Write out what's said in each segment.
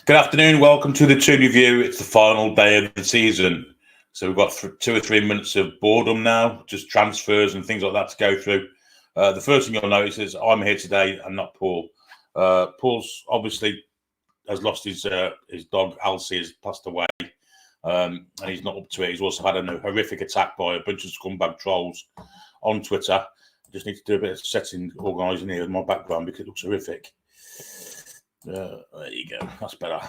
Good afternoon. Welcome to the Toon review. It's the final day of the season. So we've got 2 or 3 minutes of boredom now, just transfers and things like that to go through. The first thing you'll notice is I'm here today and not Paul. Paul's obviously has lost his dog, Alcy, has passed away. And he's not up to it. He's also had a horrific attack by a bunch of scumbag trolls on Twitter. I just need to do a bit of setting, organising here in my background because it looks horrific. There you go. That's better.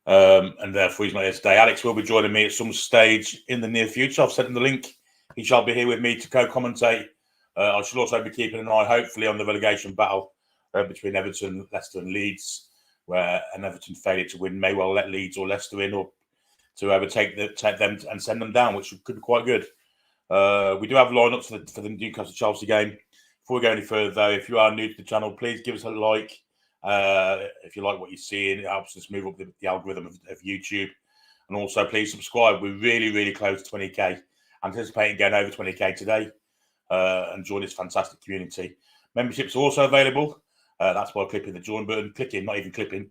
And therefore, he's not here today. Alex will be joining me at some stage in the near future. I've sent him the link. He shall be here with me to co-commentate. I should also be keeping an eye, hopefully, on the relegation battle between Everton, Leicester and Leeds, where an Everton failure to win may well let Leeds or Leicester in or to overtake them and send them down, which could be quite good. We do have lineups for the Newcastle-Chelsea game. Before we go any further, though, if you are new to the channel, please give us a like. If you like what you're seeing, it helps us move up the algorithm of YouTube. And also, please subscribe. We're really, really close to 20k. Anticipating getting over 20k today and join this fantastic community. Memberships are also available. That's by clicking the join button, not even clipping.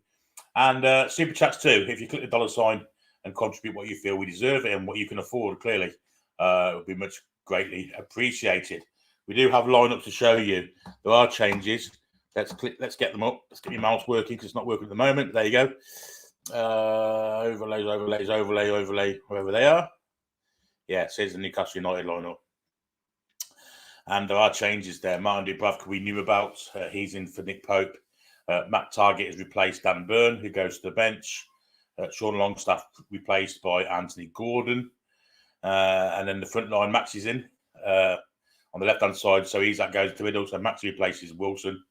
And super chats too. If you click the dollar sign and contribute what you feel we deserve it and what you can afford, clearly, it would be much greatly appreciated. We do have lineups to show you. There are changes. Let's get them up. Let's get your mouse working because it's not working at the moment. There you go. Overlay, wherever they are. Yeah, it says the Newcastle United lineup. And there are changes there. Martin Dubravka we knew about. He's in for Nick Pope. Matt Targett has replaced Dan Burn, who goes to the bench. Sean Longstaff replaced by Anthony Gordon. And then the front line, Max is in on the left-hand side. So Isaac goes to middle. So Max replaces Wilson.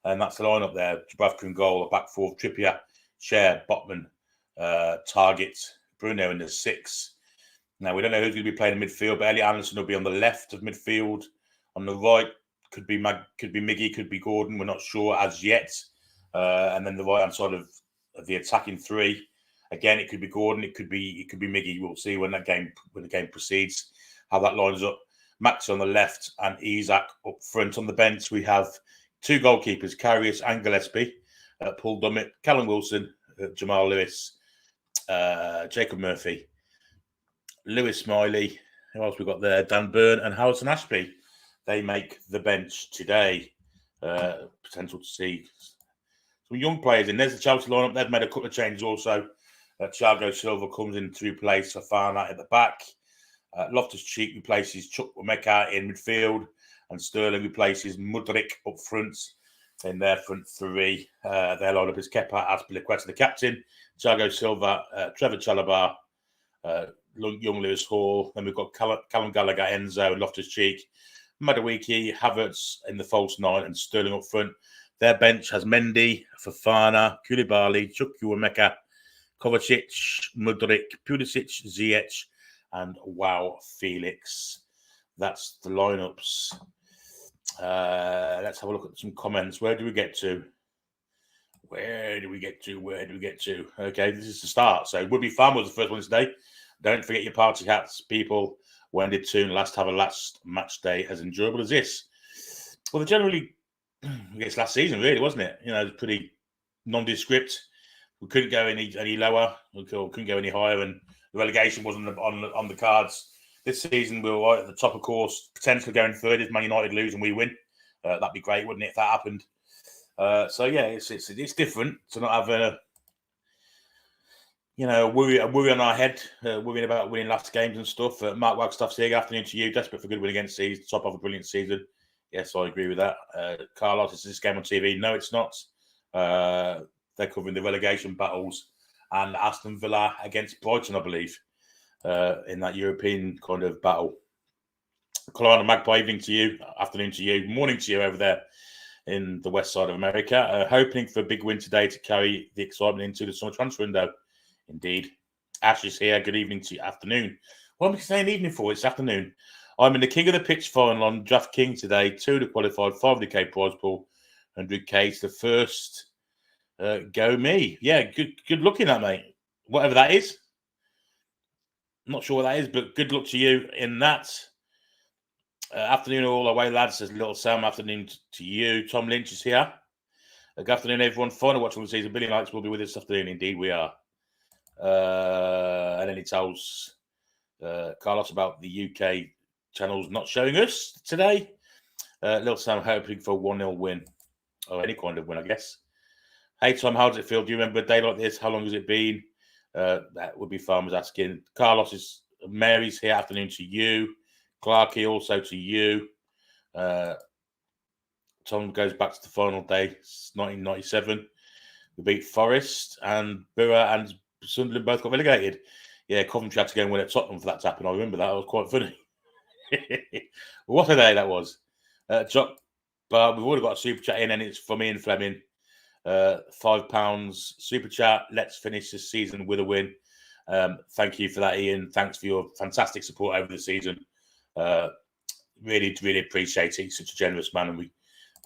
And that's the lineup there. Dubravka in goal, a back four, Trippier, Cher, Botman, Targett, Bruno in the 6. Now, we don't know who's going to be playing in midfield, but Elliot Anderson will be on the left of midfield. On the right, could be Miggy, could be Gordon. We're not sure as yet. And then the right-hand side of the attacking 3. Again, it could be Gordon, it could be Miggy. We'll see when the game proceeds, how that lines up. Max on the left and Isaac up front. On the bench, we have 2 goalkeepers, Karius and Gillespie, Paul Dummett, Callum Wilson, Jamal Lewis, Jacob Murphy, Lewis Smiley. Who else we got there? Dan Burn and Harrison Ashby. They make the bench today. Potential to see some young players in. There's the Chelsea lineup. They've made a couple of changes also. Thiago Silva comes in to replace Fofana at the back. Loftus-Cheek replaces Chuck Wameka in midfield. And Sterling replaces Mudryk up front in their front 3. Their lineup is Kepa, Azpilicueta, the captain, Thiago Silva, Trevor Chalobah, young Lewis Hall. Then we've got Callum Gallagher, Enzo, and Loftus-Cheek, Madueke, Havertz in the false 9, and Sterling up front. Their bench has Mendy, Fofana, Koulibaly, Chukwuemeka, Kovacic, Mudryk, Pulisic, Ziyech, and Felix. That's the lineups. Let's have a look at some comments. Where do we get to? Okay, this is the start. So Would-Be Farm was the first one today. Don't forget your party hats, people. When did Toon last have a last match day as enjoyable as this? Well, generally, I guess last season, really, wasn't it? You know, it was pretty nondescript. We couldn't go any lower. We couldn't go any higher, and the relegation wasn't on the cards. This season, we're right at the top, of course, potentially going third if Man United lose and we win. That'd be great, wouldn't it, if that happened? So, yeah, it's different to not have a worry on our head, worrying about winning last games and stuff. Mark Wagstaff's here. Good afternoon to you. Desperate for good win against Leeds, top of a brilliant season. Yes, I agree with that. Carlos, is this game on TV? No, it's not. They're covering the relegation battles and Aston Villa against Brighton, I believe. In that European kind of battle. Colorado Magpie, evening to you, afternoon to you, morning to you over there in the west side of America. Hoping for a big win today to carry the excitement into the summer transfer window. Indeed. Ash is here. Good evening to you, afternoon. What am I saying evening for? It's afternoon. I'm in the King of the Pitch final on DraftKings today. 2 to qualified, 500k prize pool, 100k to the first. Go me. Yeah, good luck in that, mate. Whatever that is. Not sure what that is, but good luck to you in that. Afternoon all the way, lads, says Little Sam. Afternoon to you. Tom Lynch is here. Good afternoon, everyone. Final watch of the season. Billy Knights will be with us this afternoon. Indeed, we are. And then he tells Carlos about the UK channels not showing us today. Little Sam hoping for a 1-0 win, or any kind of win, I guess. Hey, Tom, how does it feel? Do you remember a day like this? How long has it been? That would be Farmers asking. Carlos Mary's here. Afternoon to you. Clarky, also to you. Tom goes back to the final day, 1997. We beat Forest, and Borough and Sunderland both got relegated. Yeah, Coventry had to go and win at Tottenham for that to happen. I remember that. It was quite funny. What a day that was. Jock, but we've already got a super chat in, and it's for me and Fleming. £5 super chat. Let's finish this season with a win. Thank you for that, Ian. Thanks for your fantastic support over the season. Really, really appreciate it. You're such a generous man, and we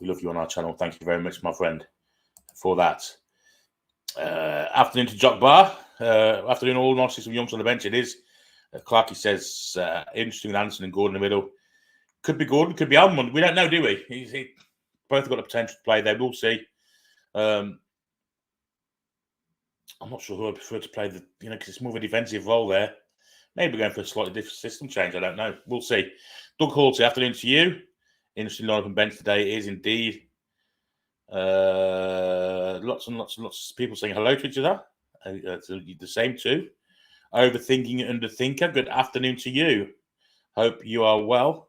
love you on our channel. Thank you very much, my friend, for that. Afternoon to Jock Bar. Afternoon, all nice to see some youngs on the bench. It is. Clarky says, interesting with Anderson and Gordon in the middle. Could be Gordon, could be Almond. We don't know, do we? He both got the potential to play there. We'll see. I'm not sure who I prefer to play because it's more of a defensive role there. Maybe going for a slightly different system change. I don't know. We'll see. Doug Halsey, afternoon to you. Interesting lineup and bench today. It is indeed. Lots and lots of people saying hello to each other. The same too. Overthinking and Underthinker. Good afternoon to you. Hope you are well.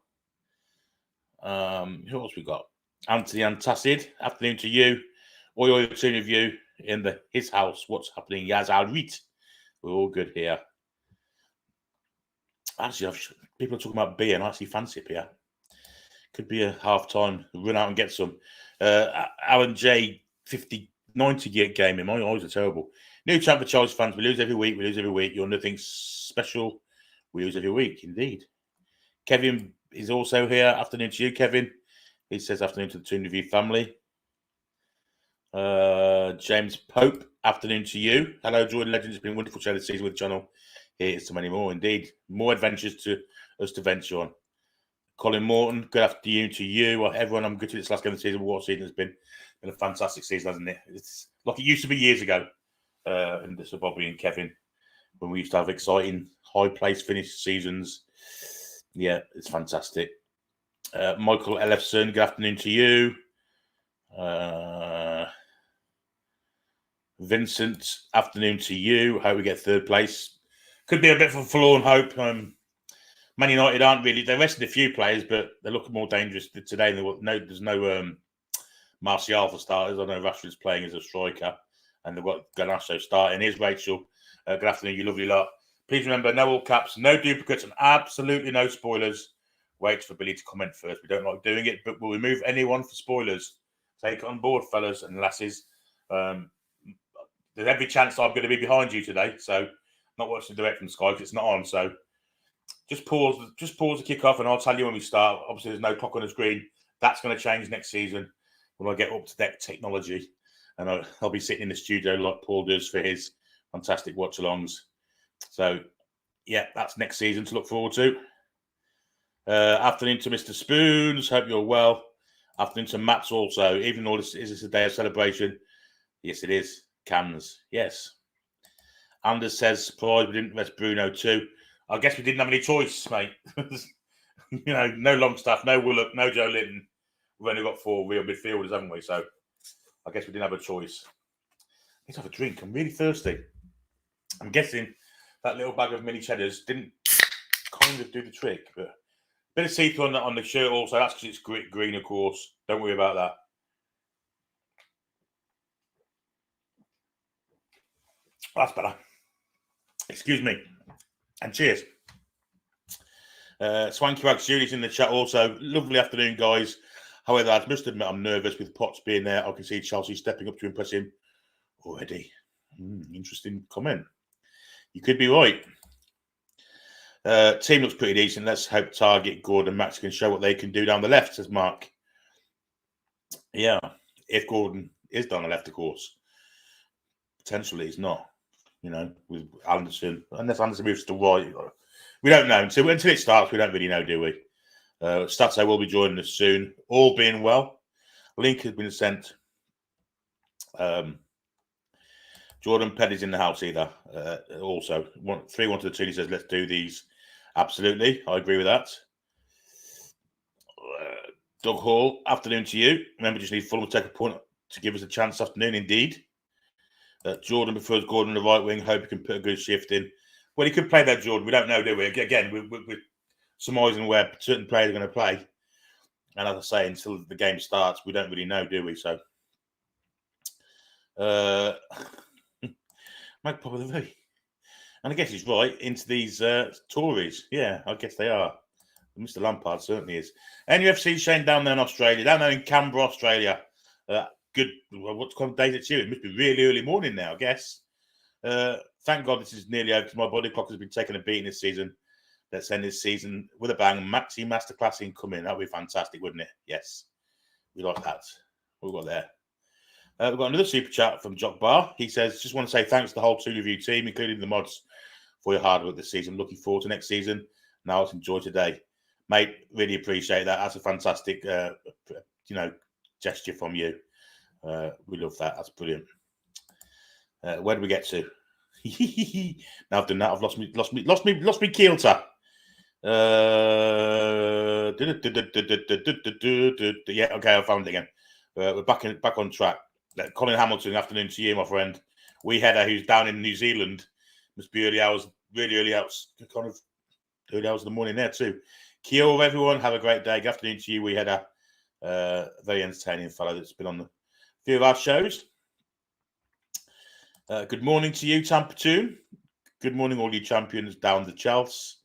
Who else we got? Anthony Antacid. Afternoon to you. Oi, Toon review in his house. What's happening? Yaz Alrit. We're all good here. Actually, people are talking about beer, and I actually fancy a beer. Could be a half-time. Run out and get some. Alan J. 90 gaming. My eyes are terrible. New champ for Chelsea fans. We lose every week. You're nothing special. We lose every week, indeed. Kevin is also here. Afternoon to you, Kevin. He says afternoon to the Toon Review family. James Pope, afternoon to you. Hello, Jordan Legend. It's been a wonderful show this season with the channel. Here's so many more, indeed. More adventures to us to venture on. Colin Morton, good afternoon to you. Everyone, I'm good to this last game of the season. What season has been a fantastic season, hasn't it? It's like it used to be years ago. And this Bobby and Kevin, when we used to have exciting high place finish seasons. Yeah, it's fantastic. Michael Ellefson, good afternoon to you. Vincent, afternoon to you. Hope we get third place. Could be a bit of a forlorn hope. Man United aren't really. They rested a few players, but they look more dangerous today. There's no Martial for starters. I know Rashford's playing as a striker, and they've got Garnacho starting. Here's Rachel. Good afternoon, you lovely lot. Please remember, no all caps, no duplicates, and absolutely no spoilers. Wait for Billy to comment first. We don't like doing it, but we'll remove anyone for spoilers. Take it on board, fellas and lasses. There's every chance I'm going to be behind you today, so not watching direct from Sky because it's not on. So just pause the kickoff, and I'll tell you when we start. Obviously, there's no clock on the screen. That's going to change next season when I get up to date technology, and I'll be sitting in the studio like Paul does for his fantastic watch-alongs. So yeah, that's next season to look forward to. Afternoon to Mr. Spoons. Hope you're well. Afternoon to Matt's also. Even though this is a day of celebration. Yes, it is. Cans. Yes. Anders says, surprised we didn't rest Bruno too. I guess we didn't have any choice, mate. No Longstaff, no Willock, no Joe Linton. We've only got 4 real midfielders, haven't we? So I guess we didn't have a choice. Let's have a drink. I'm really thirsty. I'm guessing that little bag of mini cheddars didn't kind of do the trick, but a bit of see-through on the shirt also. That's because it's green, of course. Don't worry about that. That's better. Excuse me. And cheers. Swanky Rags Julie's in the chat also. Lovely afternoon, guys. However, I must admit I'm nervous with Potts being there. I can see Chelsea stepping up to impress him already. Interesting comment. You could be right. Team looks pretty decent. Let's hope Target, Gordon, and Max can show what they can do down the left, says Mark. Yeah, if Gordon is down the left, of course. Potentially he's not. With Anderson. Unless Anderson moves to right. We don't know. Until it starts, we don't really know, do we? Stato will be joining us soon. All being well. Link has been sent Jordan Petty's in the house either. Also, 3-1 to the Toon. He says, let's do these. Absolutely. I agree with that. Doug Hall, afternoon to you. Remember, just need Fulham to take a point to give us a chance this afternoon, indeed. Jordan prefers Gordon on the right wing. Hope he can put a good shift in. Well, he could play there, Jordan. We don't know, do we? Again, we're surmising where certain players are going to play. And as I say, until the game starts, we don't really know, do we? So, Mike Popovich. And I guess he's right into these Tories. Yeah, I guess they are. Mr. Lampard certainly is. NUFC Shane down there in Australia, down there in Canberra, Australia. Good. What kind of day is it? It must be really early morning now, I guess. Thank God this is nearly over because my body clock has been taking a beating this season. Let's end this season with a bang. Maxi Masterclass incoming. That would be fantastic, wouldn't it? Yes. We like that. We've got there. We've got another super chat from Jock Bar. He says, just want to say thanks to the whole Toon Review team, including the mods, for your hard work this season. Looking forward to next season. Now let's enjoy today. Mate, really appreciate that. That's a fantastic, gesture from you. We love that. That's brilliant. Where do we get to? Now I've done that. I've lost me Kielter. Yeah, okay, I found it again. We're back on track. Colin Hamilton, afternoon to you, my friend. We header who's down in New Zealand. Must be early hours, really early hours, kind of early hours in the morning there too. Kia ora, everyone. Have a great day. Good afternoon to you, we header. Very entertaining fellow that's been on a few of our shows. Good morning to you, Tampa Toon. Good morning, all you champions down the Chelsea.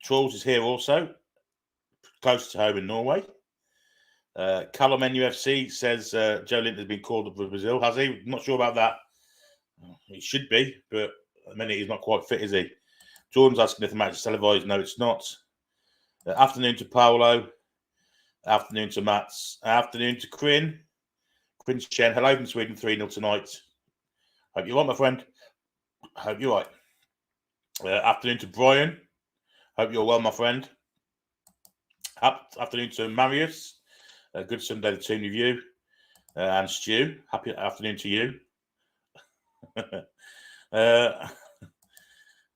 Trolls is here also, close to home in Norway. Callum NUFC says Joe Linton has been called up for Brazil. Has he? Not sure about that. He should be, but at the minute he's not quite fit, is he? Jordan's asking if the match is televised. No, it's not. Afternoon to Paolo. Afternoon to Mats. Afternoon to Quinn. Quinn Chen. Hello from Sweden, 3-0 tonight. Hope you're right, my friend. Hope you're right. Afternoon to Brian. Hope you're well, my friend. Afternoon to Marius. Good Sunday, the Toon Review. And Stu. Happy afternoon to you.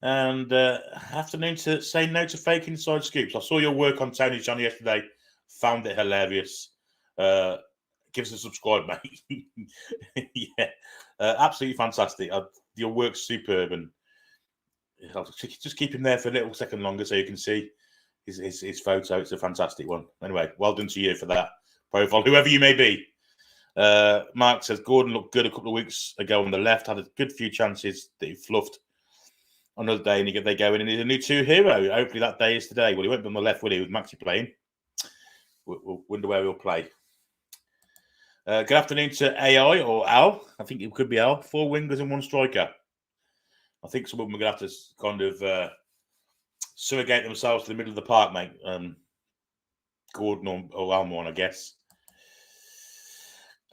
And afternoon to say no to fake inside scoops. I saw your work on Tony's channel yesterday. Found it hilarious. Give us a subscribe, mate. Yeah, absolutely fantastic. Your work's superb, and I'll just keep him there for a little second longer so you can see his photo. It's a fantastic one. Anyway, well done to you for that profile, whoever you may be. Mark says Gordon looked good a couple of weeks ago on the left, had a good few chances that he fluffed. Another day, and they go in, and he's a new 2 hero. Hopefully that day is today. Well, he won't be on the left, will he, with Maxi playing? We'll wonder where he'll play. Good afternoon to AI or Al. I think it could be Al. 4 wingers and 1 striker. I think some of them are going to have to kind of surrogate themselves to the middle of the park, mate. Gordon or Almon, I guess.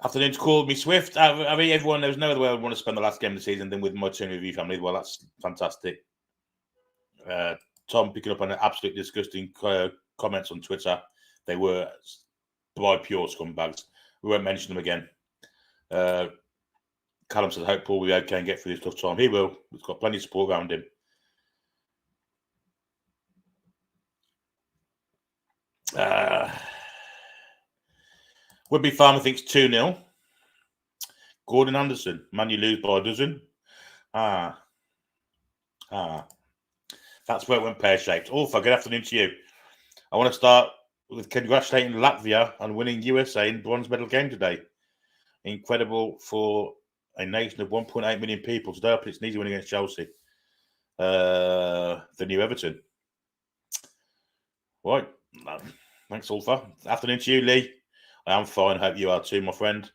Afternoon to Call Me Swift. I mean, everyone, there's no other way I would want to spend the last game of the season than with my Toon Review family. Well, that's fantastic. Tom picking up on absolutely disgusting comments on Twitter. They were by pure scumbags. We won't mention them again. Callum says, I hope Paul will be okay and get through this tough time. He will. He's got plenty of support around him. Would-be Farmer thinks 2-0. Gordon Anderson. Man, you lose by a dozen. That's where it went pear-shaped. Also, good afternoon to you. I want to start with congratulating Latvia on winning USA in bronze medal game today. Incredible for a nation of 1.8 million people. Today up its knees winning against Chelsea. The new Everton. Right. Thanks, Ulfa. Afternoon to you, Lee. I am fine. Hope you are too, my friend.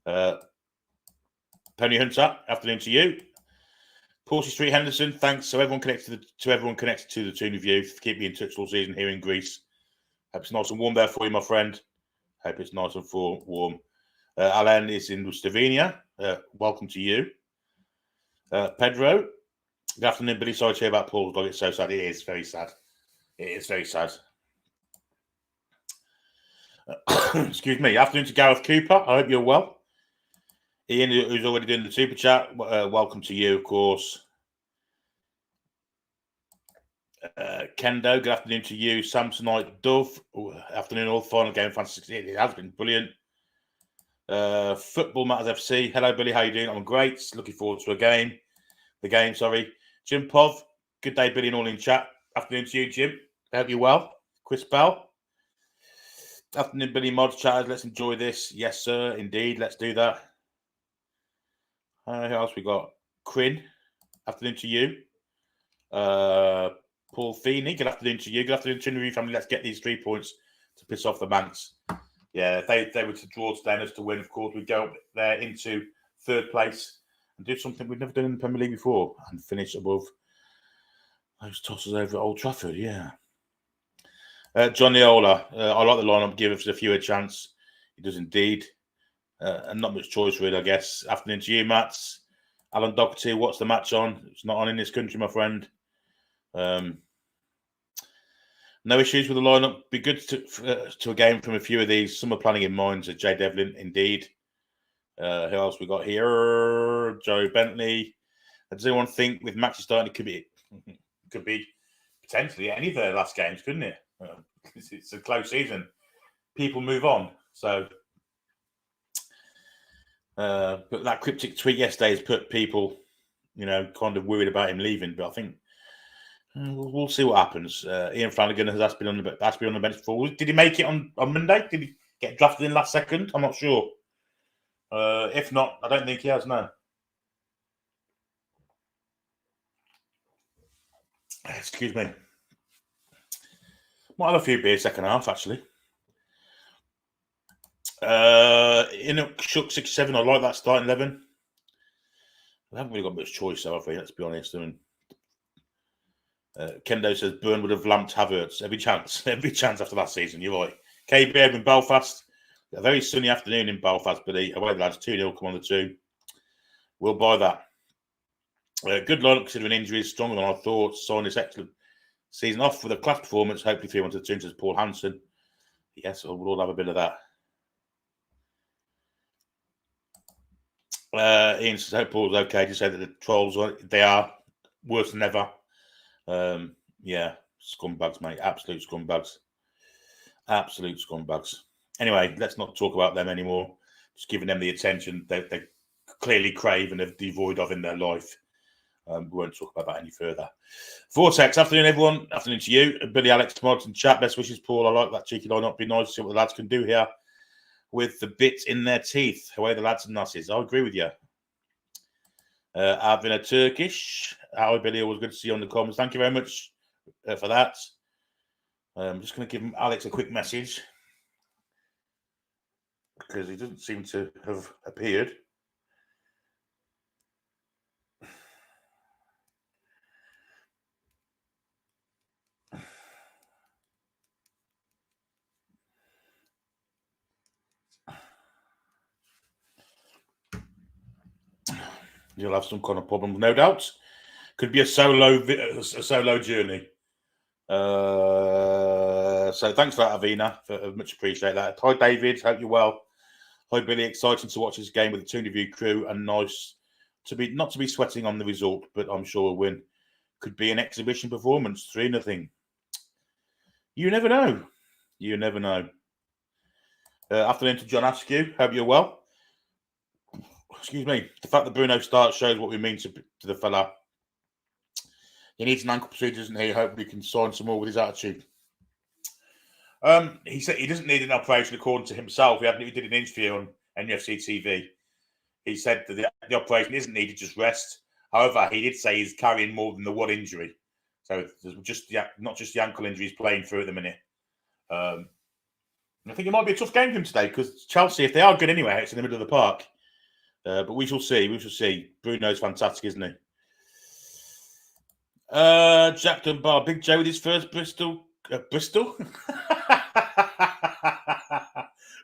Pony Hunter. Afternoon to you. Porty Street Henderson. Thanks to everyone connected to the Toon Review. Keep me in touch all season here in Greece. Hope it's nice and warm there for you, my friend. Hope it's nice and warm. Alan is in Slovenia. Welcome to you. Pedro. Good afternoon, Billy. Sorry to hear about Paul's dog. It's so sad. It is very sad. It is very sad. Excuse me. Afternoon to Gareth Cooper. I hope you're well. Ian, who's already doing the super chat, welcome to you, of course. Kendo, good afternoon to you. Samsonite Dove, afternoon all. Final game, fantastic. It has been brilliant. Football Matters FC, hello Billy, how you doing? I'm great. Looking forward to the game. Jim Pov, good day, Billy, and all in chat. Afternoon to you, Jim. I hope you're well. Chris Bell. Afternoon, Billy Mods chatters. Let's enjoy this. Yes, sir, indeed. Let's do that. Who else we got? Quinn. Afternoon to you. Paul Feeney. Good afternoon to you. Good afternoon to the family. Let's get these 3 points to piss off the Manx. Yeah, if they were to draw today and us to win, of course, we'd go up there into third place and do something we've never done in the Premier League before and finish above those tosses over at Old Trafford. Yeah. Johnny Ola. I like the lineup. Give us a few a chance. He does indeed. And not much choice, really, I guess. Afternoon to you, Mats. Alan Doherty, what's the match on? It's not on in this country, my friend. No issues with the lineup. Be good to a game from a few of these. Some are planning in mind. So Jay Devlin, indeed. Who else we got here? Joe Bentley. Does anyone think with matches starting, it could be potentially any of their last games, couldn't it? It's a close season. People move on. So, but that cryptic tweet yesterday has put people, kind of worried about him leaving. But I think we'll see what happens. Ian Flanagan has been on the bench before. Did he make it on Monday? Did he get drafted in last second? I'm not sure. If not, I don't think he has. No. Excuse me. Might have a few beers second half, actually. Shook 6-7. I like that starting 11. I haven't really got much choice, though, have we? Let's be honest. Kendo says Burn would have lamped Havertz every chance after last season. You're right. KB in Belfast. A very sunny afternoon in Belfast, but away the lads 2-0. Come on the 2. We'll buy that. Good lineup considering injuries, stronger than I thought. Sign this excellent season off with a class performance. Hopefully 3-1 to the Toon, says Paul Hansen. Yes, we'll all have a bit of that. Ian says, hope Paul's okay to say that the trolls they are worse than ever. Yeah, scumbags, mate. Absolute scumbags. Anyway, let's not talk about them anymore. Just giving them the attention they clearly crave and are devoid of in their life. We won't talk about that any further. Vortex, afternoon, everyone. Afternoon to you. Billy, Alex, Mods, and chat. Best wishes, Paul. I like that cheeky lineup. Be nice to see what the lads can do here with the bits in their teeth. Away the lads and nusses. I agree with you. Avina Turkish. How Billy, always good to see you on the comments. Thank you very much for that. I'm just going to give Alex a quick message because he doesn't seem to have appeared. You'll have some kind of problem, no doubt. Could be a solo journey. So thanks for that, Avina. Much appreciate that. Hi, David. Hope you're well. Hi, Billy. Exciting to watch this game with the Toon Review crew, and nice not to be sweating on the result, but I'm sure a win could be an exhibition performance. 3-0. You never know. Afternoon to John Askew. Hope you're well. Excuse me. The fact that Bruno starts shows what we mean to the fella. He needs an ankle procedure, doesn't he? Hopefully he can sign some more with his attitude. He said he doesn't need an operation according to himself. He did an interview on NFC TV. He said that the operation isn't needed, just rest. However, he did say he's carrying more than the one injury. So there's not just the ankle injury he's playing through at the minute. I think it might be a tough game for him today because Chelsea, if they are good anyway, it's in the middle of the park. But we shall see. Bruno's fantastic, isn't he? Jack Dunbar, Big Joe with his first Bristol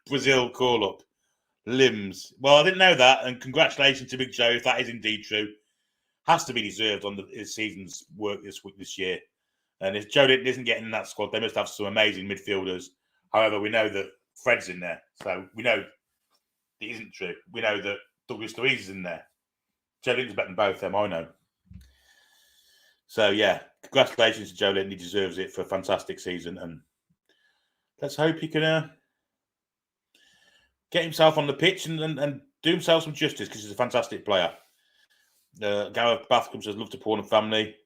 Brazil call-up. Limbs. Well, I didn't know that, and congratulations to Big Joe if that is indeed true. Has to be deserved on his season's work this year. And if Joe isn't getting in that squad, they must have some amazing midfielders. However, we know that Fred's in there, so we know it isn't true. We know that Douglas Luiz is in there. Joe Linton's better than both of them, I know. So, yeah, congratulations to Joe Linton. He deserves it for a fantastic season. And let's hope he can get himself on the pitch and do himself some justice, because he's a fantastic player. Gareth Bathcombe says, love to Paul and family.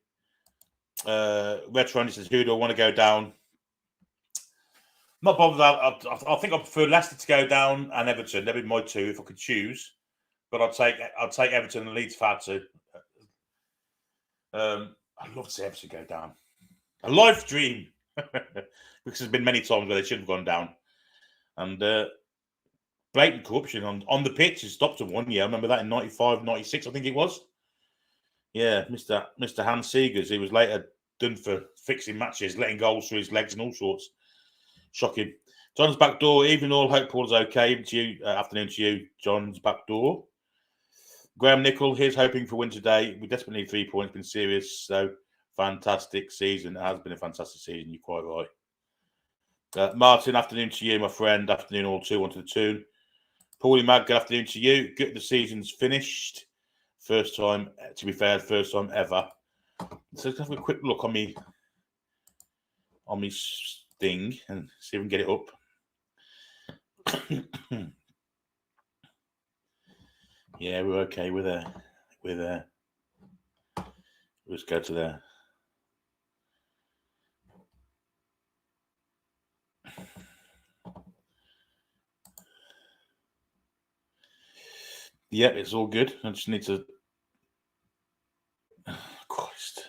Retron says, who do I want to go down? Not bothered. I think I prefer Leicester to go down and Everton. They'd be my two if I could choose. But I'd take Everton and Leeds if I had to. I'd love to see Everton go down. A life dream. Because there's been many times where they should have gone down. And blatant corruption on the pitch has stopped them one year. I remember that in 95, 96, I think it was. Yeah, Mr. Hans Seegers, he was later done for fixing matches, letting goals through his legs and all sorts. Shocking. John's back door. Evening all. Hope Paul's okay. Even to you. Afternoon to you. John's back door. Graham Nicol. Here's hoping for win today. We desperately need 3 points. Been serious. So fantastic season. It has been a fantastic season. You're quite right. Martin. Afternoon to you, my friend. Afternoon all too. On to the Toon. Paulie Mag. Good afternoon to you. Good. The season's finished. First time. To be fair, first time ever. So let's have a quick look on me. Thing and see if we can get it up. Yeah, we're okay. We're there. Let's go to there. Yep, it's all good. I just need to. Christ.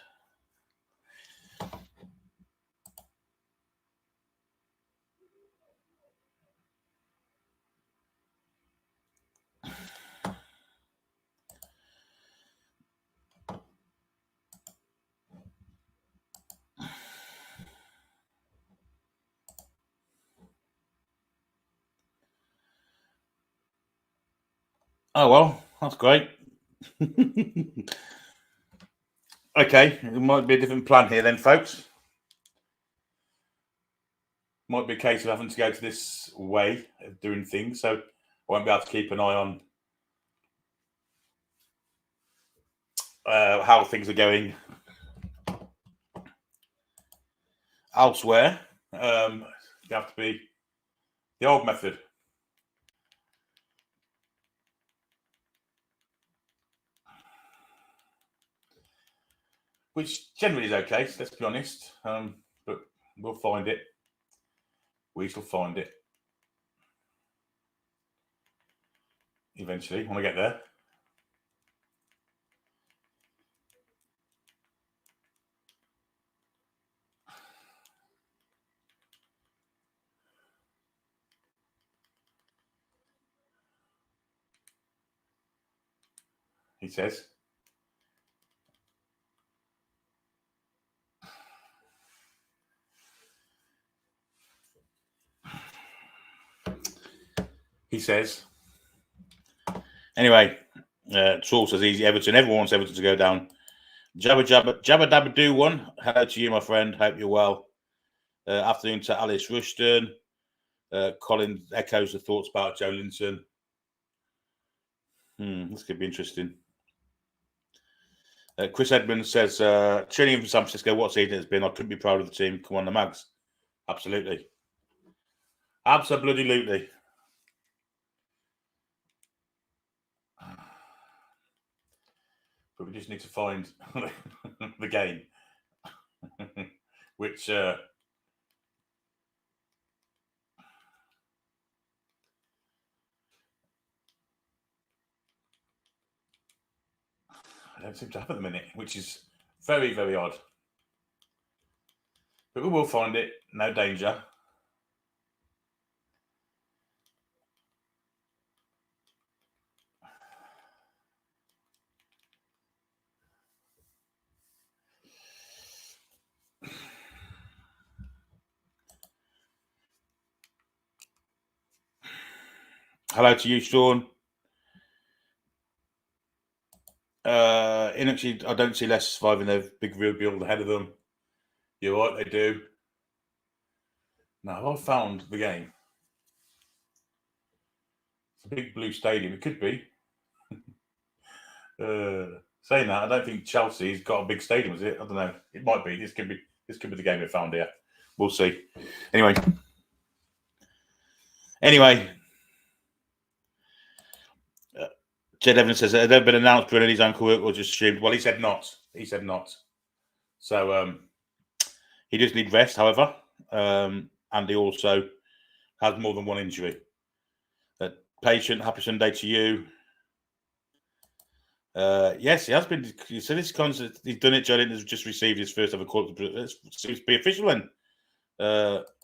Oh, well, that's great. Okay, it might be a different plan here then, folks. Might be a case of having to go to this way of doing things, so I won't be able to keep an eye on how things are going elsewhere. You have to be the old method. Which generally is okay, so let's be honest. But we'll find it. We shall find it. Eventually, when we get there. He says. He says. Anyway, Troll says easy Everton. Everyone wants Everton to go down. Jabba Dabba Do one. Hello to you, my friend. Hope you're well. Afternoon to Alice Rushton. Colin echoes the thoughts about Joe Linton. This could be interesting. Chris Edmonds says, tuning in from San Francisco, what season it's been. I couldn't be proud of the team. Come on, the Mags. Absolutely. Absolutely. But we just need to find the game, which I don't seem to have at the minute, which is very, very odd. But we will find it. No danger. Hello to you, Sean. Actually, I don't see Leicester surviving their big rebuild ahead of them. You're right, they do. Now, I found the game. It's a big blue stadium. It could be. Saying that, I don't think Chelsea's got a big stadium, is it? I don't know. It might be. This could be the game we found here. We'll see. Anyway, Jed Evans says, "Has there been announced during his ankle work or just streamed?" Well, he said not. So he does need rest, however, and he also has more than one injury. Patient, happy Sunday to you. Yes, he has been. So this concert, he's done it. Joe has just received his first ever call. It seems to be official then.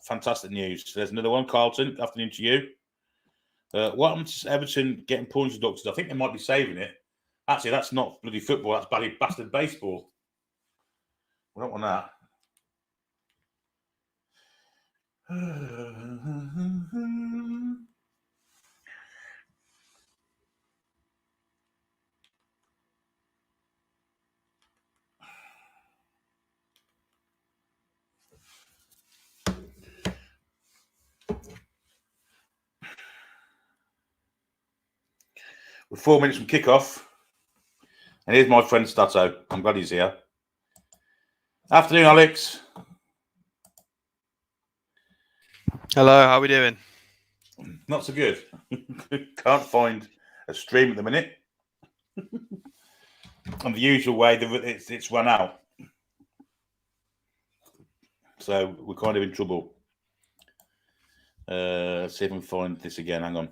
Fantastic news. There's another one, Carlton. Afternoon to you. What happened to Everton getting points deducted? I think they might be saving it. Actually, that's not bloody football. That's bloody bastard baseball. We don't want that. We're 4 minutes from kickoff. And here's my friend Stato. I'm glad he's here. Afternoon, Alex. Hello, how are we doing? Not so good. Can't find a stream at the minute. And the usual way, it's run out. So we're kind of in trouble. Let's see if I can find this again. Hang on.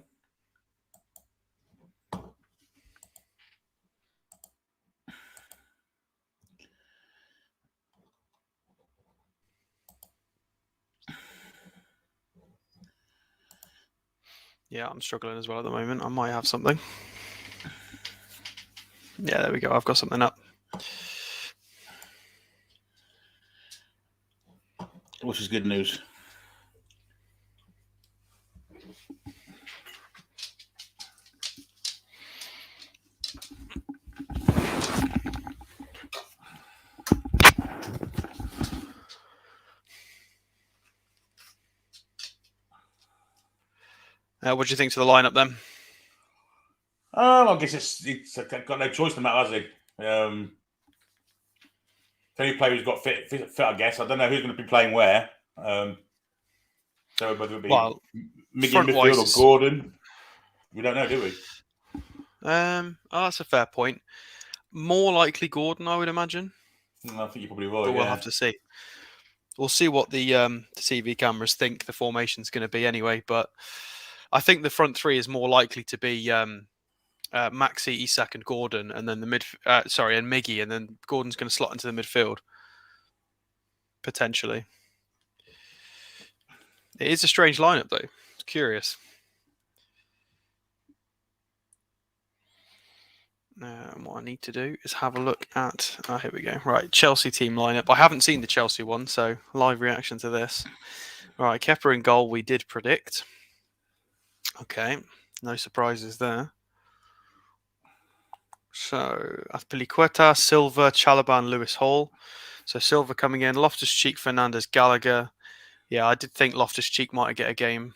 Yeah, I'm struggling as well at the moment. I might have something. Yeah, there we go. I've got something up. Which is good news. What do you think to the lineup then? I guess it's got no choice in that, has he? The only player who's got fit, I guess. I don't know who's going to be playing where. So whether it be Miggy midfield or Gordon, we don't know, do we? That's a fair point. More likely Gordon, I would imagine. I think you probably will. But we'll have to see. We'll see what the TV cameras think the formation's going to be anyway. But I think the front three is more likely to be Maxi, Isak, and Gordon, and then and Miggy, and then Gordon's going to slot into the midfield potentially. It is a strange lineup, though. It's curious. What I need to do is have a look at... here we go. Right, Chelsea team lineup. I haven't seen the Chelsea one, so live reaction to this. Right, Kepa in goal, we did predict. Okay, no surprises there. So, Azpilicueta, Silva, Chalobah, Lewis Hall. So, Silva coming in, Loftus-Cheek, Fernandes, Gallagher. Yeah, I did think Loftus-Cheek might get a game.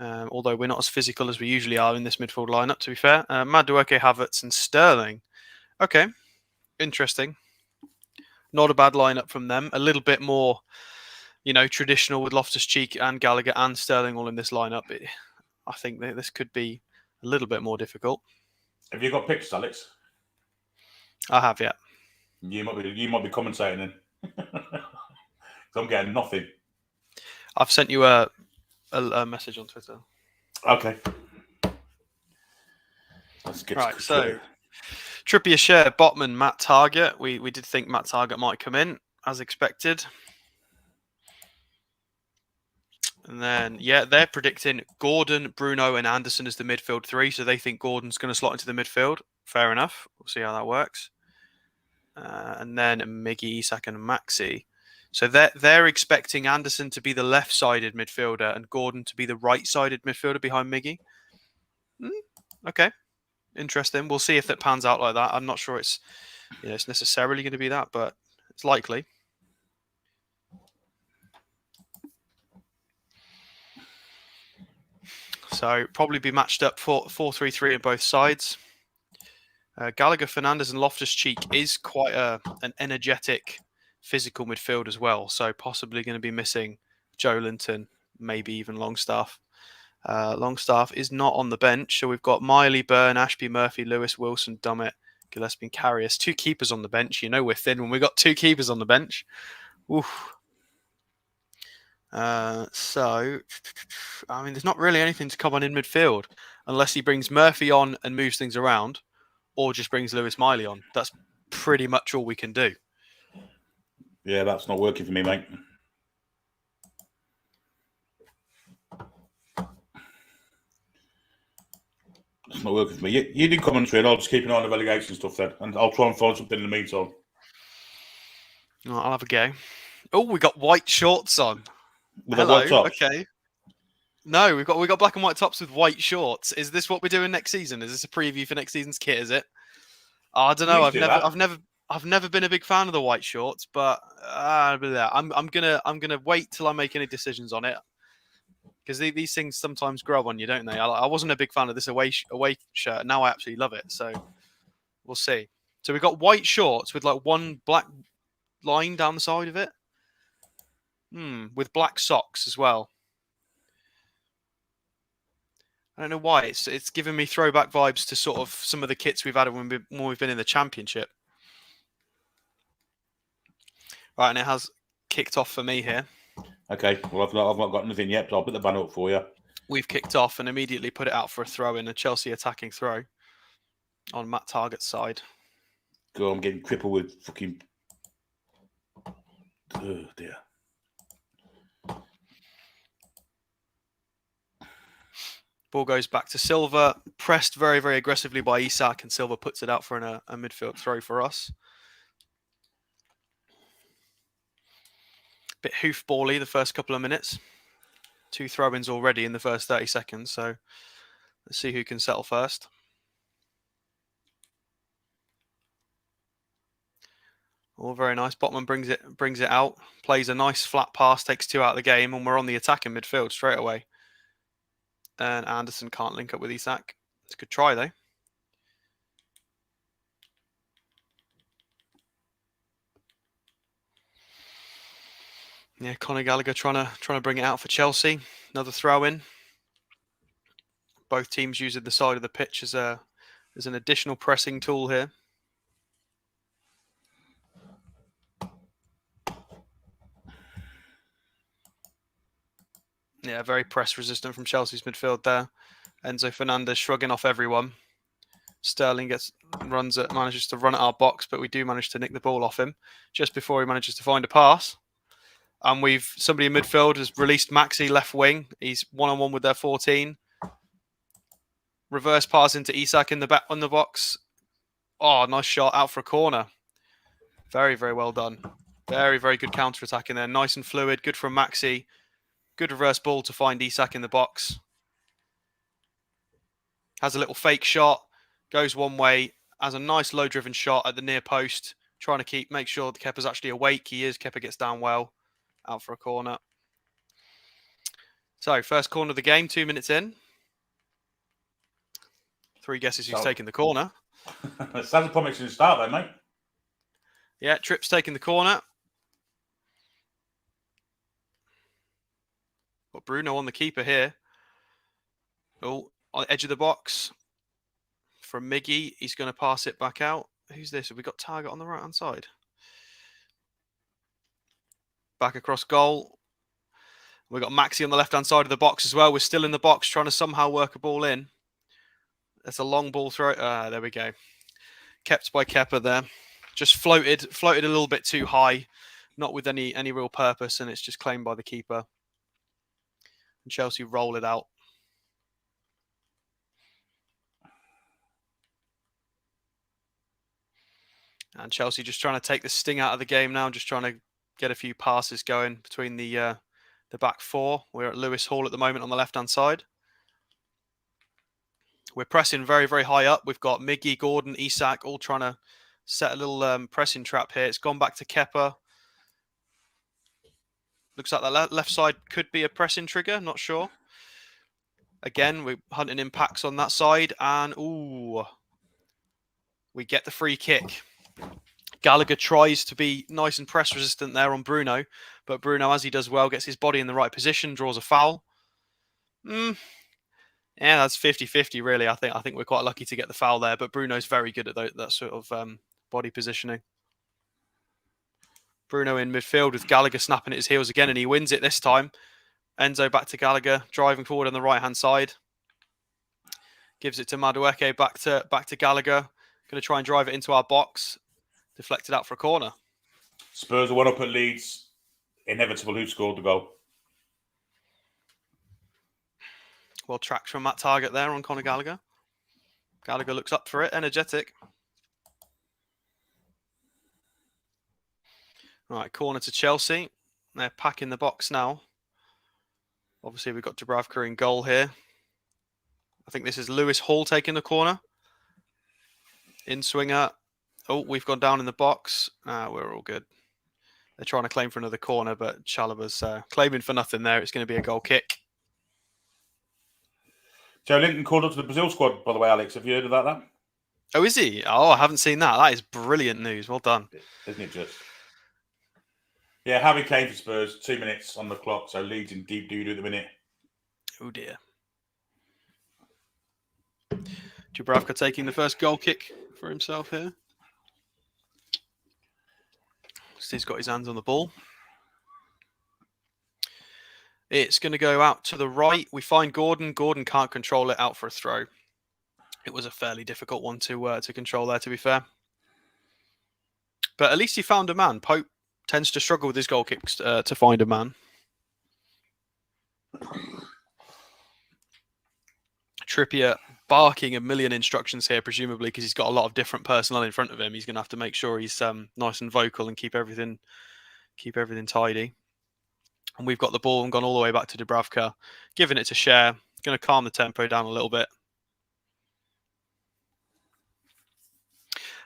Although we're not as physical as we usually are in this midfield lineup, to be fair. Madueke, Havertz, and Sterling. Okay, interesting. Not a bad lineup from them. A little bit more, traditional with Loftus-Cheek and Gallagher and Sterling all in this lineup. I think that this could be a little bit more difficult. Have you got pictures, Alex? I have, yeah. You might be commentating then. I'm getting nothing. I've sent you a message on Twitter. Okay. Let's get right. So Trippier, Share, Botman, Matt Target. We did think Matt Target might come in as expected. And then, they're predicting Gordon, Bruno, and Anderson as the midfield three. So they think Gordon's going to slot into the midfield. Fair enough. We'll see how that works. And then Miggy, Isak, and Maxi. So they're expecting Anderson to be the left-sided midfielder and Gordon to be the right-sided midfielder behind Miggy. Okay, interesting. We'll see if that pans out like that. I'm not sure it's necessarily going to be that, but it's likely. So probably be matched up 4-3-3 on both sides. Gallagher, Fernandes and Loftus-Cheek is quite an energetic physical midfield as well. So possibly going to be missing Joelinton, maybe even Longstaff. Longstaff is not on the bench. So we've got Miley, Byrne, Ashby, Murphy, Lewis, Wilson, Dummett, Gillespie and Carrius. 2 keepers on the bench. You know we're thin when we've got 2 keepers on the bench. Oof. So, I mean, there's not really anything to come on in midfield unless he brings Murphy on and moves things around, or just brings Lewis Miley on. That's pretty much all we can do. Yeah, that's not working for me, mate. It's not working for me. You do commentary, and I'll just keep an eye on the relegation stuff then, and I'll try and find something in the meantime. I'll have a go. Oh, we got white shorts on. With Hello. white tops? Okay. No, we got black and white tops with white shorts. Is this what we're doing next season? Is this a preview for next season's kit? Is it? Oh, I don't know. I've never been a big fan of the white shorts, but I'm gonna wait till I make any decisions on it, because these things sometimes grow on you, don't they? I wasn't a big fan of this away shirt. Now I absolutely love it. So we'll see. So we've got white shorts with like one black line down the side of it. With black socks as well. I don't know why. It's giving me throwback vibes to sort of some of the kits we've had when we've been in the Championship. Right, and it has kicked off for me here. Okay, well, I've not got anything yet, but I'll put the banner up for you. We've kicked off and immediately put it out for a throw in, a Chelsea attacking throw on Matt Targett's side. God, I'm getting crippled with fucking... Oh, dear. Ball goes back to Silva, pressed very, very aggressively by Isak, and Silva puts it out for a midfield throw for us. Bit hoofball-y the first couple of minutes. 2 throw-ins already in the first 30 seconds, so let's see who can settle first. All very nice. Botman brings it out, plays a nice flat pass, takes 2 out of the game, and we're on the attacking midfield straight away. And Anderson can't link up with Isak. It's a good try, though. Yeah, Conor Gallagher trying to bring it out for Chelsea. Another throw-in. Both teams using the side of the pitch as an additional pressing tool here. Yeah, very press resistant from Chelsea's midfield there. Enzo Fernandez shrugging off everyone. Sterling manages to run at our box, but we do manage to nick the ball off him just before he manages to find a pass. And somebody in midfield has released Maxi left wing. He's one-on-one with their 14. Reverse pass into Isak in the back on the box. Oh, nice shot out for a corner. Very, very well done. Very, very good counter-attack in there. Nice and fluid. Good from Maxi. Good reverse ball to find Isak in the box. Has a little fake shot. Goes one way. Has a nice low-driven shot at the near post. Trying to make sure that Kepa's actually awake. He is. Kepa gets down well. Out for a corner. So, first corner of the game, 2 minutes in. 3 guesses who's taking the corner. Sounds a promising start though, mate. Yeah, Tripp's taking the corner. Got Bruno on the keeper here. Oh, on the edge of the box. From Miggy, he's going to pass it back out. Who's this? Have we got Target on the right-hand side? Back across goal. We've got Maxi on the left-hand side of the box as well. We're still in the box trying to somehow work a ball in. That's a long ball throw. There we go. Kept by Kepa there. Just floated a little bit too high. Not with any real purpose, and it's just claimed by the keeper. And Chelsea roll it out. And Chelsea just trying to take the sting out of the game now, just trying to get a few passes going between the back 4. We're at Lewis Hall at the moment on the left-hand side. We're pressing very, very high up. We've got Miggy, Gordon, Isak all trying to set a little pressing trap here. It's gone back to Kepa. Looks like the left side could be a pressing trigger. Not sure. Again, we're hunting impacts on that side. And, ooh, We get the free kick. Gallagher tries to be nice and press resistant there on Bruno, but Bruno, as he does well, gets his body in the right position, draws a foul. Yeah, that's 50-50 really. I think we're quite lucky to get the foul there, but Bruno's very good at that sort of body positioning. Bruno in midfield with Gallagher snapping at his heels again, and he wins it this time. Enzo back to Gallagher, driving forward on the right-hand side. Gives it to Madueke, back to Gallagher. Going to try and drive it into our box. Deflected out for a corner. Spurs are 1 up at Leeds. Inevitable who scored the goal. Well tracked from that target there on Conor Gallagher. Gallagher looks up for it, energetic. Right, corner to Chelsea. They're packing the box now. Obviously, we've got Dubravka in goal here. I think this is Lewis Hall taking the corner. In swinger. Oh, we've gone down in the box. We're all good. They're trying to claim for another corner, but Chalaba's claiming for nothing there. It's going to be a goal kick. Joe Linton called up to the Brazil squad, by the way, Alex. Have you heard about that? Oh, is he? Oh, I haven't seen that. That is brilliant news. Well done. Isn't it just? Yeah, Harry Kane for Spurs. 2 minutes on the clock, so Leeds in deep doo-doo at the minute. Oh, dear. Dubravka taking the first goal kick for himself here. He's got his hands on the ball. It's going to go out to the right. We find Gordon. Gordon can't control it, out for a throw. It was a fairly difficult one to control there, to be fair. But at least he found a man. Pope tends to struggle with his goal kicks to find a man. Trippier barking a million instructions here, presumably because he's got a lot of different personnel in front of him. He's going to have to make sure he's nice and vocal and keep everything tidy. And we've got the ball and gone all the way back to Dubravka, giving it to Cher. Going to calm the tempo down a little bit.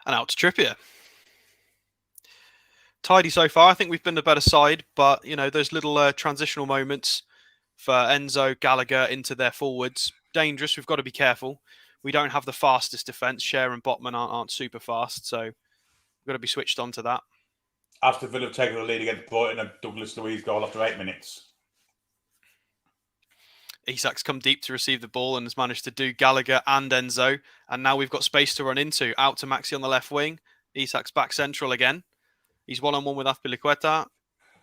And out to Trippier. Tidy so far. I think we've been the better side, but you know, those little transitional moments for Enzo, Gallagher into their forwards, dangerous. We've got to be careful. We don't have the fastest defence. Cher and Botman aren't super fast, so we've got to be switched on to that. Aston Villa have taken the lead against Brighton and Douglas Luiz goal after 8 minutes. Isak's come deep to receive the ball and has managed to do Gallagher and Enzo. And now we've got space to run into. Out to Maxi on the left wing. Isak's back central again. He's one-on-one with Azpilicueta.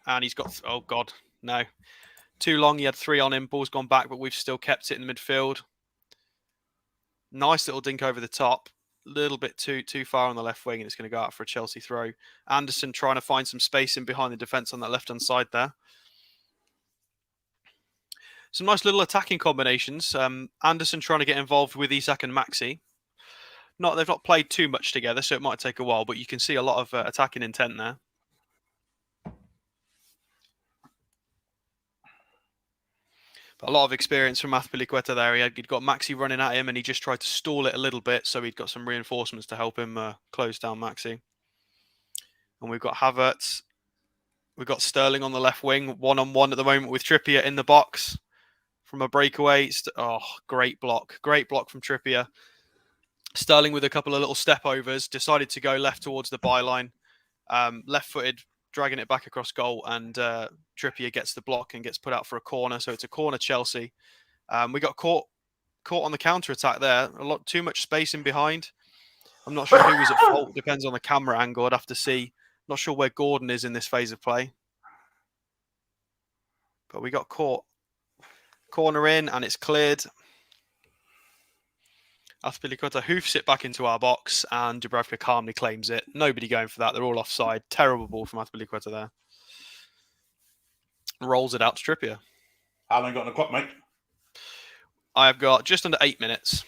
And he's got... Oh, God. No. Too long. He had 3 on him. Ball's gone back, but we've still kept it in the midfield. Nice little dink over the top. A little bit too far on the left wing, and it's going to go out for a Chelsea throw. Anderson trying to find some space in behind the defence on that left-hand side there. Some nice little attacking combinations. Anderson trying to get involved with Isak and Maxi. They've not played too much together, so it might take a while, but you can see a lot of attacking intent there. But a lot of experience from Azpilicueta there. He'd got Maxi running at him, and he just tried to stall it a little bit, so he'd got some reinforcements to help him close down Maxi. And we've got Havertz. We've got Sterling on the left wing, one-on-one at the moment with Trippier in the box from a breakaway. Oh, great block. Great block from Trippier. Sterling with a couple of little step overs, decided to go left towards the byline. Left-footed, dragging it back across goal, and Trippier gets the block and gets put out for a corner. So it's a corner Chelsea. We got caught on the counter-attack there. A lot too much space in behind. I'm not sure who was at fault. Depends on the camera angle. I'd have to see. Not sure where Gordon is in this phase of play. But we got caught. Corner in, and it's cleared. Azpilicueta hoofs it back into our box, and Dubravka calmly claims it. Nobody going for that. They're all offside. Terrible ball from Azpilicueta there. Rolls it out to Trippier. How long got on the clock, mate? I've got just under 8 minutes.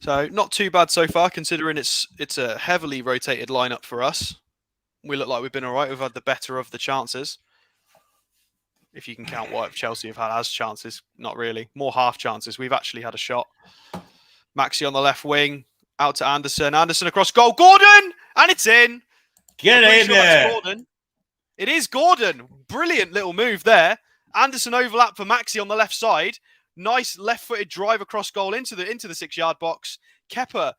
So not too bad so far, considering it's a heavily rotated lineup for us. We look like we've been all right. We've had the better of the chances. If you can count what Chelsea have had as chances. Not really. More half chances. We've actually had a shot. Maxi on the left wing. Out to Anderson. Anderson across goal. Gordon! And it's in. Get in there. Gordon. It is Gordon. Brilliant little move there. Anderson overlap for Maxi on the left side. Nice left-footed drive across goal into the 6-yard box. Kepa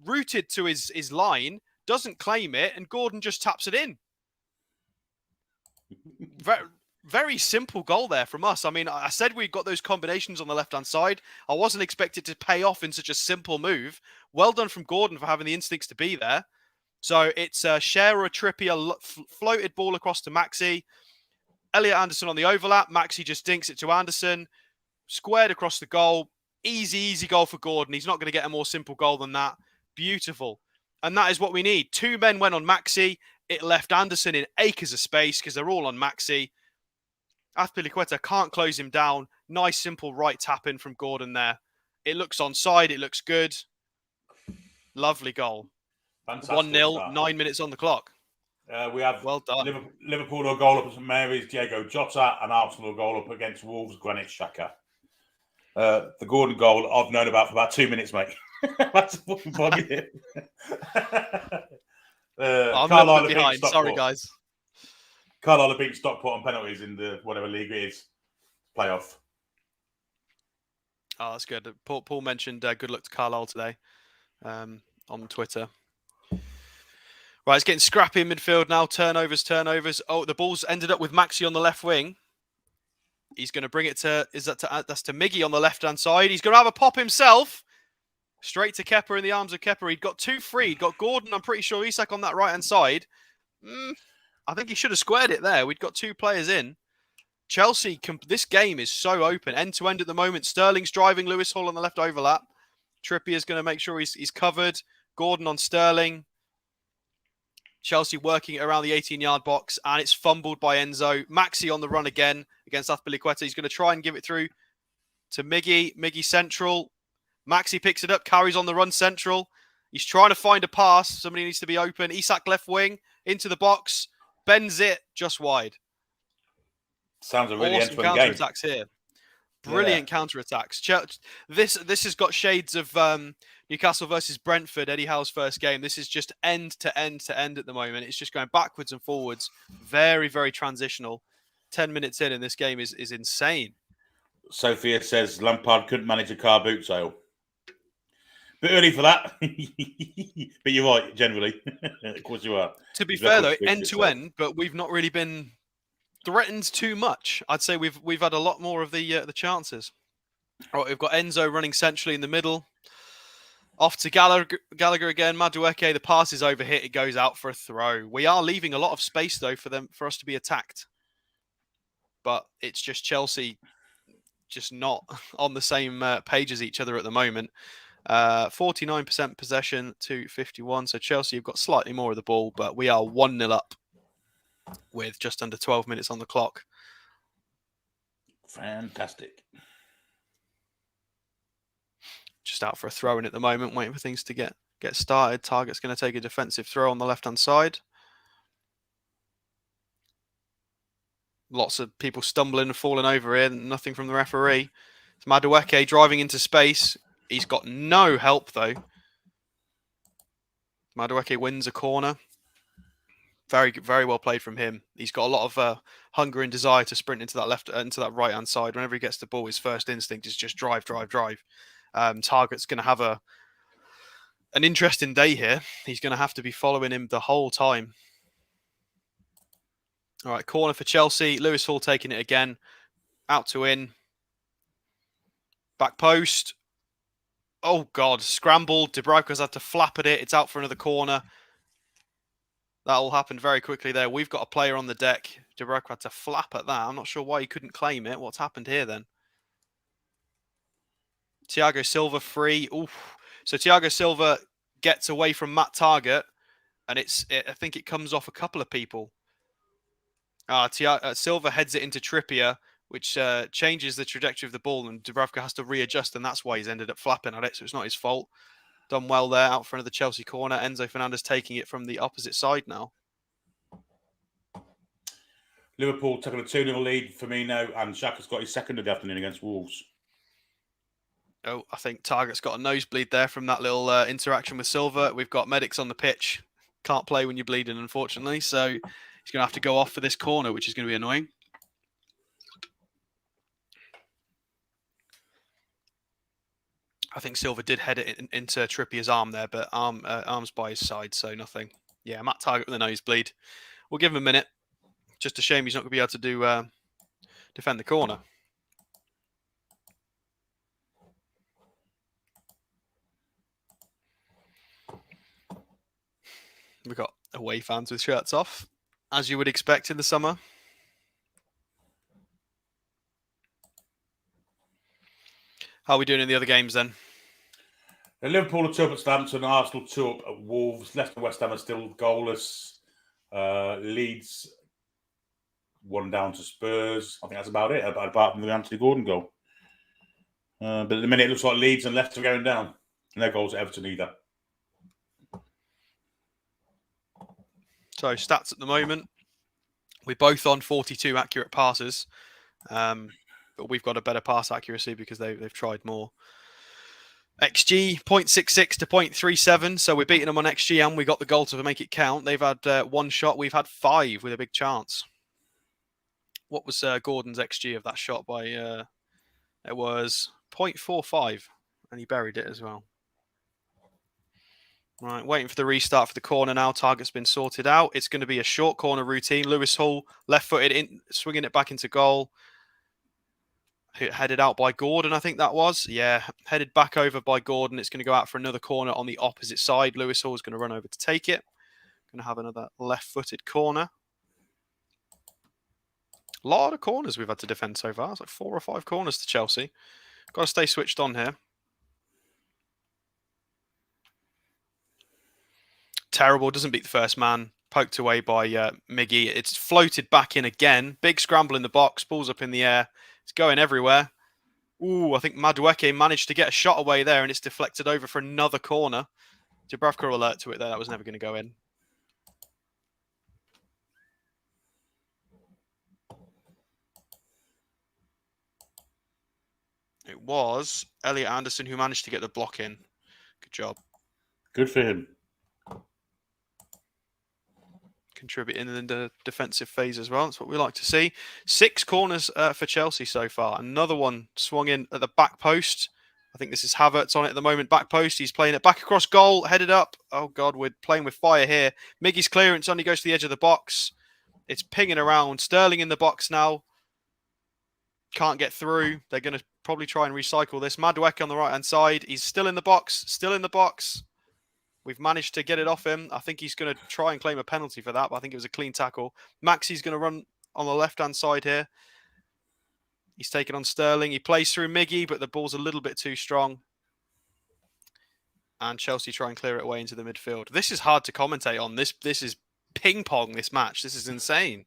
rooted to his line, doesn't claim it, and Gordon just taps it in. Very, very simple goal there from us. I mean, I said we got those combinations on the left-hand side. I wasn't expected to pay off in such a simple move. Well done from Gordon for having the instincts to be there. So it's a Cher or a Trippier floated ball across to Maxi. Elliot Anderson on the overlap. Maxi just dinks it to Anderson. Squared across the goal. Easy goal for Gordon. He's not going to get a more simple goal than that. Beautiful. And that is what we need. 2 men went on Maxi. It left Anderson in acres of space because they're all on Maxi. Azpilicueta can't close him down. Nice, simple right tap in from Gordon there. It looks onside. It looks good. Lovely goal. 1-0, 9 minutes on the clock. We have well done. Liverpool a goal up at St Mary's, Diego Jota, and Arsenal a goal up against Wolves, Granit Xhaka. The Gordon goal I've known about for about 2 minutes, mate. That's fucking bugging it. I'm looking behind. Sorry, guys. Carlisle have beaten Stockport on penalties in the whatever league it is playoff. Oh, that's good. Paul mentioned good luck to Carlisle today on Twitter. Right, it's getting scrappy in midfield now. Turnovers. Oh, the ball's ended up with Maxi on the left wing. He's going to bring it to... That's to Miggy on the left-hand side. He's going to have a pop himself. Straight to Kepa in the arms of Kepa. He'd got 2 free. He'd got Gordon, I'm pretty sure, Isak on that right-hand side. I think he should have squared it there. We'd got 2 players in. Chelsea, this game is so open. End-to-end at the moment. Sterling's driving Lewis Hall on the left overlap. Trippier's going to make sure he's covered. Gordon on Sterling. Chelsea working it around the 18-yard box, and it's fumbled by Enzo. Maxi on the run again against Azpilicueta. He's going to try and give it through to Miggy. Miggy central. Maxi picks it up, carries on the run central. He's trying to find a pass. Somebody needs to be open. Isak left wing, into the box. Bends it, just wide. Sounds a really awesome counter-attacks here. Brilliant counter-attacks. This has got shades of Newcastle versus Brentford, Eddie Howe's first game. This is just end to end at the moment. It's just going backwards and forwards. Very, very transitional. 10 minutes in, and this game is insane. Sophia says Lampard couldn't manage a car boot sale. Bit early for that. But you're right, generally. Of course you are. To be fair, though, end to end, but we've not really been threatened too much. I'd say we've had a lot more of the chances. All right, we've got Enzo running centrally in the middle. Off to Gallagher again. Madueke, the pass is overhit. It goes out for a throw. We are leaving a lot of space, though, for us to be attacked. But it's just Chelsea just not on the same page as each other at the moment. 49% possession to 51. So Chelsea have got slightly more of the ball, but we are 1-0 up with just under 12 minutes on the clock. Fantastic. Just out for a throw-in at the moment, waiting for things to get started. Target's going to take a defensive throw on the left-hand side. Lots of people stumbling and falling over here. Nothing from the referee. It's Madueke driving into space. He's got no help, though. Madueke wins a corner. Very, very well played from him. He's got a lot of hunger and desire to sprint into that right-hand side. Whenever he gets the ball, his first instinct is just drive. Target's going to have an interesting day here. He's going to have to be following him the whole time. All right, corner for Chelsea. Lewis Hall taking it again. Out to in. Back post. Oh, God. Scrambled. Dubravka's had to flap at it. It's out for another corner. That all happened very quickly there. We've got a player on the deck. Dubravka had to flap at that. I'm not sure why he couldn't claim it. What's happened here then? Thiago Silva free. Oof. So Thiago Silva gets away from Matt Target, and I think it comes off a couple of people. Silva heads it into Trippier, which changes the trajectory of the ball, and Dubravka has to readjust, and that's why he's ended up flapping at it, so it's not his fault. Done well there, out front of the Chelsea corner. Enzo Fernandez taking it from the opposite side now. Liverpool taking a 2-0 lead for me now, and Xhaka's got his second of the afternoon against Wolves. Oh, I think Target's got a nosebleed there from that little interaction with Silva. We've got medics on the pitch. Can't play when you're bleeding, unfortunately, so he's going to have to go off for this corner, which is going to be annoying. I think Silva did head it into Trippier's arm there, but arms by his side, so nothing. Yeah, Matt Target with a nosebleed. We'll give him a minute. Just a shame he's not going to be able to do defend the corner. We've got away fans with shirts off, as you would expect in the summer. How are we doing in the other games then? Liverpool are 2 up at Southampton, Arsenal 2 up at Wolves, Leicester and West Ham are still goalless. Leeds 1 down to Spurs. I think that's about it, apart from the Anthony Gordon goal. But at the minute, it looks like Leeds and Leicester are going down. No goals at Everton either. So stats at the moment, we're both on 42 accurate passes, but we've got a better pass accuracy because they've tried more. XG 0.66 to 0.37, so we're beating them on XG and we got the goal to make it count. They've had 1 shot, we've had 5 with a big chance. What was Gordon's XG of that shot by? It was 0.45, and he buried it as well. Right, waiting for the restart for the corner now. Target's been sorted out. It's going to be a short corner routine. Lewis Hall, left-footed, in, swinging it back into goal. Headed out by Gordon, I think that was. Yeah, headed back over by Gordon. It's going to go out for another corner on the opposite side. Lewis Hall is going to run over to take it. Going to have another left-footed corner. A lot of corners we've had to defend so far. It's like 4 or 5 corners to Chelsea. Got to stay switched on here. Terrible. Doesn't beat the first man. Poked away by Miggy. It's floated back in again. Big scramble in the box. Ball's up in the air. It's going everywhere. Ooh, I think Madueke managed to get a shot away there, and it's deflected over for another corner. Dubravka will alert to it there. That was never going to go in. It was Elliot Anderson who managed to get the block in. Good job. Good for him. Contributing in the defensive phase as well. That's what we like to see. 6 corners for Chelsea so far. Another one swung in at the back post. I think this is Havertz on it at the moment. Back post. He's playing it back across goal. Headed up. Oh, God, we're playing with fire here. Miggy's clearance only goes to the edge of the box. It's pinging around. Sterling in the box now. Can't get through. They're going to probably try and recycle this. Madueke on the right-hand side. He's still in the box. Still in the box. We've managed to get it off him. I think he's going to try and claim a penalty for that, but I think it was a clean tackle. Maxi's going to run on the left-hand side here. He's taken on Sterling. He plays through Miggy, but the ball's a little bit too strong. And Chelsea try and clear it away into the midfield. This is hard to commentate on. This is ping-pong, this match. This is insane.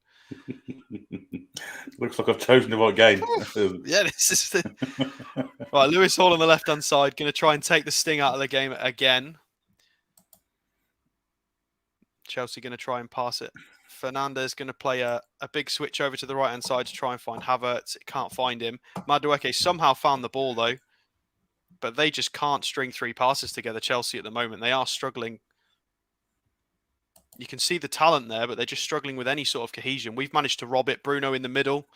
Looks like I've chosen the right game. Yeah, this is the... Right, Lewis Hall on the left-hand side. Going to try and take the sting out of the game again. Chelsea going to try and pass it. Fernandez going to play a big switch over to the right-hand side to try and find Havertz. It can't find him. Madueke somehow found the ball, though. But they just can't string 3 passes together, Chelsea, at the moment. They are struggling. You can see the talent there, but they're just struggling with any sort of cohesion. We've managed to rob it. Bruno in the middle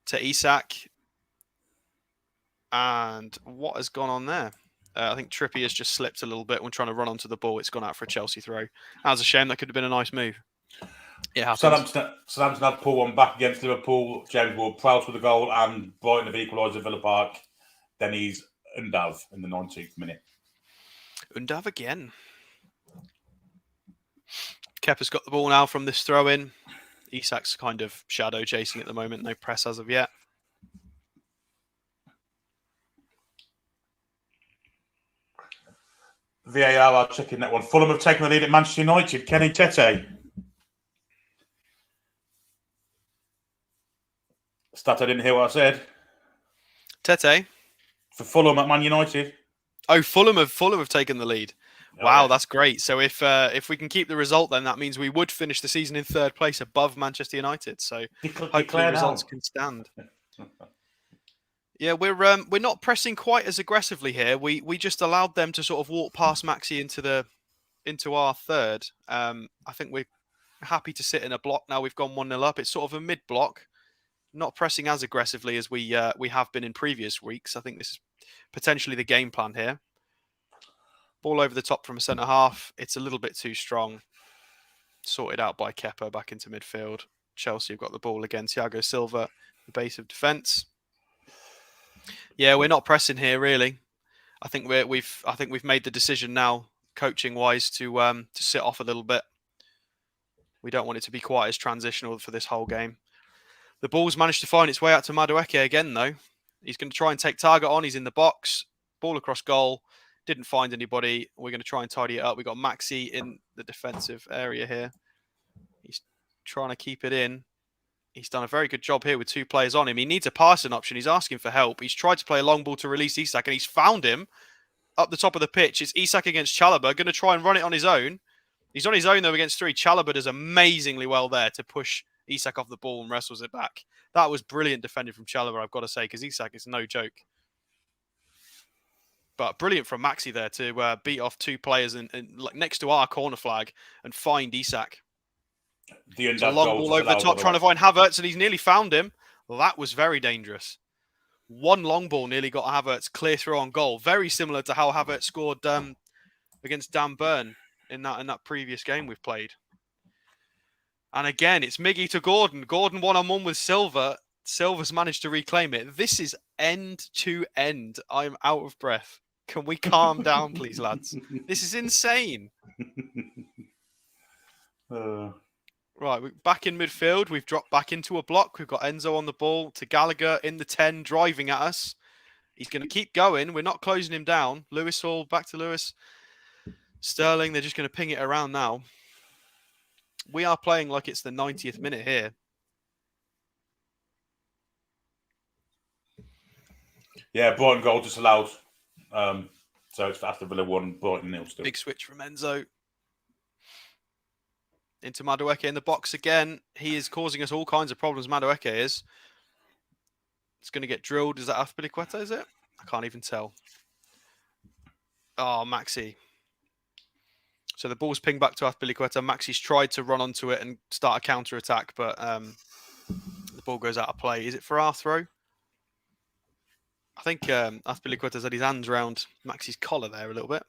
to Isak. And what has gone on there? I think Trippier has just slipped a little bit when trying to run onto the ball. It's gone out for a Chelsea throw. That was a shame. That could have been a nice move. Yeah, Southampton have pulled one back against Liverpool. James Ward-Prowse with a goal, and Brighton have equalised at Villa Park. Then he's Undav in the 19th minute. Undav again. Kepa's got the ball now from this throw-in. Isak's kind of shadow chasing at the moment. No press as of yet. VAR are checking that one. Fulham have taken the lead at Manchester United. Kenny Tete. Stat, I didn't hear what I said. Tete? For Fulham at Man United. Oh, Fulham have taken the lead. Oh, wow, yeah. That's great. So if we can keep the result, then that means we would finish the season in 3rd place above Manchester United. So hopefully results can stand. Yeah, we're not pressing quite as aggressively here. We just allowed them to sort of walk past Maxi into our third. I think we're happy to sit in a block now. We've gone 1-0 up. It's sort of a mid block. not pressing as aggressively as we have been in previous weeks. I think this is potentially the game plan here. Ball over the top from a centre half. It's a little bit too strong. Sorted out by Kepa back into midfield. Chelsea have got the ball again. Thiago Silva, the base of defence. Yeah, we're not pressing here really. I think we've made the decision now, coaching wise, to sit off a little bit. We don't want it to be quite as transitional for this whole game. The ball's managed to find its way out to Madueke again, though. He's going to try and take target on. He's in the box. Ball across goal. Didn't find anybody. We're going to try and tidy it up. We've got Maxi in the defensive area here. He's trying to keep it in. He's done a very good job here with 2 players on him. He needs a passing option. He's asking for help. He's tried to play a long ball to release Isak, and he's found him up the top of the pitch. It's Isak against Chalobah. Going to try and run it on his own. He's on his own, though, against 3. Chalobah does amazingly well there to push Isak off the ball and wrestles it back. That was brilliant defending from Chalobah, I've got to say, because Isak is no joke. But brilliant from Maxi there to beat off 2 players and like next to our corner flag and find Isak. It's a long ball over the top, trying to find Havertz, and he's nearly found him. Well, that was very dangerous. 1 long ball nearly got Havertz clear through on goal. Very similar to how Havertz scored against Dan Burn in that previous game we've played. And again, it's Miggy to Gordon. Gordon one-on-one with Silva. Silva's managed to reclaim it. This is end to end. I'm out of breath. Can we calm down, please, lads? This is insane. Right, we're back in midfield. We've dropped back into a block. We've got Enzo on the ball to Gallagher in the 10, driving at us. He's going to keep going. We're not closing him down. Lewis Hall, back to Lewis. Sterling, they're just going to ping it around now. We are playing like it's the 90th minute here. Yeah, Brighton goal disallowed. So it's after Villa 1, Brighton 0 still. Big switch from Enzo. Into Madueke in the box again. He is causing us all kinds of problems, Madueke is. It's going to get drilled. Is that Azpilicueta, is it? I can't even tell. Oh, Maxi. So the ball's pinged back to Azpilicueta. Maxi's tried to run onto it and start a counter-attack, but the ball goes out of play. Is it for our throw? I think Azpilicueta's had his hands around Maxi's collar there a little bit.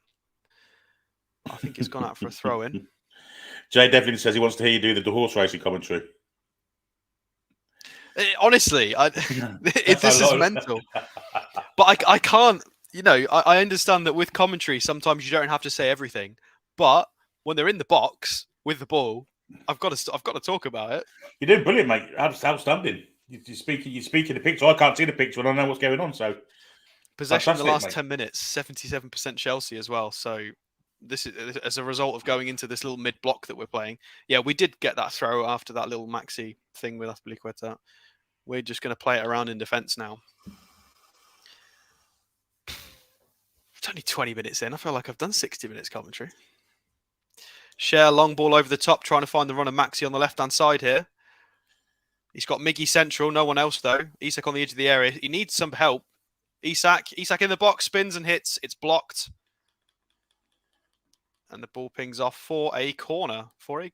I think it's gone out for a throw-in. Jay definitely says he wants to hear you do the horse racing commentary. Honestly, this is mental. But I can't, I understand that with commentary, sometimes you don't have to say everything. But when they're in the box with the ball, I've got to talk about it. You're doing brilliant, mate. Outstanding. You're speaking the picture. I can't see the picture and I know what's going on. So possession in the last 10 minutes, 77% Chelsea as well. So this is as a result of going into this little mid block that we're playing. Yeah, we did get that throw after that little Maxi thing with Azpilicueta. We're just going to play it around in defence now. It's only 20 minutes in. I feel like I've done 60 minutes commentary. Share long ball over the top, trying to find the run of Maxi on the left-hand side here. He's got Miggy central, no one else though. Isak on the edge of the area. He needs some help. Isak in the box, spins and hits. It's blocked. And the ball pings off for a corner. Got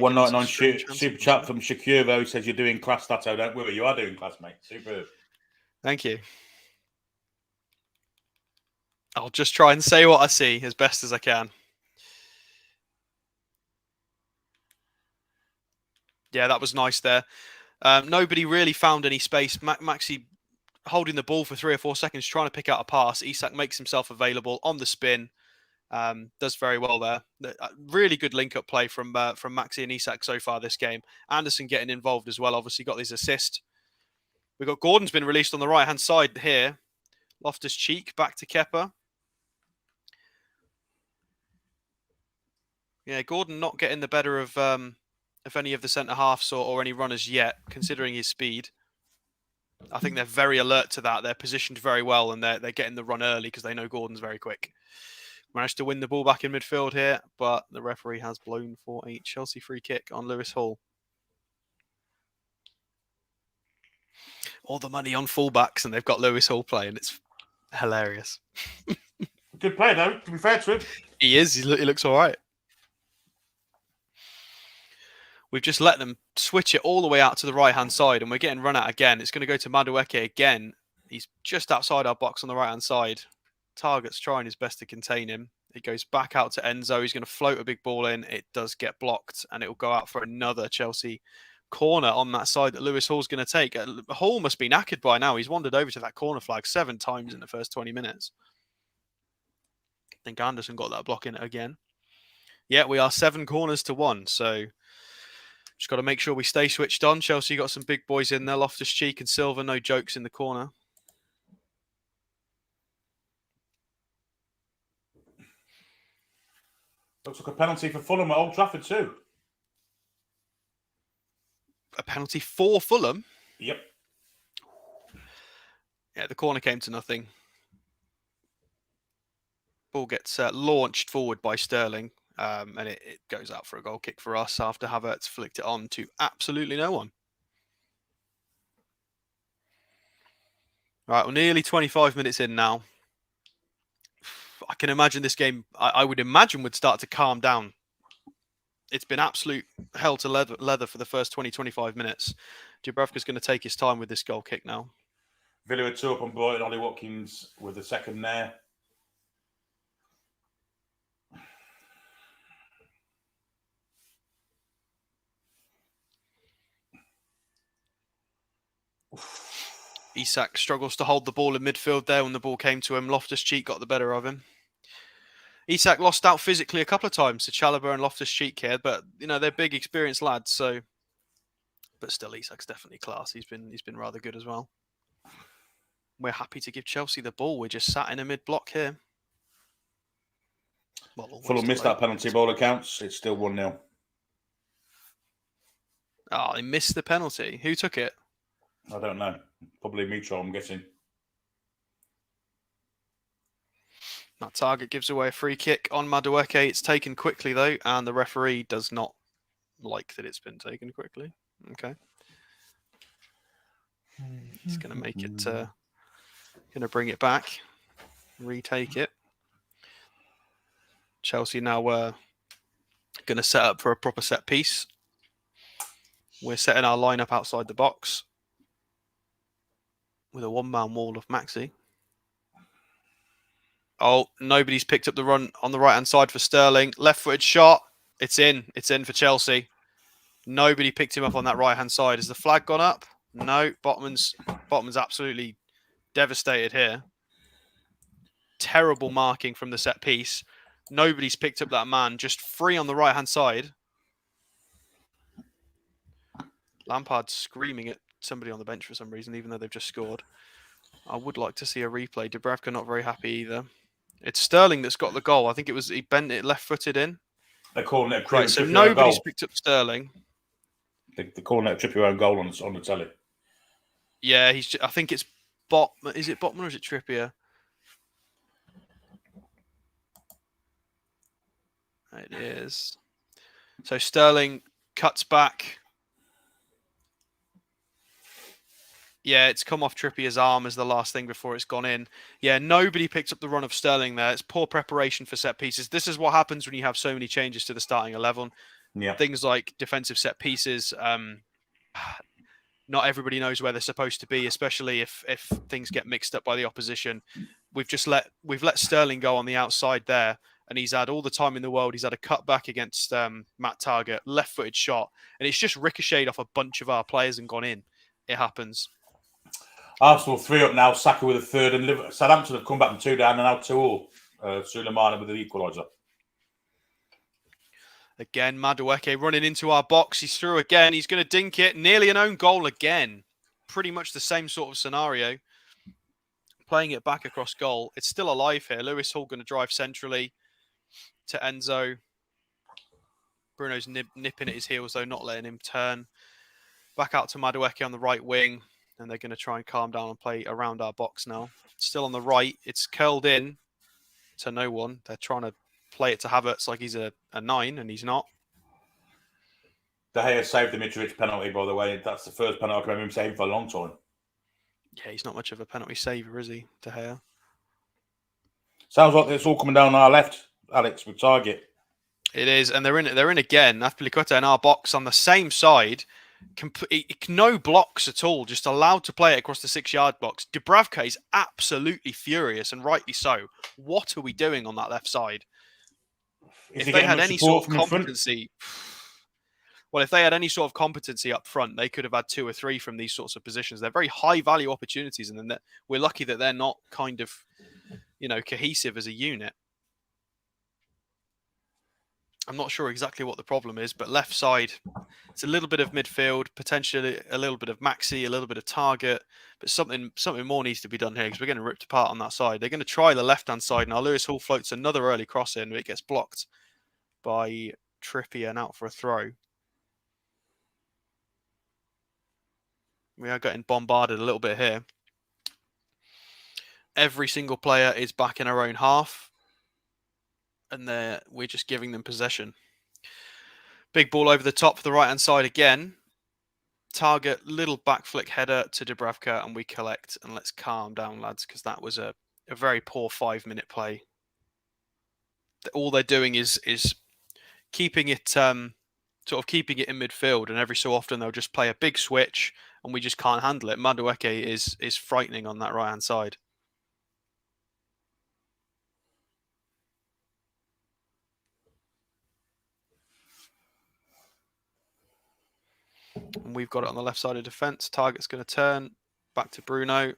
199 super chat from Shakuro, who says you're doing class, Stato. Don't worry, you are doing class, mate. Superb. Thank you. I'll just try and say what I see as best as I can. Yeah, that was nice there. Nobody really found any space. Maxi holding the ball for 3 or 4 seconds, trying to pick out a pass. Isak makes himself available on the spin. Does very well there. Really good link-up play from Maxi and Isak so far this game. Anderson getting involved as well. Obviously got his assist. We've got Gordon's been released on the right-hand side here. Loftus-Cheek back to Kepa. Yeah, Gordon not getting the better of any of the centre-halves or any runners yet, considering his speed. I think they're very alert to that. They're positioned very well, and they're getting the run early because they know Gordon's very quick. Managed to win the ball back in midfield here, but the referee has blown for a Chelsea free kick on Lewis Hall. All the money on fullbacks, and they've got Lewis Hall playing. It's hilarious. Good player, though, to be fair to him. He is. He looks all right. We've just let them switch it all the way out to the right-hand side, and we're getting run out again. It's going to go to Madueke again. He's just outside our box on the right-hand side. Target's trying his best to contain him. It goes back out to Enzo. He's going to float a big ball in. It does get blocked, and it will go out for another Chelsea corner on that side that Lewis Hall's going to take. Hall must be knackered by now. He's wandered over to that corner flag 7 times in the first 20 minutes. I think Anderson got that block in it again. Yeah, we are 7 corners to 1, so just got to make sure we stay switched on. Chelsea got some big boys in there. Loftus-Cheek and Silva, no jokes in the corner. Looks like a penalty for Fulham at Old Trafford too. A penalty for Fulham? Yep. Yeah, the corner came to nothing. Ball gets launched forward by Sterling, and it goes out for a goal kick for us after Havertz flicked it on to absolutely no one. Right, we're nearly 25 minutes in now. I can imagine this game, I would imagine, would start to calm down. It's been absolute hell to leather for the first 20-25 minutes. Dubravka's going to take his time with this goal kick now. Villa are 2 up on Brighton. Ollie Watkins with the second there. Isak struggles to hold the ball in midfield there when the ball came to him. Loftus-Cheek got the better of him. Isak lost out physically a couple of times to Chalobah and Loftus-Cheek here, but you know they're big, experienced lads. So, but still, Isak's definitely class. He's been rather good as well. We're happy to give Chelsea the ball. We're just sat in a mid block here. Well, Fulham missed that penalty ball accounts. It's still 1-0. Oh, they missed the penalty. Who took it? I don't know. Probably Mitro, I'm guessing. That target gives away a free kick on Madueke. It's taken quickly, though, and the referee does not like that it's been taken quickly. Okay. He's going to make it, going to bring it back, retake it. Chelsea now going to set up for a proper set piece. We're setting our lineup outside the box with a one-man wall of Maxi. Oh, nobody's picked up the run on the right-hand side for Sterling. Left-footed shot. It's in. It's in for Chelsea. Nobody picked him up on that right-hand side. Has the flag gone up? No. Botman's absolutely devastated here. Terrible marking from the set piece. Nobody's picked up that man. Just free on the right-hand side. Lampard's screaming at somebody on the bench for some reason, even though they've just scored. I would like to see a replay. Dubravka not very happy either. It's Sterling that's got the goal. I think it was he bent it left-footed in. They're calling it a right, so nobody's picked up Sterling. They're calling it a Trippier own goal on the telly. Yeah, I think it's Botman. Is it Botman or is it Trippier? It is. So Sterling cuts back. Yeah, it's come off Trippier's arm as the last thing before it's gone in. Yeah, nobody picked up the run of Sterling there. It's poor preparation for set pieces. This is what happens when you have so many changes to the starting 11. Yeah. Things like defensive set pieces. Not everybody knows where they're supposed to be, especially if things get mixed up by the opposition. We've let Sterling go on the outside there, and he's had all the time in the world. He's had a cutback against Matt Target, left-footed shot, and it's just ricocheted off a bunch of our players and gone in. It happens. Arsenal 3 up now, Saka with a third, and Southampton have come back from 2 down and now 2-2. Suleiman with the equaliser. Again, Madueke running into our box. He's through again. He's going to dink it. Nearly an own goal again. Pretty much the same sort of scenario. Playing it back across goal. It's still alive here. Lewis Hall going to drive centrally to Enzo. Bruno's nipping at his heels, though, not letting him turn. Back out to Madueke on the right wing. And they're going to try and calm down and play around our box now. Still on the right. It's curled in to no one. They're trying to play it to Havertz like he's a 9, and he's not. De Gea saved the Mitrovic penalty, by the way. That's the first penalty I can remember him saving for a long time. Yeah, he's not much of a penalty saver, is he, De Gea? Sounds like it's all coming down our left, Alex, with Target. It is, and they're in again. Azpilicueta in our box on the same side. No blocks at all, just allowed to play it across the 6-yard box. Dubravka is absolutely furious, and rightly so. What are we doing on that left side? If they had any sort of competency, well, if they had any sort of competency up front, they could have had 2 or 3 from these sorts of positions. They're very high value opportunities, and then we're lucky that they're not kind of, cohesive as a unit. I'm not sure exactly what the problem is, but left side, it's a little bit of midfield, potentially a little bit of Maxi, a little bit of Target, but something more needs to be done here because we're getting ripped apart on that side. They're going to try the left-hand side now. Lewis Hall floats another early cross in, but it gets blocked by Trippier and out for a throw. We are getting bombarded a little bit here. Every single player is back in our own half, and we're just giving them possession. Big ball over the top for the right-hand side again. Target, little back flick header to Dubravka, and we collect. And let's calm down, lads, because that was a very poor 5-minute play. All they're doing is keeping it keeping it in midfield, and every so often they'll just play a big switch, and we just can't handle it. Madueke is frightening on that right-hand side. And we've got it on the left side of defence. Target's going to turn back to Bruno.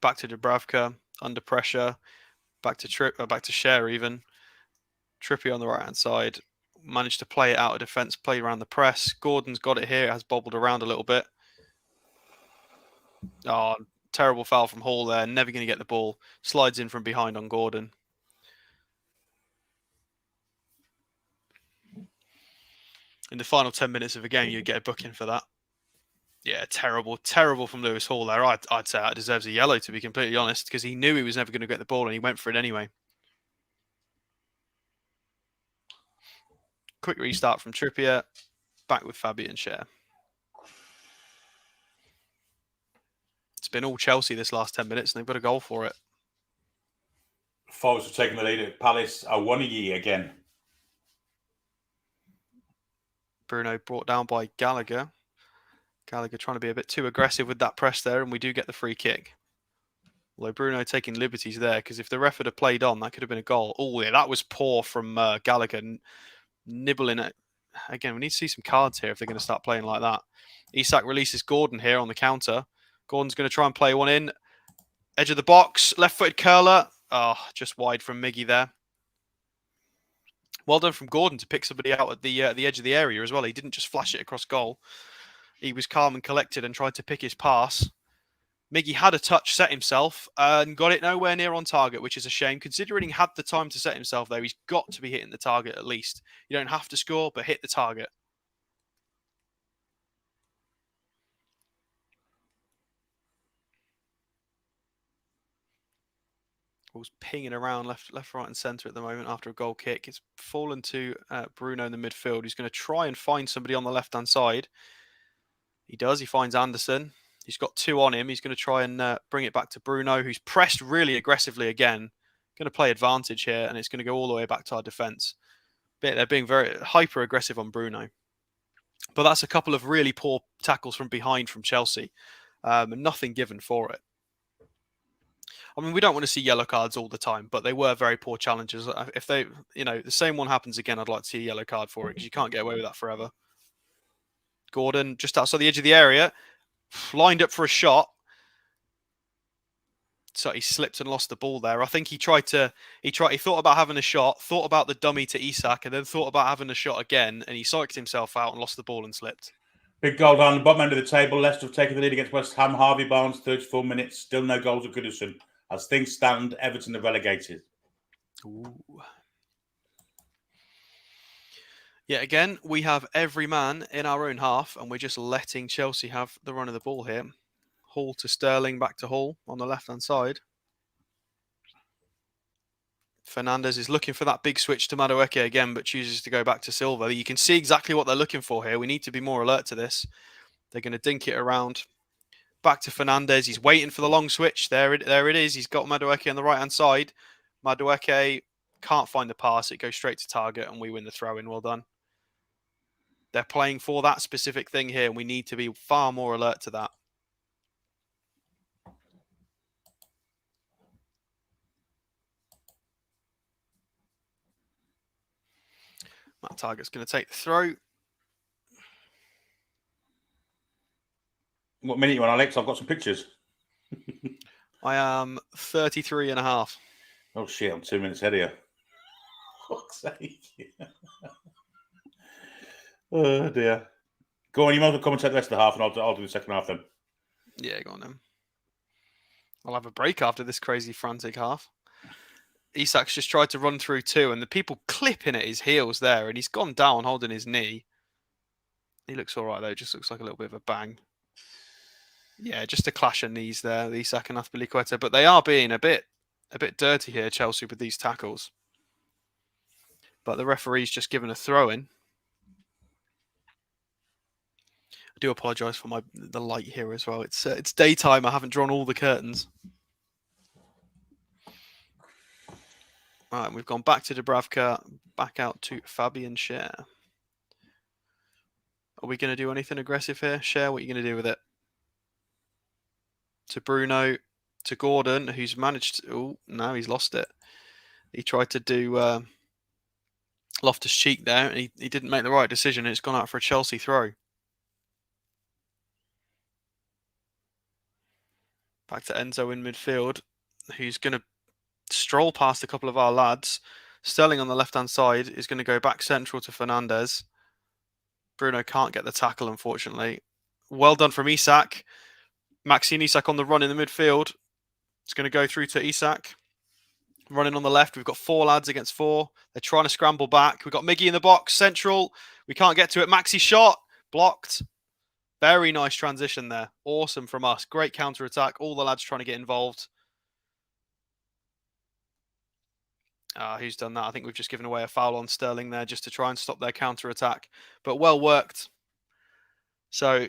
Back to Dubravka, under pressure. Back to Cher even. Trippier on the right-hand side. Managed to play it out of defence, play around the press. Gordon's got it here. It has bobbled around a little bit. Oh, terrible foul from Hall there. Never going to get the ball. Slides in from behind on Gordon. In the final 10 minutes of a game, you'd get a booking for that. Yeah, terrible from Lewis Hall there. I'd say that deserves a yellow, to be completely honest, because he knew he was never going to get the ball and he went for it anyway. Quick restart from Trippier. Back with Fabian Cher. It's been all Chelsea this last 10 minutes and they've got a goal for it. Forwards have taken the lead at Palace. Awoniyi again. Bruno brought down by Gallagher. Gallagher trying to be a bit too aggressive with that press there, and we do get the free kick. Although Bruno taking liberties there, because if the ref had played on, that could have been a goal. Oh, yeah, that was poor from Gallagher, nibbling it. Again, we need to see some cards here if they're going to start playing like that. Isak releases Gordon here on the counter. Gordon's going to try and play one in. Edge of the box, left-footed curler. Oh, just wide from Miggy there. Well done from Gordon to pick somebody out at the edge of the area as well. He didn't just flash it across goal. He was calm and collected and tried to pick his pass. Miggy had a touch, set himself, and got it nowhere near on target, which is a shame. Considering he had the time to set himself there, he's got to be hitting the target at least. You don't have to score, but hit the target. Ball's pinging around left, right, and centre at the moment after a goal kick. It's fallen to Bruno in the midfield. He's going to try and find somebody on the left-hand side. He does. He finds Anderson. He's got 2 on him. He's going to try and bring it back to Bruno, who's pressed really aggressively again. Going to play advantage here, and it's going to go all the way back to our defence. They're being very hyper-aggressive on Bruno. But that's a couple of really poor tackles from behind from Chelsea. And nothing given for it. I mean, we don't want to see yellow cards all the time, but they were very poor challenges. If the same one happens again, I'd like to see a yellow card for it because you can't get away with that forever. Gordon just outside the edge of the area, lined up for a shot. So he slipped and lost the ball there. I think he thought about having a shot, thought about the dummy to Isak, and then thought about having a shot again, and he psyched himself out and lost the ball and slipped. Big goal down the bottom end of the table. Leicester have taken the lead against West Ham. Harvey Barnes, 34 minutes. Still no goals at Goodison. As things stand, Everton are relegated. Ooh. Yeah, again, we have every man in our own half, and we're just letting Chelsea have the run of the ball here. Hall to Sterling, back to Hall on the left-hand side. Fernandez is looking for that big switch to Madueke again, but chooses to go back to Silva. You can see exactly what they're looking for here. We need to be more alert to this. They're going to dink it around. Back to Fernandez. He's waiting for the long switch. There it is. He's got Madueke on the right-hand side. Madueke Can't find the pass. It goes straight to target and we win the throw-in. Well done. They're playing for that specific thing here, and we need to be far more alert to that. That target's going to take the throw. What minute you on, Alex? I've got some pictures. I am 33 and a half. Oh, shit. I'm 2 minutes ahead of you. Fuck's sake. Oh, dear. Go on, you might as well commentate the rest of the half, and I'll do the second half then. Yeah, go on then. I'll have a break after this crazy, frantic half. Isak's just tried to run through 2, and the people clipping at his heels there, and he's gone down holding his knee. He looks all right, though. Just looks like a little bit of a bang. Yeah, just a clash of knees there, Isak and Azpilicueta. But they are being a bit dirty here, Chelsea, with these tackles. But the referee's just given a throw-in. I do apologise for the light here as well. It's daytime. I haven't drawn all the curtains. All right, we've gone back to Dubravka, back out to Fabian Schär. Are we going to do anything aggressive here? Schär, what are you going to do with it? To Bruno, to Gordon, who's managed to... Oh, no, he's lost it. He tried to do Loftus-Cheek there, and he didn't make the right decision. It's gone out for a Chelsea throw. Back to Enzo in midfield, who's going to stroll past a couple of our lads. Sterling on the left-hand side is going to go back central to Fernandes. Bruno can't get the tackle, unfortunately. Well done from Isak. Maxi and Isak on the run in the midfield. It's going to go through to Isak. Running on the left, we've got 4 lads against 4. They're trying to scramble back. We've got Miggy in the box, central. We can't get to it. Maxi shot, blocked. Very nice transition there. Awesome from us. Great counter-attack. All the lads trying to get involved. Who's done that? I think we've just given away a foul on Sterling there just to try and stop their counter-attack. But well worked. So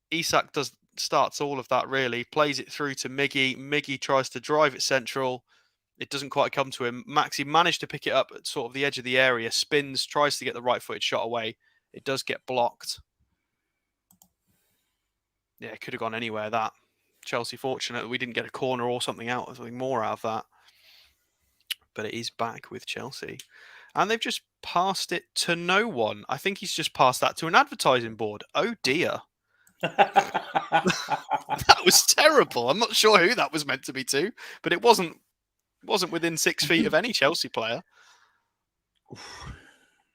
Isak starts all of that, really. Plays it through to Miggy. Miggy tries to drive it central. It doesn't quite come to him. Maxi managed to pick it up at sort of the edge of the area. Spins, tries to get the right-footed shot away. It does get blocked. Yeah, it could have gone anywhere, that. Chelsea fortunate that we didn't get a corner or something more out of that. But it is back with Chelsea. And they've just passed it to no one. I think he's just passed that to an advertising board. Oh, dear. That was terrible. I'm not sure who that was meant to be to, but it wasn't within 6 feet of any Chelsea player.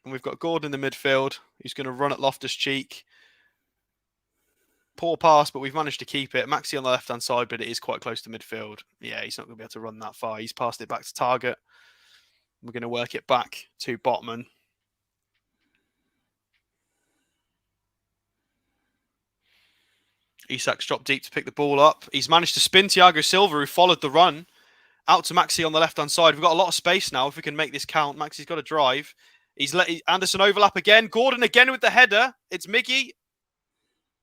And we've got Gordon in the midfield, who's going to run at Loftus-Cheek. Poor pass, but we've managed to keep it. Maxi on the left-hand side, but it is quite close to midfield. Yeah, he's not going to be able to run that far. He's passed it back to target. We're going to work it back to Botman. Isak's dropped deep to pick the ball up. He's managed to spin Thiago Silva, who followed the run. Out to Maxi on the left-hand side. We've got a lot of space now if we can make this count. Maxi's got to drive. He's let Anderson overlap again. Gordon again with the header. It's Miggy.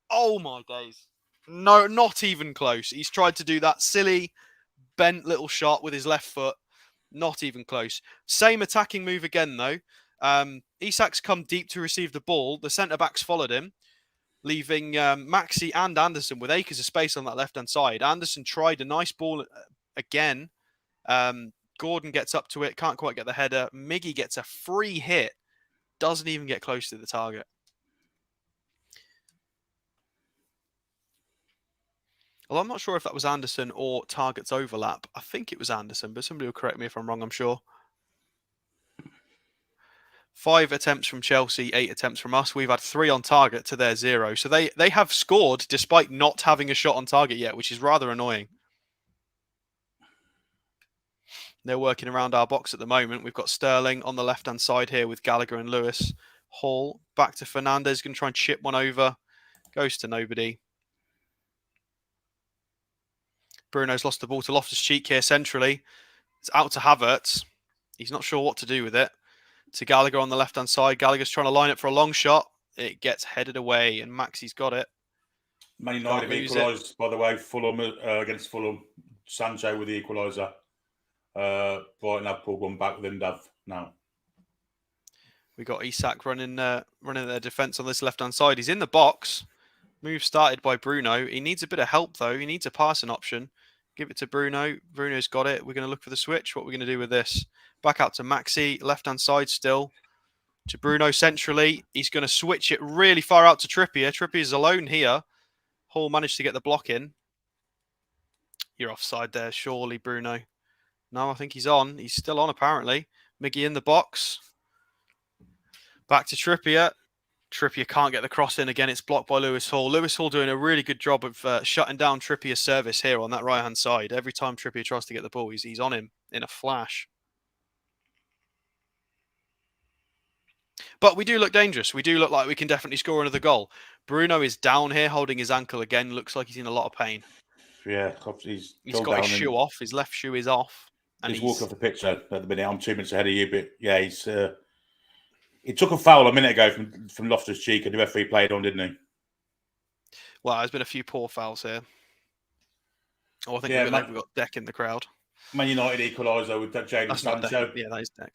Oh, my days. No, not even close. He's tried to do that silly, bent little shot with his left foot. Not even close. Same attacking move again, though. Isak's come deep to receive the ball. The centre-backs followed him, leaving Maxi and Anderson with acres of space on that left-hand side. Anderson tried a nice ball again. Gordon gets up to it, can't quite get the header. Miggy gets a free hit, doesn't even get close to the target. Well, I'm not sure if that was Anderson or target's overlap. I think it was Anderson, but somebody will correct me if I'm wrong, I'm sure. 5 attempts from Chelsea, 8 attempts from us. We've had 3 on target to their 0. So they have scored despite not having a shot on target yet, which is rather annoying. They're working around our box at the moment. We've got Sterling on the left-hand side here with Gallagher and Lewis. Hall back to Fernandes, going to try and chip one over. Goes to nobody. Bruno's lost the ball to Loftus-Cheek here centrally. It's out to Havertz. He's not sure what to do with it. To Gallagher on the left-hand side. Gallagher's trying to line it for a long shot. It gets headed away, and Maxi's got it. Man United equalised, by the way, Fulham against Fulham. Sancho with the equaliser. Brighton have pulled one back with Lindev now. We got Isak running their defence on this left-hand side. He's in the box. Move started by Bruno. He needs a bit of help, though. He needs a passing option. Give it to Bruno. Bruno's got it. We're going to look for the switch. What are we going to do with this? Back out to Maxi. Left-hand side still. To Bruno centrally. He's going to switch it really far out to Trippier. Trippier's alone here. Hall managed to get the block in. You're offside there, surely, Bruno. No, I think he's on. He's still on, apparently. Miggy in the box. Back to Trippier. Trippier can't get the cross in again. It's blocked by Lewis Hall. Lewis Hall doing a really good job of shutting down Trippier's service here on that right-hand side. Every time Trippier tries to get the ball, he's on him in a flash. But we do look dangerous. We do look like we can definitely score another goal. Bruno is down here, holding his ankle again. Looks like he's in a lot of pain. Yeah, he's got his shoe off. His left shoe is off. And he's walking off the pitch at the minute. I'm 2 minutes ahead of you, but yeah, he took a foul a minute ago from Loftus-Cheek, and the referee played on, didn't he? Well, there's been a few poor fouls here. Oh, I think we've got Deck in the crowd. Man United equaliser with Jadon Sancho. Yeah, that is Deck.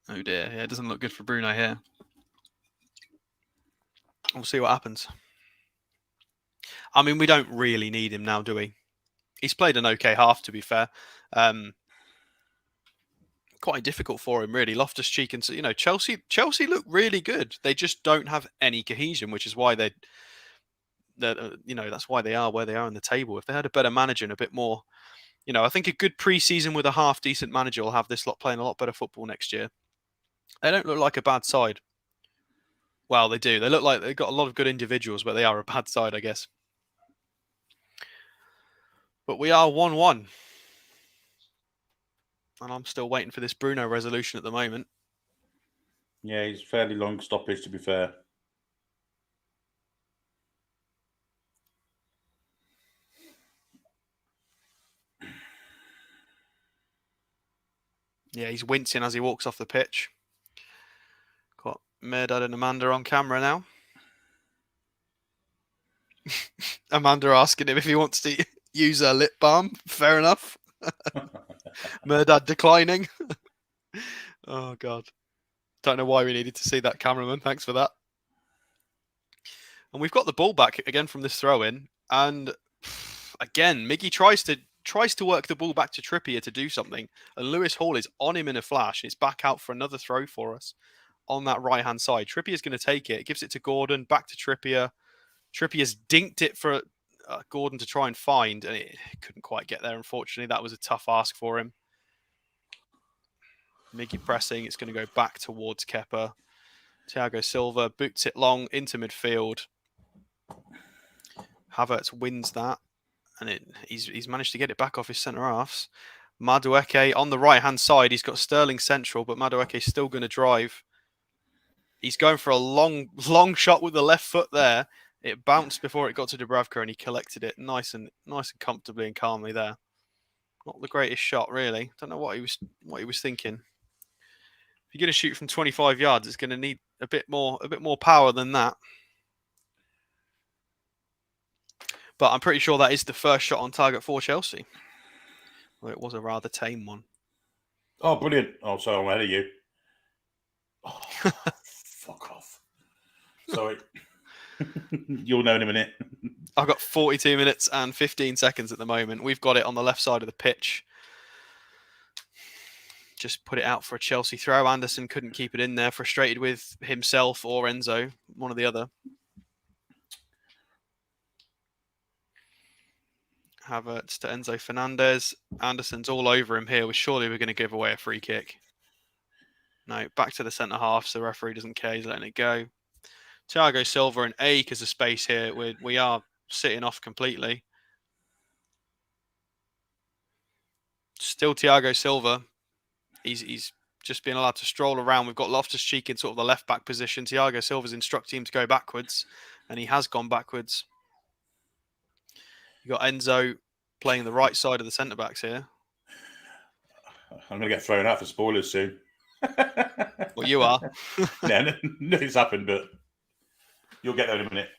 Oh dear, yeah, it doesn't look good for Bruno here. We'll see what happens. I mean, we don't really need him now, do we? He's played an okay half, to be fair. Quite difficult for him, really. Loftus-Cheek and Chelsea look really good. They just don't have any cohesion, which is why that's why they are where they are in the table. If they had a better manager and a bit more, I think a good pre-season with a half decent manager will have this lot playing a lot better football next year. They don't look like a bad side. Well, they do. They look like they've got a lot of good individuals, but they are a bad side, I guess. But we are 1-1. And I'm still waiting for this Bruno resolution at the moment. Yeah, he's fairly long stoppage, to be fair. Yeah, he's wincing as he walks off the pitch. Got Merdad and Amanda on camera now. Amanda asking him if he wants to use her lip balm. Fair enough. Merdad declining. Oh, God. Don't know why we needed to see that, cameraman. Thanks for that. And we've got the ball back again from this throw-in. And again, Miggy tries to work the ball back to Trippier to do something. And Lewis Hall is on him in a flash. It's back out for another throw for us on that right-hand side. Trippier's going to take it. Gives it to Gordon. Back to Trippier. Trippier's dinked it for Gordon to try and find. And it couldn't quite get there, unfortunately. That was a tough ask for him. Miggy pressing. It's going to go back towards Kepa. Thiago Silva boots it long into midfield. Havertz wins that. And he's managed to get it back off his centre-halves. Madueke on the right-hand side. He's got Sterling central, but Madueke's still going to drive. He's going for a long shot with the left foot there. It bounced before it got to Dubravka, and he collected it nice and comfortably and calmly there. Not the greatest shot, really. Don't know what he was thinking. If you're going to shoot from 25 yards, it's going to need a bit more power than that. But I'm pretty sure that is the first shot on target for Chelsea. Well, it was a rather tame one. Oh, brilliant. Oh, sorry, I'm ahead of you. Oh, fuck off. Sorry. You'll know in a minute. I've got 42 minutes and 15 seconds at the moment. We've got it on the left side of the pitch. Just put it out for a Chelsea throw. Anderson couldn't keep it in there, frustrated with himself or Enzo, one or the other. Havertz to Enzo Fernandez. Anderson's all over him here. Surely we're going to give away a free kick. No, back to the centre half. So the referee doesn't care. He's letting it go. Thiago Silva and acres of space here. We are sitting off completely. Still Thiago Silva. He's just being allowed to stroll around. We've got Loftus-Cheek in sort of the left-back position. Thiago Silva's instructing him to go backwards. And he has gone backwards. You've got Enzo playing the right side of the centre-backs here. I'm going to get thrown out for spoilers soon. Well, you are. Yeah, nothing's happened, but you'll get there in a minute.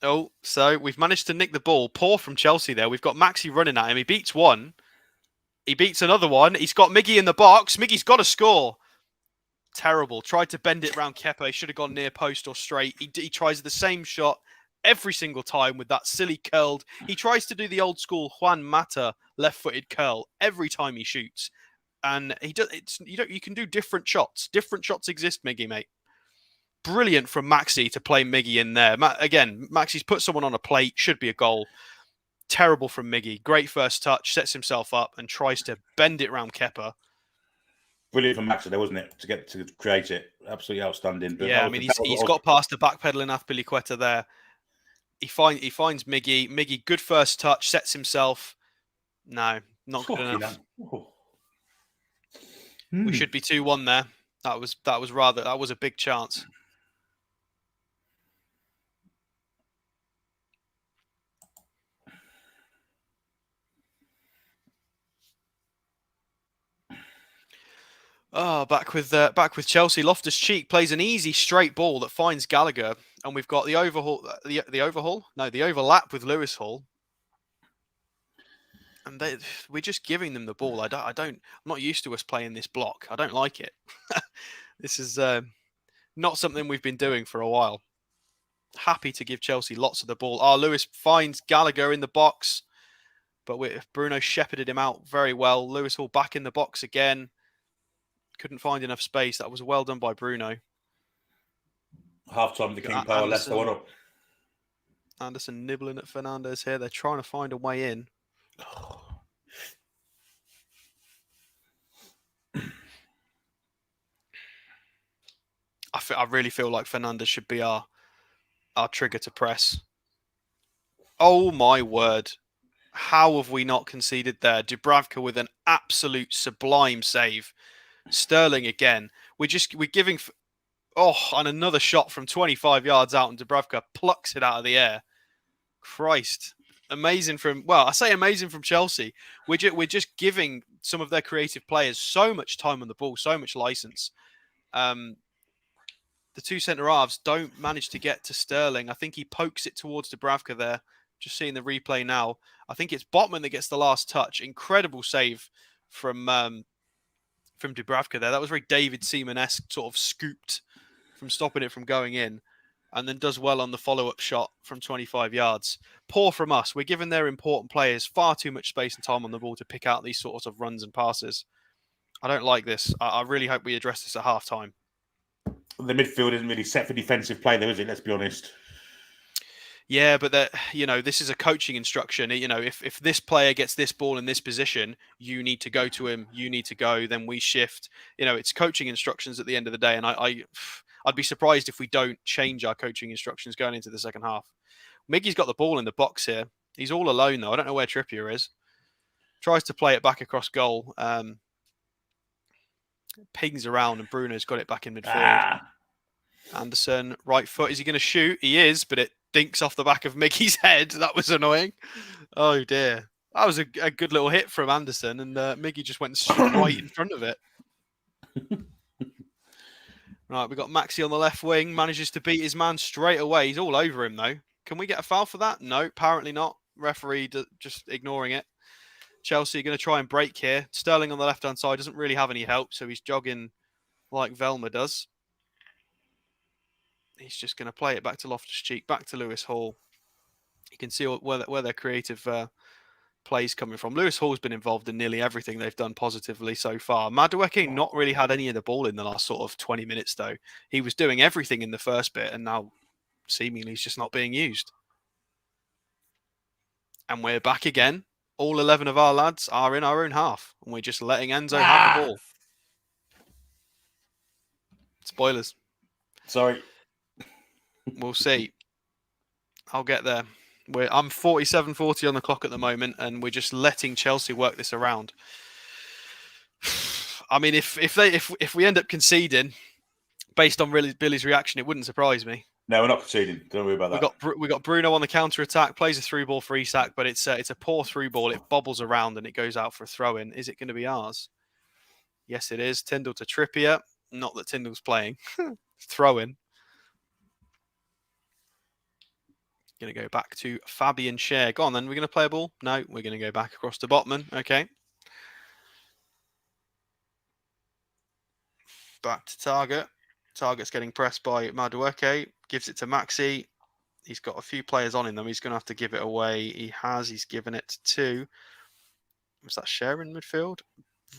Oh, so we've managed to nick the ball. Poor from Chelsea there. We've got Maxi running at him. He beats one. He beats another one. He's got Miggy in the box. Miggy's got to score. Terrible. Tried to bend it round Kepa. He should have gone near post or straight. He tries the same shot every single time with that silly curled. He tries to do the old school Juan Mata left-footed curl every time he shoots. And he does. You can do different shots. Different shots exist, Miggy, mate. Brilliant from Maxi to play Miggy in there. Again, Maxi's put someone on a plate. Should be a goal. Terrible from Miggy. Great first touch. Sets himself up and tries to bend it round Kepa. Brilliant from Maxi there, wasn't it? To create it. Absolutely outstanding. But yeah, I mean, he's got past the backpedaling Azpilicueta there. He finds Miggy. Miggy, good first touch. Sets himself. No, not good enough. We should be 2-1 there. That was a big chance. Oh, back with Chelsea. Loftus-Cheek plays an easy straight ball that finds Gallagher, and we've got the overlap with Lewis Hall, and we're just giving them the ball. I'm not used to us playing this block. I don't like it. This is not something we've been doing for a while. Happy to give Chelsea lots of the ball. Lewis finds Gallagher in the box, but Bruno shepherded him out very well. Lewis Hall back in the box again. Couldn't find enough space. That was well done by Bruno. Half-time, the King Power, Leicester 1 up. Anderson nibbling at Fernandes here. They're trying to find a way in. I really feel like Fernandes should be our trigger to press. Oh my word. How have we not conceded there? Dubravka with an absolute sublime save. Sterling again. We're giving... and another shot from 25 yards out, and Dubravka plucks it out of the air. Christ. Amazing from... Well, I say amazing from Chelsea. We're just giving some of their creative players so much time on the ball, so much license. The two centre-halves don't manage to get to Sterling. I think he pokes it towards Dubravka there. Just seeing the replay now. I think it's Botman that gets the last touch. Incredible save from Dubravka there. That was very David Seaman-esque, sort of scooped from stopping it from going in, and then does well on the follow-up shot from 25 yards. Poor from us. We're giving their important players far too much space and time on the ball to pick out these sorts of runs and passes. I don't like this. I really hope we address this at half-time. The midfield isn't really set for defensive play, though, is it? Let's be honest. Yeah, but this is a coaching instruction. If this player gets this ball in this position, you need to go to him. You need to go. Then we shift. It's coaching instructions at the end of the day, and I'd be surprised if we don't change our coaching instructions going into the second half. Miggy's got the ball in the box here. He's all alone though. I don't know where Trippier is. Tries to play it back across goal. Pings around, and Bruno's got it back in midfield. Anderson, right foot. Is he going to shoot? He is, but it dinks off the back of Miggy's head. That was annoying. Oh dear. That was a good little hit from Anderson, and Miggy just went right in front of it. Right, we've got Maxi on the left wing. Manages to beat his man straight away. He's all over him, though. Can we get a foul for that? No, apparently not. Referee just ignoring it. Chelsea are going to try and break here. Sterling on the left-hand side doesn't really have any help, so he's jogging like Velma does. He's just going to play it back to Loftus-Cheek, back to Lewis Hall. You can see where their creative plays coming from. Lewis Hall's been involved in nearly everything they've done positively so far. Madueke not really had any of the ball in the last sort of 20 minutes, though. He was doing everything in the first bit, and now seemingly he's just not being used. And we're back again. All 11 of our lads are in our own half, and we're just letting Enzo have the ball. Spoilers. Sorry. We'll see. I'll get there. I'm 47-40 on the clock at the moment, and we're just letting Chelsea work this around. I mean, if we end up conceding, based on Billy's reaction, it wouldn't surprise me. No, we're not conceding. Don't worry about that. We got Bruno on the counter attack, plays a through ball free sack, but it's a poor through ball. It bobbles around and it goes out for a throw in. Is it going to be ours? Yes, it is. Tyndall to Trippier. Not that Tyndall's playing. Throw in. Going to go back to Fabian Schär. Go on then. We're going to play a ball? No, we're going to go back across to Botman. Okay. Back to Target. Target's getting pressed by Madueke. Gives it to Maxi. He's got a few players on him, though. He's going to have to give it away. He's given it to... Was that Schär in midfield?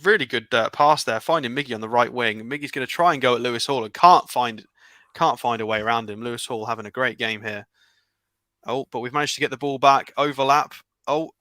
Really good pass there. Finding Miggy on the right wing. Miggy's going to try and go at Lewis Hall and can't find a way around him. Lewis Hall having a great game here. Oh, but we've managed to get the ball back. Overlap. Oh,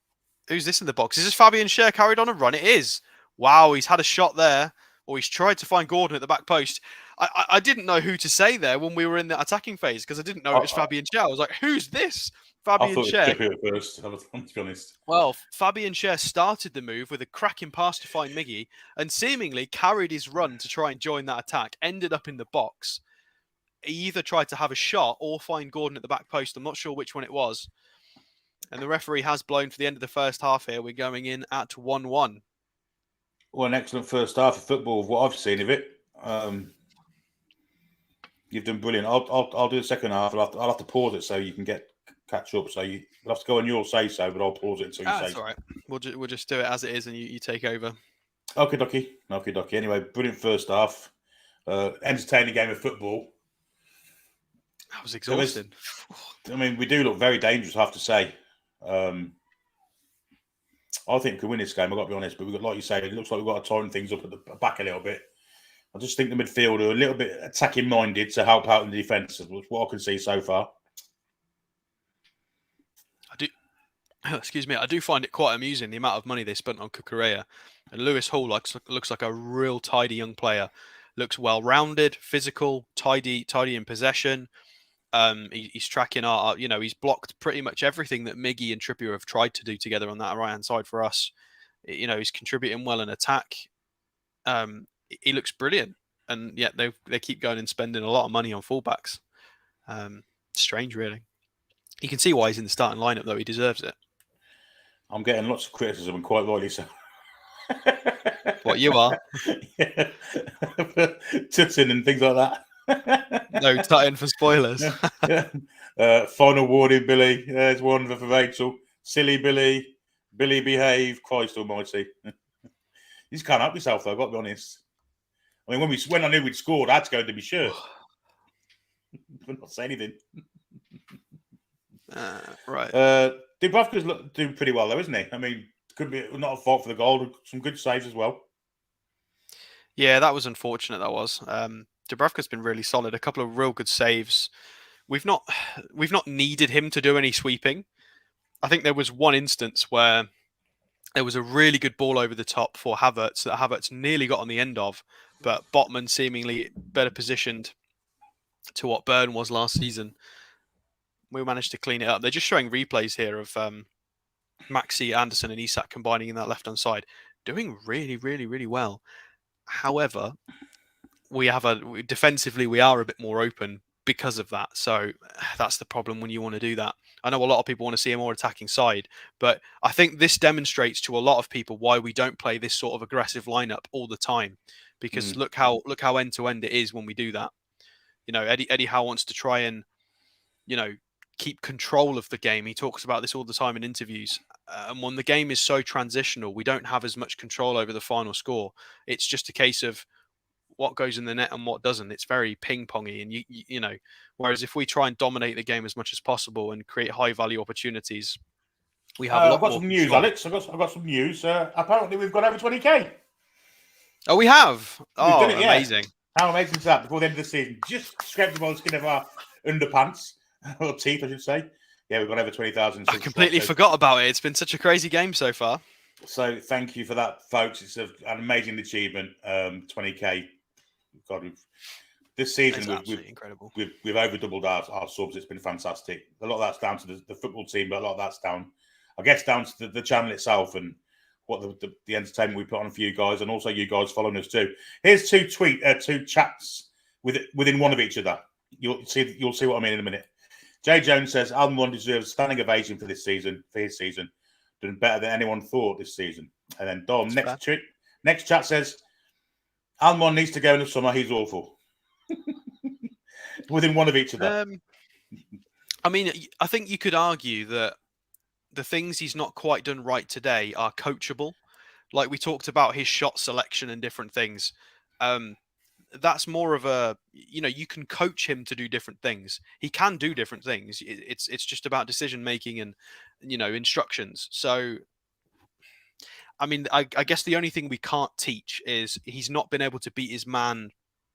who's this in the box? Is this Fabian Schär carried on a run? It is. Wow, he's had a shot there. Or he's tried to find Gordon at the back post. I didn't know who to say there when we were in the attacking phase because I didn't know it was Fabian Schär. I was like, who's this? Fabian Schär. I thought it was first, to be honest. Well, Fabian Schär started the move with a cracking pass to find Miggy and seemingly carried his run to try and join that attack. Ended up in the box. He either tried to have a shot or find Gordon at the back post. I'm not sure which one it was. And the referee has blown for the end of the first half here. We're going in at 1-1. Well, an excellent first half of football, of what I've seen of it. You've done brilliant. I'll do the second half. I'll have to pause it so you can catch up. So you'll have to go on your say so, but I'll pause it until you say. That's all right. We'll just do it as it is, and you take over. Okie dokie. Anyway, brilliant first half. Entertaining game of football. That was exhausting. We do look very dangerous, I have to say. I think we could win this game, I've got to be honest. But we've got, like you say, it looks like we've got to tighten things up at the back a little bit. I just think the midfield are a little bit attacking minded to help out in the defence. That's what I can see so far. I do find it quite amusing the amount of money they spent on Cucurella. And Lewis Hall looks like a real tidy young player. Looks well-rounded, physical, tidy in possession. He's tracking he's blocked pretty much everything that Miggy and Trippier have tried to do together on that right-hand side for us. He's contributing well in attack. He looks brilliant. And yet they keep going and spending a lot of money on fullbacks. Strange, really. You can see why he's in the starting lineup, though. He deserves it. I'm getting lots of criticism, and quite rightly so. What, you are? Yeah. Tutting and things like that. No, tutting for spoilers. Yeah. Final warning, Billy. There's one for Rachel. Silly Billy. Billy behave. Christ almighty. You just can't help yourself, though, I've got to be honest. I mean, when I knew we'd scored, I had to go to be sure. But not say anything. Right. Dubravka's doing pretty well, though, isn't he? I mean, could be not a fault for the goal. Some good saves as well. Yeah, that was unfortunate. That was. Dubravka's been really solid. A couple of real good saves. We've not needed him to do any sweeping. I think there was one instance where there was a really good ball over the top for Havertz that Havertz nearly got on the end of, but Botman seemingly better positioned to what Byrne was last season. We managed to clean it up. They're just showing replays here of Maxi, Anderson, and Isak combining in that left-hand side, doing really, really, really well. However, defensively we are a bit more open because of that. So that's the problem when you want to do that. I know a lot of people want to see a more attacking side, but I think this demonstrates to a lot of people why we don't play this sort of aggressive lineup all the time. Because look how end to end it is when we do that. Eddie Howe wants to try and keep control of the game. He talks about this all the time in interviews. And when the game is so transitional, we don't have as much control over the final score. It's just a case of what goes in the net and what doesn't. It's very ping-pongy. And, whereas if we try and dominate the game as much as possible and create high-value opportunities, we have a lot I've got more some news, control. Alex. I've got some news. Apparently, we've got over 20k. Oh, we have? We've done it, amazing. Yeah. How amazing is that? Before the end of the season. Just scraped the skin of our underpants. Or teeth, I should say. Yeah, we've got over 20,000. I completely forgot about it. It's been such a crazy game so far. So thank you for that, folks. It's an amazing achievement. 20k. God, this season incredible. We've over doubled our subs. It's been fantastic. A lot of that's down to the football team, but a lot of that's down to the channel itself and what the entertainment we put on for you guys, and also you guys following us too. Here's two chats within one of each other. You'll see what I mean in a minute. Jay Jones says Almiron deserves standing ovation for his season. Done better than anyone thought this season. And then Dom next chat says Almiron needs to go in the summer. He's awful. Within one of each other. I mean, I think you could argue that the things he's not quite done right today are coachable. Like we talked about his shot selection and different things. That's more of a, you can coach him to do different things. He can do different things. It's just about decision making and instructions. So I mean, I guess the only thing we can't teach is he's not been able to beat his man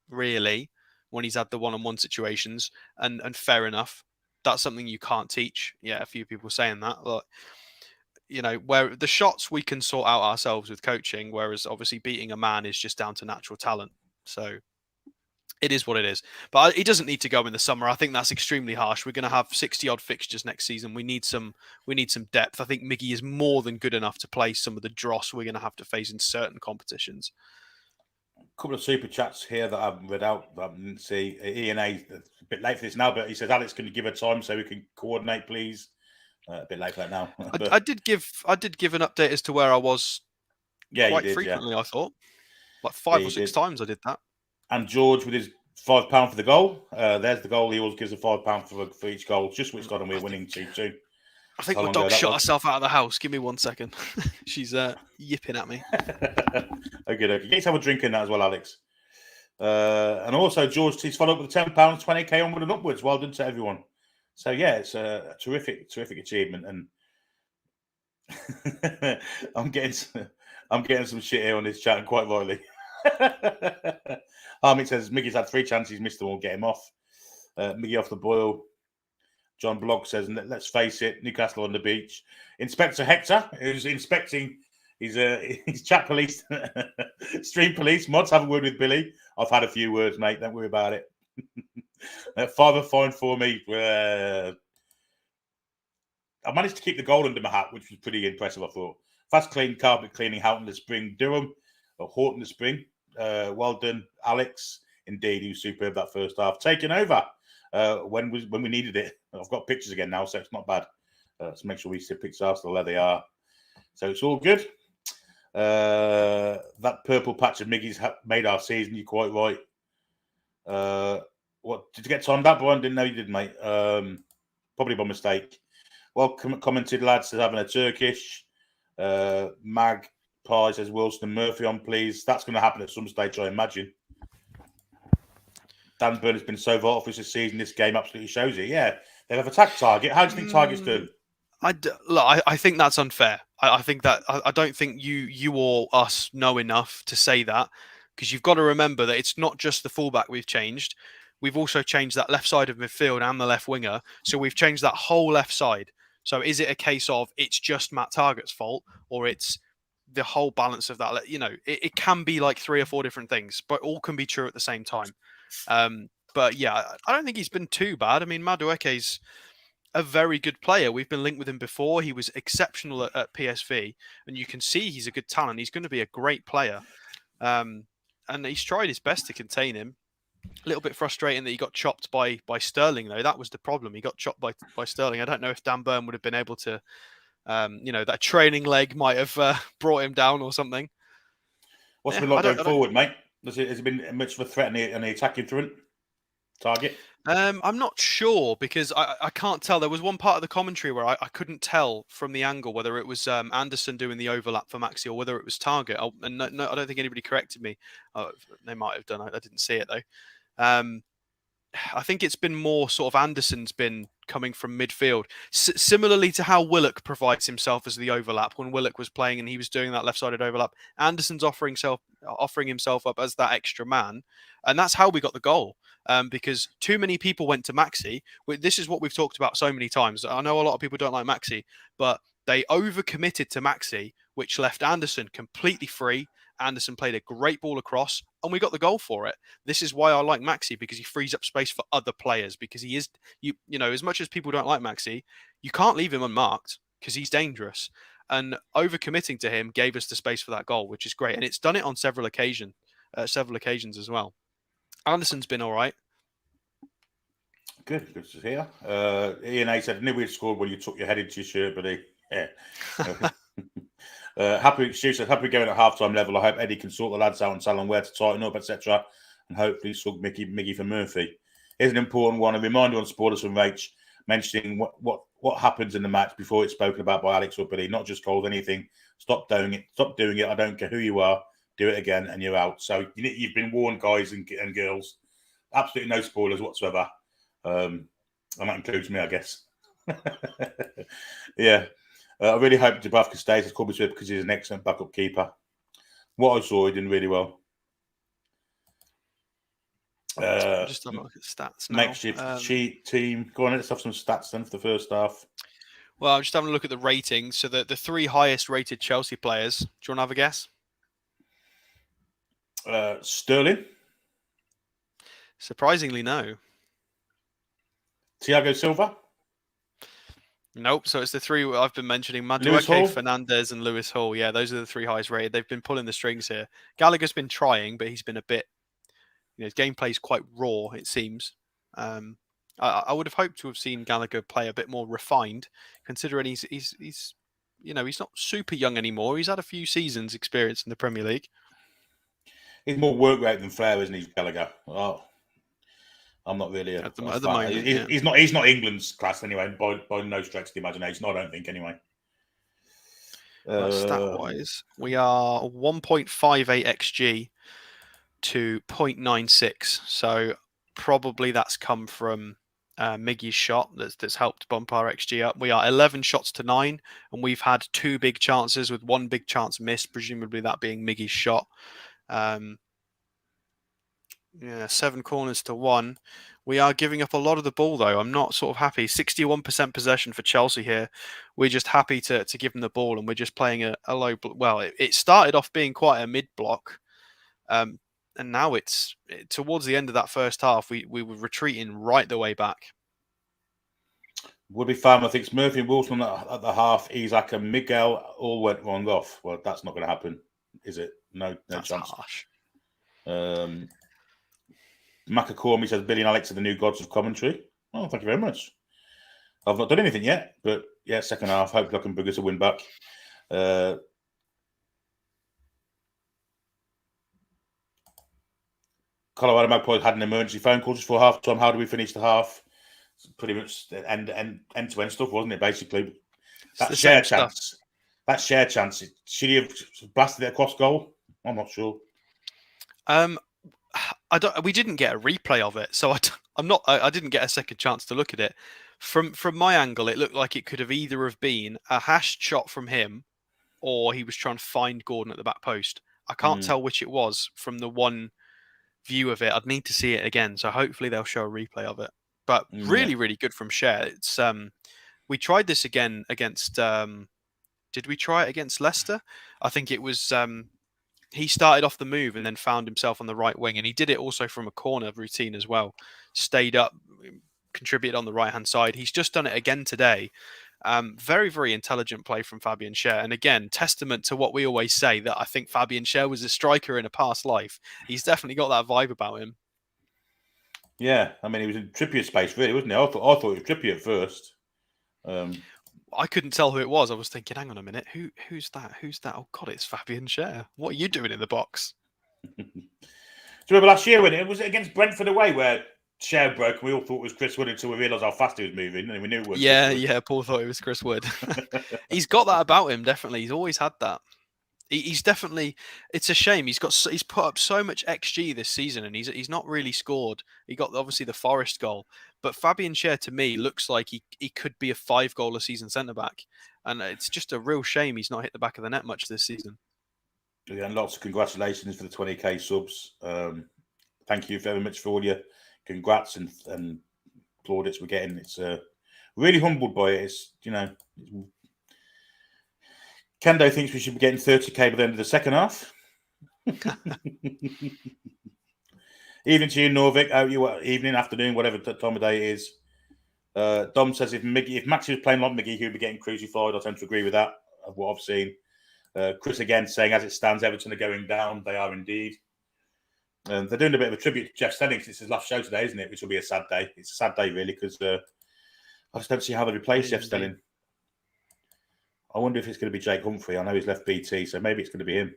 really when he's had the one-on-one situations, and fair enough. That's something you can't teach. Yeah, a few people saying that. But where the shots we can sort out ourselves with coaching, whereas obviously beating a man is just down to natural talent. So it is what it is. But he doesn't need to go in the summer. I think that's extremely harsh. We're going to have 60 odd fixtures next season. We need some depth. I think Miggy is more than good enough to play some of the dross we're going to have to face in certain competitions. A couple of super chats here that I haven't read out, that I didn't see. E&A, a bit late for this now, but he says, Alex, can you give a time so we can coordinate, please? A bit late for that now. I did give an update as to where I was. Yeah, quite you did, frequently. yeah. I thought, like 5 or 6 times I did that. And George with his £5 for the goal. There's the goal. He always gives a £5 for each goal. Just switched on and we're winning 2-2. I think my dog shot herself out of the house. Give me 1 second. She's yipping at me. Okay. Let's have a drink in that as well, Alex. And also, George, he's followed up with £10, 20k onward and upwards. Well done to everyone. So yeah, it's a terrific achievement, and I'm getting some shit here on this chat, and quite rightly. Harmit says Miggy's had 3 chances, missed them all, get him off. Miggy off the boil. John Blogg says, let's face it, Newcastle on the beach. Inspector Hector, who's inspecting his chat police, stream police. Mods, have a word with Billy. I've had a few words, mate. Don't worry about it. Father fine for me. I managed to keep the goal under my hat, which was pretty impressive, I thought. Fast clean carpet cleaning Houghton the Spring, Durham, or Horton the Spring. Well done, Alex. Indeed, he was superb that first half. Taking over when we needed it. I've got pictures again now, so it's not bad. Let's make sure we see pictures Arsenal there they are. So it's all good. That purple patch of Miggy's made our season. You're quite right. What did you get timed up, Brian? Didn't know you did, mate. Probably by mistake. Well, commented, lads, says having a Turkish. Mag Pie says Wilson and Murphy on, please. That's going to happen at some stage, I imagine. Dan Burn has been so volatile this season. This game absolutely shows it. Yeah, they have attacked Target. How do you think Target's do? I think that's unfair. I think that I don't think you or us know enough to say that, because you've got to remember that it's not just the fullback we've changed. We've also changed that left side of midfield and the left winger. So we've changed that whole left side. So is it a case of it's just Matt Target's fault, or it's the whole balance of that? It can be like 3 or 4 different things, but all can be true at the same time. But yeah, I don't think he's been too bad. I mean, Madueke's a very good player. We've been linked with him before. He was exceptional at PSV, and you can see he's a good talent. He's going to be a great player. And he's tried his best to contain him. A little bit frustrating that he got chopped by Sterling, though. That was the problem. He got chopped by Sterling. I don't know if Dan Burn would have been able to, that training leg might have brought him down or something. What's it been like going forward, mate? Has it been much of a threat on the attacking front? Target? I'm not sure, because I can't tell. There was one part of the commentary where I couldn't tell from the angle whether it was Anderson doing the overlap for Maxi or whether it was Target. And no, I don't think anybody corrected me. They might have done. I didn't see it, though. I think it's been more sort of Anderson's been coming from midfield, similarly to how Willock provides himself as the overlap when Willock was playing and he was doing that left-sided overlap. Anderson's offering himself up as that extra man, and that's how we got the goal. Because too many people went to Maxi. This is what we've talked about so many times. I know a lot of people don't like Maxi, but they overcommitted to Maxi, which left Anderson completely free. Anderson played a great ball across, and we got the goal for it. This is why I like Maxi, because he frees up space for other players. Because he is, as much as people don't like Maxi, you can't leave him unmarked because he's dangerous. And overcommitting to him gave us the space for that goal, which is great. And it's done it on several occasions as well. Anderson's been all right. Good to hear. Ian said, I knew we'd scored when you took your head into your shirt, buddy. Yeah. Stu said, happy going at half-time level. I hope Eddie can sort the lads out and tell them where to tighten up, etc. And hopefully sug Miggy for Murphy. Here's an important one. A reminder on supporters from Rach. mentioning what happens in the match before it's spoken about by Alex or Billy, not just called anything. Stop doing it. Stop doing it. I don't care who you are. Do it again, and you're out. So you've been warned, guys and girls. Absolutely no spoilers whatsoever, and that includes me, I guess. Yeah, I really hope Dubravka stays at Corby Swift because he's an excellent backup keeper. What I saw, he did really well. Just have a look at stats now. Makeshift cheat team. Go on, let's have some stats then for the first half. Well, I'm just having a look at the ratings. So the 3 highest rated Chelsea players. Do you want to have a guess? Sterling. Surprisingly, no. Thiago Silva. Nope. So it's the 3 I've been mentioning: Lewis Hall? Madueke, Fernandez, and Lewis Hall. Yeah, those are the 3 highest rated. They've been pulling the strings here. Gallagher's been trying, but he's been a bit. His gameplay's quite raw, it seems. I would have hoped to have seen Gallagher play a bit more refined, considering he's not super young anymore. He's had a few seasons experience in the Premier League. He's more work rate than flair, isn't he, Gallagher? Oh, I'm not really at the moment. He's not England's class anyway, by no stretch of the imagination. I don't think anyway. Stat-wise, we are 1.58 xG to 0.96. So probably that's come from Miggy's shot that's helped bump our XG up. We are 11 shots to 9, and we've had 2 big chances with 1 big chance missed, presumably that being Miggy's shot. 7 corners to 1. We are giving up a lot of the ball, though. I'm not sort of happy. 61% possession for Chelsea here. We're just happy to give them the ball, and we're just playing a low. Well, it started off being quite a mid block, and now it's towards the end of that first half. We were retreating right the way back. Would be fine. I think it's Murphy and Wilson at the half. Isaac and Miguel all went wrong off. Well, that's not going to happen, is it? No That's chance. Harsh. Makakormi says Billy and Alex are the new gods of commentary. Oh, thank you very much. I've not done anything yet, but yeah, second half. Hopefully I can bring us a win back. Colorado Magpies had an emergency phone call just for half time. How do we finish the half? It's pretty much end to end stuff, wasn't it? Basically, that share chance. That share chance. Should he have blasted it across goal? I'm not sure. We didn't get a replay of it, so I didn't get a second chance to look at it. From my angle, it looked like it could have either have been a hashed shot from him, or he was trying to find Gordon at the back post. I can't tell which it was from the one view of it. I'd need to see it again, so hopefully they'll show a replay of it. But really, really good from Cher. It's we tried this again against. Did we try it against Leicester? I think it was. He started off the move and then found himself on the right wing, and he did it also from a corner routine as well. Stayed up, contributed on the right-hand side. He's just done it again today. Very, very intelligent play from Fabian Cher. And again, testament to what we always say, that I think Fabian Cher was a striker in a past life. He's definitely got that vibe about him. Yeah, I mean, he was in Trippier space, really, wasn't he? I thought it was Trippier at first. I couldn't tell who it was. I was thinking, hang on a minute, who's that? Who's that? Oh God, it's Fabian Cher. What are you doing in the box? Do you remember last year when it was against Brentford away where Cher broke and we all thought it was Chris Wood until we realised how fast he was moving and we knew it was. Yeah, Paul thought it was Chris Wood. He's got that about him, definitely. He's always had that. He's definitely. It's a shame. He's put up so much XG this season, and he's not really scored. He got obviously the Forest goal, but Fabian Cher to me looks like he could be a 5-goal a season centre back, and it's just a real shame he's not hit the back of the net much this season. Yeah, and lots of congratulations for the 20k subs. Thank you very much for all your congrats and plaudits we're getting. It's really humbled by it. It's Kendo thinks we should be getting 30k by the end of the second half. Evening to you, Norvik. Evening, afternoon, whatever time of day it is. Dom says if Maxi was playing like Miggy, he would be getting crucified. I tend to agree with that, of what I've seen. Chris again saying, as it stands, Everton are going down. They are indeed. They're doing a bit of a tribute to Jeff Stelling. It's his last show today, isn't it? Which will be a sad day. It's a sad day, really, because I just don't see how they replace Jeff Stelling. I wonder if it's going to be Jake Humphrey. I know he's left BT, so maybe it's going to be him.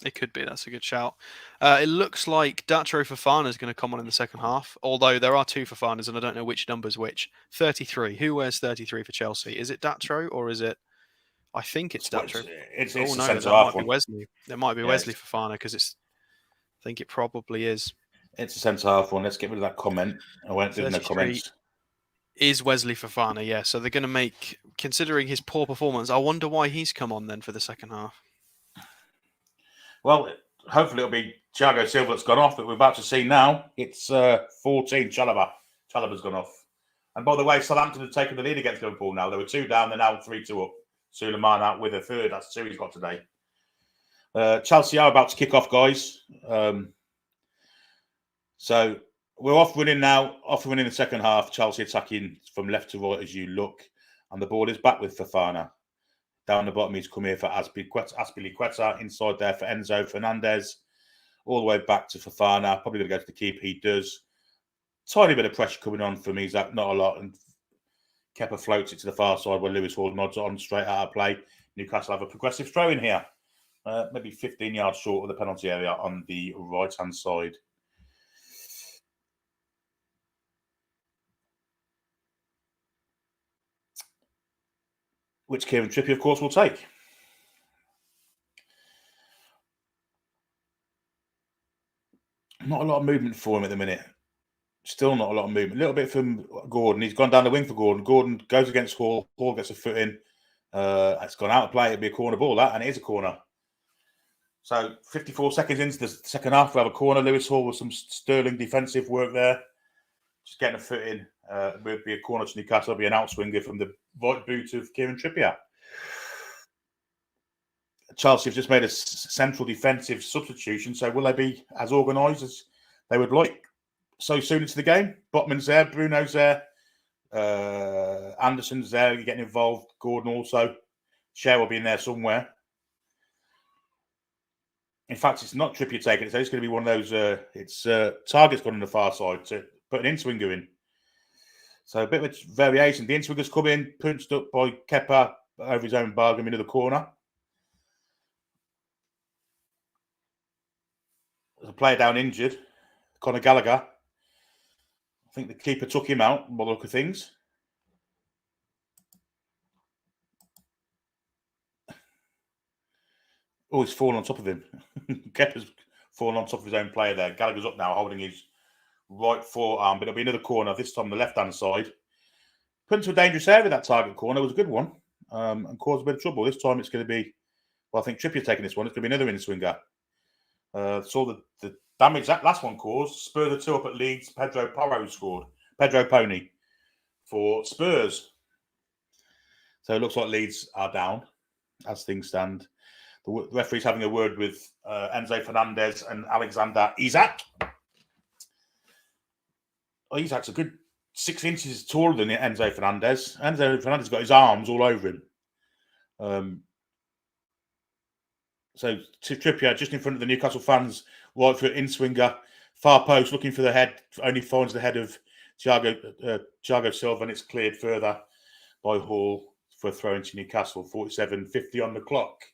It could be. That's a good shout. It looks like Datro Fofana is going to come on in the second half, although there are two Fofanas, and I don't know which number's which. 33. Who wears 33 for Chelsea? Is it Datro or is it... I think it's Datro. It's Oh, the no, centre that half might be one. Wesley. That might be Yeah, Wesley Fofana, because I think it probably is. It's a centre half one. Let's get rid of that comment. I won't do no 33 comments. is Wesley Fofana, yeah. So they're going to make, considering his poor performance, I wonder why he's come on then for the second half. Well, hopefully it'll be Thiago Silva that's gone off, but we're about to see now. It's 14, Chalobah. Chalobah's gone off. And by the way, Southampton have taken the lead against Liverpool now. They were 2 down, they're now 3-2 up. Suleiman out with a third. That's 2 he's got today. Chelsea are about to kick off, guys. So we're off running now. Off running the second half. Chelsea attacking from left to right as you look. And the ball is back with Fofana. Down the bottom, he's come here for Azpilicueta. Inside there for Enzo Fernandez. All the way back to Fofana. Probably going to go to the keeper. He does. Tiny bit of pressure coming on from Isaac. Not a lot. And Kepa floats it to the far side where Lewis Hall nods on straight out of play. Newcastle have a progressive throw in here. Maybe 15 yards short of the penalty area on the right-hand side. Which Kieran Trippier, of course, will take. Not a lot of movement for him at the minute. Still not a lot of movement. A little bit from Gordon. He's gone down the wing for Gordon. Gordon goes against Hall. Hall gets a foot in. It's gone out of play. It'll be a corner ball, that, and it is a corner. So 54 seconds into the second half, we have a corner. Lewis Hall with some sterling defensive work there. Just getting a foot in. Will be a corner to Newcastle. It'll be an outswinger from the right boot of Kieran Trippier. Chelsea have just made a central defensive substitution. So will they be as organised as they would like so soon into the game? Botman's there. Bruno's there. Anderson's there. You're getting involved. Gordon also. Cher will be in there somewhere. In fact, it's not Trippier taking it. So it's going to be one of those. It's Target's gone on the far side to put an in-swinger in. So a bit of variation. The in-swinger's come in, punched up by Kepa over his own bar, into the corner. There's a player down injured, Conor Gallagher. I think the keeper took him out by the look of things. Oh, he's fallen on top of him. Kepa's fallen on top of his own player there. Gallagher's up now, holding his right forearm, but it'll be another corner, this time on the left-hand side. Put into a dangerous area, that Target corner. It was a good one, and caused a bit of trouble. This time it's going to be, well, I think Trippier's taking this one. It's going to be another in-swinger. Saw the damage that last one caused. Spur the 2 up at Leeds. Pedro Porro scored. Pedro Pony for Spurs. So it looks like Leeds are down as things stand. The referee's having a word with Enzo Fernandez and Alexander Isak. Oh, Isak's a good 6 inches taller than Enzo Fernandez. Enzo Fernandez got his arms all over him. So Trippier just in front of the Newcastle fans, right foot in swinger, far post, looking for the head, only finds the head of Thiago Silva, and it's cleared further by Hall for a throw into Newcastle. 47:50 on the clock.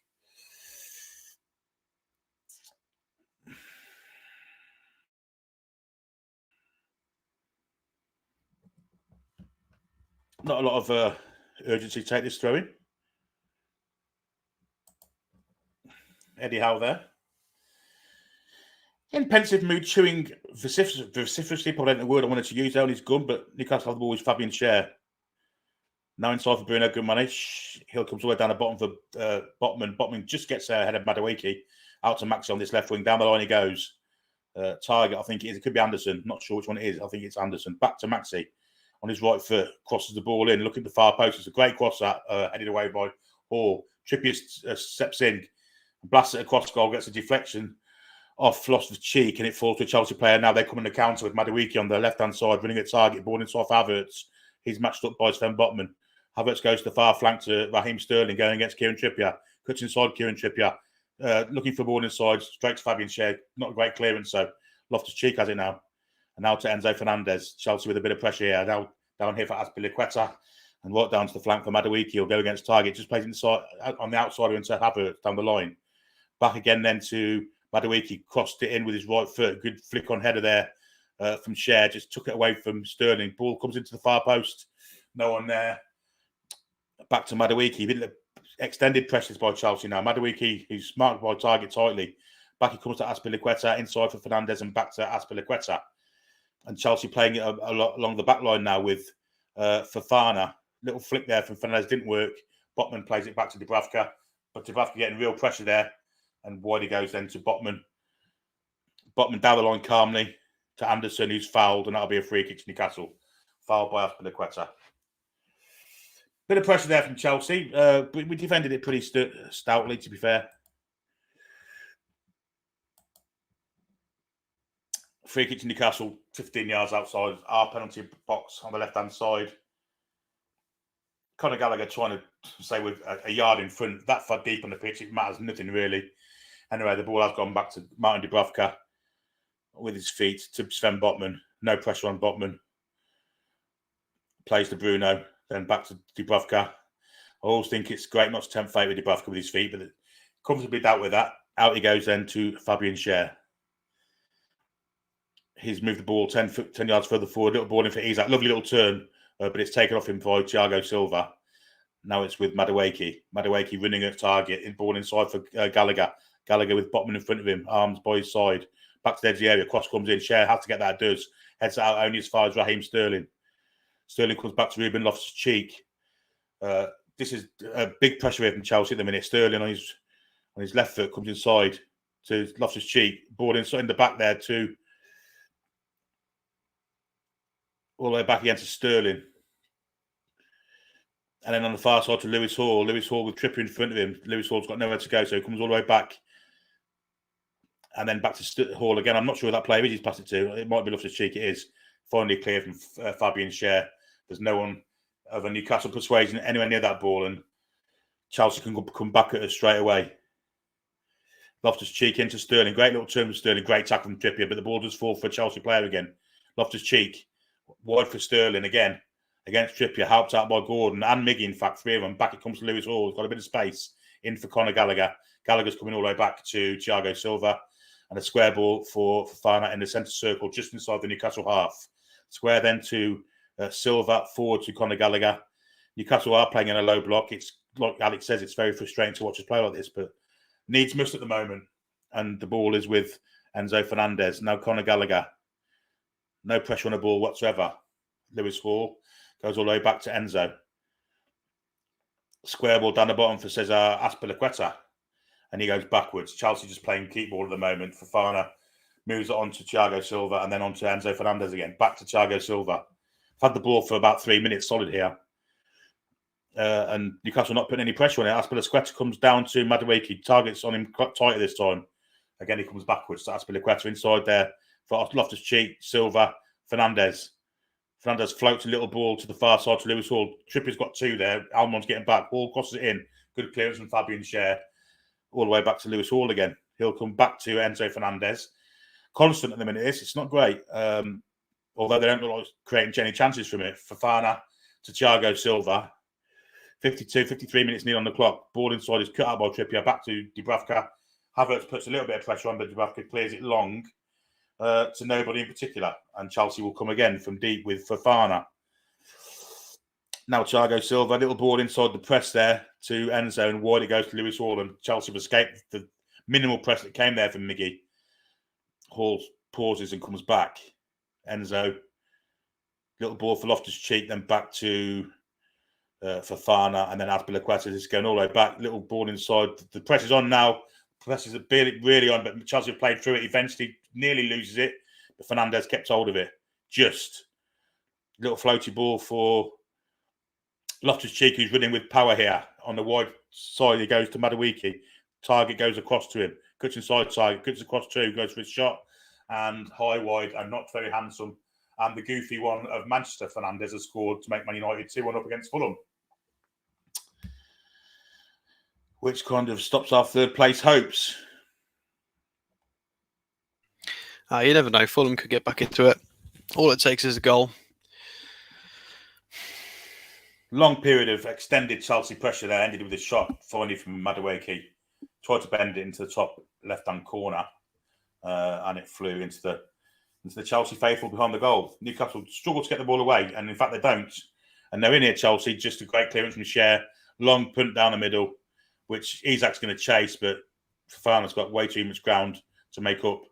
Not a lot of urgency to take this throw in. Eddie Howe there. In pensive mood, chewing vociferously. Probably not the word I wanted to use there on his gun, but Newcastle have the ball with Fabian Cher. Now inside for Bruno Guimaraes. Hill comes all the way down the bottom for Botman. Botman just gets ahead of Madueke. Out to Maxi on this left wing. Down the line he goes. Target, I think it is. It could be Anderson. Not sure which one it is. I think it's Anderson. Back to Maxi. On his right foot. Crosses the ball in. Looking at the far post. It's a great cross that headed away by Hall. Trippier steps in. Blasts it across goal. Gets a deflection off Floss's cheek. And it falls to a Chelsea player. Now they come in the counter with Madueke on the left-hand side. Running at target. Ball into off Havertz. He's matched up by Sven Botman. Havertz goes to the far flank to Raheem Sterling, going against Kieran Trippier. Cuts inside Kieran Trippier. Looking for ball inside. Straight to Fabian Cher. Not a great clearance, so Loftus-Cheek has it now. And now to Enzo Fernandez. Chelsea with a bit of pressure here. Now down here for Azpilicueta. And right down to the flank for Madueke. He'll go against target. Just plays inside on the outside into Havertz down the line. Back again then to Madueke, crossed it in with his right foot. Good flick on header there from Cher. Just took it away from Sterling. Ball comes into the far post. No one there. Back to Madueke. Extended pressures by Chelsea now. Madueke, who's marked by target tightly. Back he comes to Azpilicueta, inside for Fernandez, and back to Azpilicueta. And Chelsea playing it a lot along the back line now with Fofana. Little flick there from Fernandez didn't work. Botman plays it back to Dubravka. But Dubravka getting real pressure there. And wide he goes then to Botman. Botman down the line calmly to Anderson, who's fouled, and that'll be a free kick to Newcastle. Fouled by Azpilicueta. Bit of pressure there from Chelsea. We defended it pretty stoutly, to be fair. Free kick to Newcastle, 15 yards outside our penalty box on the left-hand side. Conor Gallagher trying to say with a yard in front, that far deep on the pitch, it matters nothing really. Anyway, the ball has gone back to Martin Dubravka with his feet to Sven Botman. No pressure on Botman. Plays to Bruno, then back to Dubravka. I always think it's great not to tempt fate with Dubravka with his feet, but comfortably dealt with that. Out he goes then to Fabian Cher. He's moved the ball 10 yards further forward. Little ball in for Isak. Lovely little turn, but it's taken off him by Thiago Silva. Now it's with Madueke. Madueke running at target. Ball inside for Gallagher. Gallagher with Botman in front of him. Arms by his side. Back to the edge of the area. Cross comes in. Cher has to get that. Does. Heads out only as far as Raheem Sterling. Sterling comes back to Ruben Loftus-Cheek. This is a big pressure here from Chelsea at the minute. Sterling on his left foot comes inside to Loftus-Cheek. Ball inside in the back there to all the way back against Sterling. And then on the far side to Lewis Hall. Lewis Hall with Trippier in front of him. Lewis Hall's got nowhere to go, so he comes all the way back. And then back to Hall again. I'm not sure who that player is he's passed it to. It might be Loftus-Cheek. It is. Finally clear from Fabian Cher. There's no one of a Newcastle persuasion anywhere near that ball, and Chelsea can come back at us straight away. Loftus-Cheek into Sterling. Great little turn from Sterling. Great tackle from Trippier, but the ball does fall for a Chelsea player again. Loftus-Cheek. Wide for Sterling again against Trippier, helped out by Gordon and Miggy, in fact, three of them. Back it comes to Lewis Hall. He's got a bit of space in for Conor Gallagher. Gallagher's coming all the way back to Thiago Silva, and a square ball for Fofana in the centre circle just inside the Newcastle half. Square then to Silva, forward to Conor Gallagher. Newcastle are playing in a low block. It's like Alex says, it's very frustrating to watch us play like this, but needs must at the moment. And the ball is with Enzo Fernandez. Now Conor Gallagher. No pressure on the ball whatsoever. Lewis Hall goes all the way back to Enzo. Square ball down the bottom for Cesar Azpilicueta. And he goes backwards. Chelsea just playing keep ball at the moment. Fofana moves it on to Thiago Silva and then on to Enzo Fernandez again. Back to Thiago Silva. I've had the ball for about 3 minutes solid here. And Newcastle not putting any pressure on it. Azpilicueta comes down to Madueke. Targets on him tighter this time. Again, he comes backwards to Azpilicueta inside there for Loftus-Cheek, Silva, Fernandez. Fernandez floats a little ball to the far side to Lewis Hall. Trippier's got two there. Almond's getting back. Hall crosses it in. Good clearance from Fabian Cher. All the way back to Lewis Hall again. He'll come back to Enzo Fernandez. Constant at the minute. It's not great. Although they don't look like creating any chances from it. Fofana to Thiago Silva. 53 minutes near on the clock. Ball inside is cut out by Trippier. Back to Dubravka. Havertz puts a little bit of pressure on, but Dubravka clears it long to nobody in particular. And Chelsea will come again from deep with Fofana. Now Thiago Silva, little ball inside the press there to Enzo, and wide it goes to Lewis Hall, and Chelsea have escaped the minimal press that came there from Miggy. Hall pauses and comes back. Enzo, little ball for Loftus-Cheek, then back to Fofana, and then Azpilicueta is going all the way back. Little ball inside. The press is on now. The press is really on, but Chelsea have played through it. Eventually, nearly loses it, but Fernandez kept hold of it. Just little floaty ball for Loftus-Cheek, who's running with power here. On the wide side, he goes to Madueke. Target goes across to him. Cuts inside target, cuts across to, goes for his shot, and high wide and not very handsome. And the goofy one of Manchester, Fernandez has scored to make Man United 2-1 up against Fulham, which kind of stops our third place hopes. You never know. Fulham could get back into it. All it takes is a goal. Long period of extended Chelsea pressure there ended with a shot finally from Madueke. tried to bend it into the top left-hand corner, and it flew into the Chelsea faithful behind the goal. Newcastle struggled to get the ball away, and in fact they don't. And they're in here, Chelsea. Just a great clearance from Cher, long punt down the middle, which Isak's going to chase, but Fofana's got way too much ground to make up,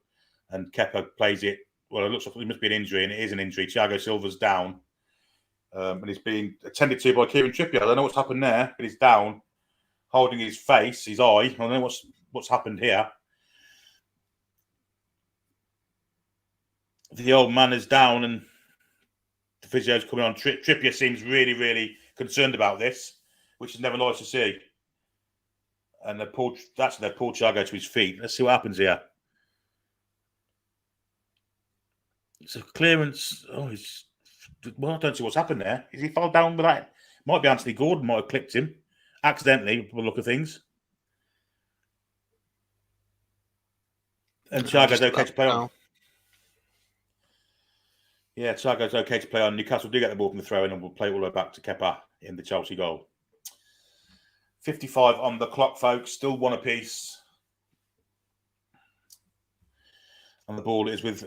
and Kepa plays it. Well, it looks like it must be an injury, and it is an injury. Thiago Silva's down, and he's being attended to by Kieran Trippier. I don't know what's happened there, but he's down, holding his face, his eye. I don't know what's happened here. The old man is down, and the physio's coming on. Trippier seems really, really concerned about this, which is never nice to see. And they pulled Thiago to his feet. Let's see what happens here. It's a clearance. I don't see what's happened there. Is he fell down with that? Might be Anthony Gordon might have clipped him accidentally, by the look of things. And Thiago's okay to play on. Yeah, Thiago's okay to play on. Newcastle do get the ball from the throw-in, and we'll play all the way back to Kepa in the Chelsea goal. 55 on the clock, folks. Still one apiece. And the ball is with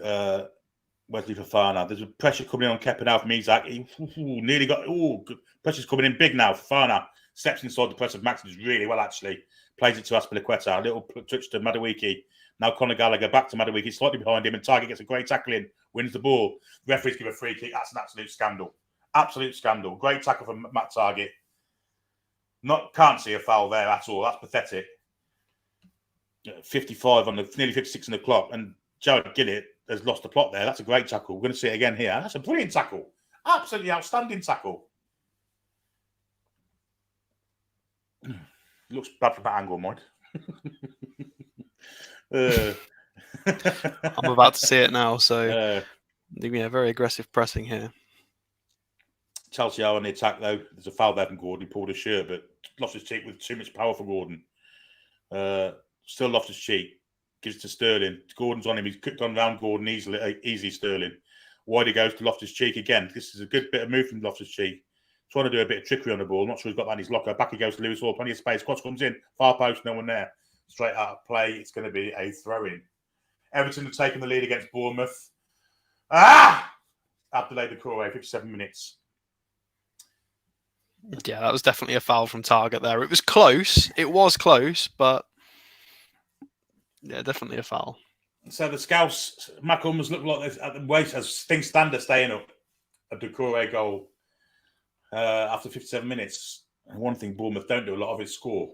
Wesley Fofana. There's a pressure coming in on Kepa now from Isak. He nearly got... pressure's coming in big now. Fofana steps inside the press of Max really well, actually. Plays it to Azpilicueta. A little touch to Madueke. Now Conor Gallagher back to Madueke, slightly behind him, and Target gets a great tackle in, wins the ball. Referees give a free kick. That's an absolute scandal. Absolute scandal. Great tackle from Matt Target. Can't see a foul there at all. That's pathetic. 55 on the nearly 56 on the clock, and Jared Gillett has lost the plot there. That's a great tackle. We're going to see it again here. That's a brilliant tackle. Absolutely outstanding tackle. Looks bad from that angle, mind. I'm about to see it now, so very aggressive pressing here. Chelsea are on the attack, though. There's a foul there from Gordon. He pulled his shirt, but Loftus-Cheek with too much power for Gordon. Still Loftus-Cheek. Gives it to Sterling. Gordon's on him. He's gone round Gordon easily, Sterling. Whitey goes to Loftus-Cheek again. This is a good bit of move from Loftus-Cheek. Trying to do a bit of trickery on the ball. Not sure he's got that in his locker. Back he goes to Lewis Hall. Plenty of space. Cross comes in. Far post, no one there. Straight out of play. It's going to be a throw-in. Everton have taken the lead against Bournemouth. Abdoulaye Doucouré, 57 minutes. Yeah, that was definitely a foul from Target there. It was close. It was close, but yeah, definitely a foul. So the Scouts, Macklem has looked like this at the waist as things stand are staying up. A Doucouré goal after 57 minutes. And one thing Bournemouth don't do a lot of is score.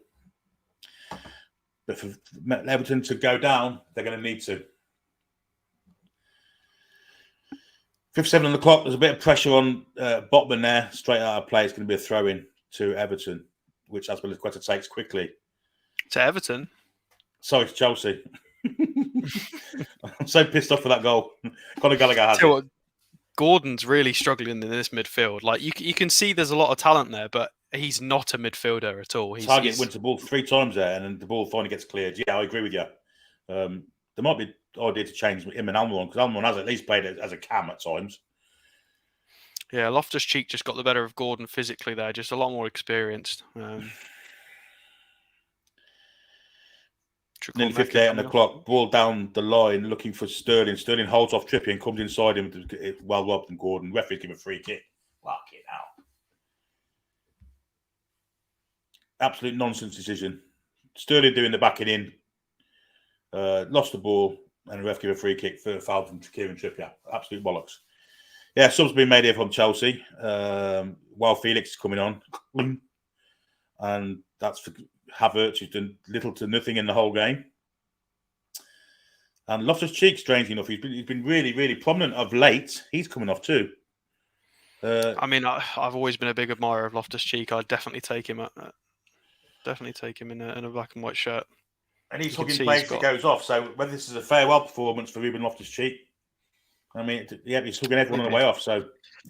But for Everton to go down, they're going to need to. 57 on the clock. There's a bit of pressure on Botman there. Straight out of play. It's going to be a throw-in to Everton, which Azpilicueta takes quickly. To Everton? Sorry, to Chelsea. I'm so pissed off for that goal. Conor Gallagher has it. Gordon's really struggling in this midfield. Like you can see there's a lot of talent there, but he's not a midfielder at all. Target wins the ball 3 times there, and then the ball finally gets cleared. Yeah, I agree with you. There might be an idea to change him and Almiron, because Almiron has at least played as a cam at times. Yeah, Loftus-Cheek just got the better of Gordon physically there, just a lot more experienced. Nearly 58 on the clock. Ball down the line, looking for Sterling. Sterling holds off Trippier and comes inside him. Well robbed from Gordon. Referee give a free kick. Fuck it out. Absolute nonsense decision. Sterling doing the backing in. Lost the ball, and the ref give a free kick for a foul from Kieran Trippier. Absolute bollocks. Yeah, subs been made here from Chelsea. While Felix is coming on. And that's for Havertz, who's done little to nothing in the whole game. And Loftus-Cheek, strangely enough, he's been really, really prominent of late. He's coming off too. I mean, I've always been a big admirer of Loftus-Cheek. I'd definitely take him in a black and white shirt. And he's hugging players that goes off. So whether this is a farewell performance for Ruben Loftus-Cheek, I mean, yeah, he's hugging everyone on the way off. So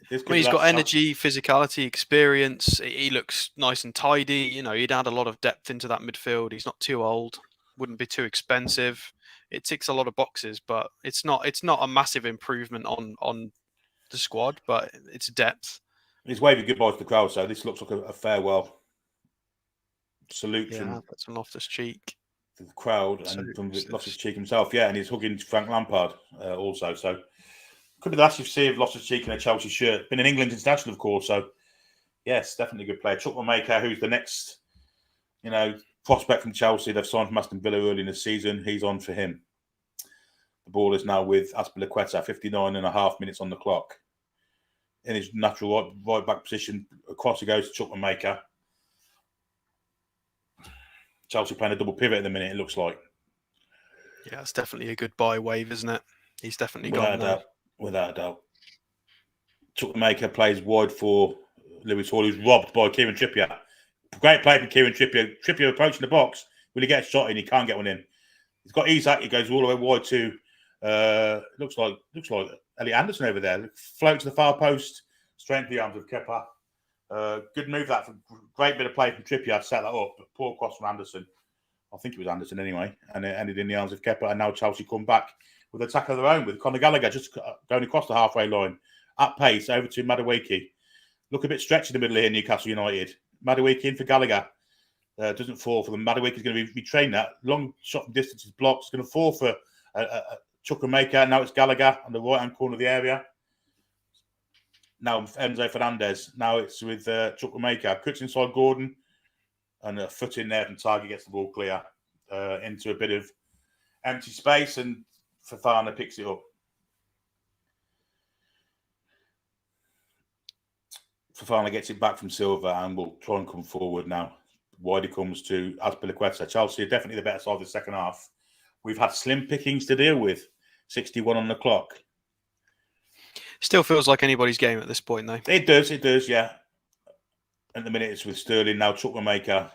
he's got energy, physicality, experience. He looks nice and tidy. You know, he'd add a lot of depth into that midfield. He's not too old. Wouldn't be too expensive. It ticks a lot of boxes, but it's not a massive improvement on the squad, but it's depth. He's waving goodbye to the crowd, so this looks like a farewell salute. Yeah, that's an Loftus-Cheek. the crowd and from Loftus-Cheek himself. Yeah, and he's hugging Frank Lampard also. So could be the last you've seen of Loftus-Cheek in a Chelsea shirt. Been in England international, of course. So yes, definitely a good player. Chukwuemeka, who's the next, prospect from Chelsea. They've signed from Aston Villa early in the season. He's on for him. The ball is now with Azpilicueta, 59.5 minutes on the clock. In his natural right back position, across he goes to Chukwuemeka. Chelsea playing a double pivot at the minute, it looks like. Yeah, it's definitely a good buy wave, isn't it? He's definitely gone there. Without a doubt. Chukwuemeka plays wide for Lewis Hall, who's robbed by Kieran Trippier. Great play from Kieran Trippier. Trippier approaching the box. Will he get a shot in? He can't get one in. He's got Isak. He goes all the way wide to looks like Elliot Anderson over there. Float to the far post, straight into the arms of Kepa. Good move that. Great bit of play from Trippier to set that up. But poor cross from Anderson. I think it was Anderson anyway. And it ended in the arms of Kepa. And now Chelsea come back with an attack of their own with Conor Gallagher just going across the halfway line at pace over to Madueke. Look a bit stretched in the middle here, Newcastle United. Madueke in for Gallagher. Doesn't fall for them. Madueke is going to be retrained that. Long shot from distance is blocked. It's going to fall for Chukwuemeka. Now it's Gallagher on the right-hand corner of the area. Now Enzo Fernandez. Now it's with Chukwuemeka. Cuts inside Gordon. And a foot in there and Target gets the ball clear into a bit of empty space. And Fofana picks it up. Fofana gets it back from Silva and will try and come forward now. Wide he comes to Azpilicueta. Chelsea are definitely the better side of the second half. We've had slim pickings to deal with. 61 on the clock. Still feels like anybody's game at this point, though. It does, yeah. At the minute, it's with Sterling. Now Chukwuemeka.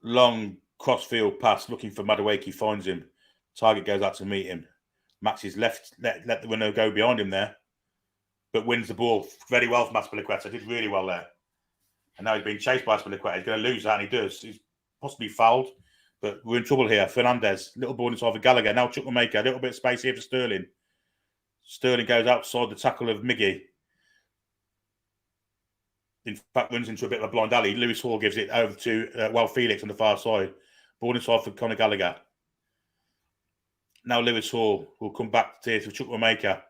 Long cross-field pass looking for Madueke. Finds him. Target goes out to meet him. Max is left. Let the winner go behind him there. But wins the ball very well from Azpilicueta. Did really well there. And now he's being chased by Azpilicueta. He's going to lose that, and he does. He's possibly fouled. But we're in trouble here. Fernandez, little ball inside for Gallagher. Now Chukwuemeka, a little bit of space here for Sterling. Sterling goes outside the tackle of Miggy. In fact, runs into a bit of a blind alley. Lewis Hall gives it over to Felix on the far side. Ball inside for Conor Gallagher. Now Lewis Hall will come back to Chukwuemeka.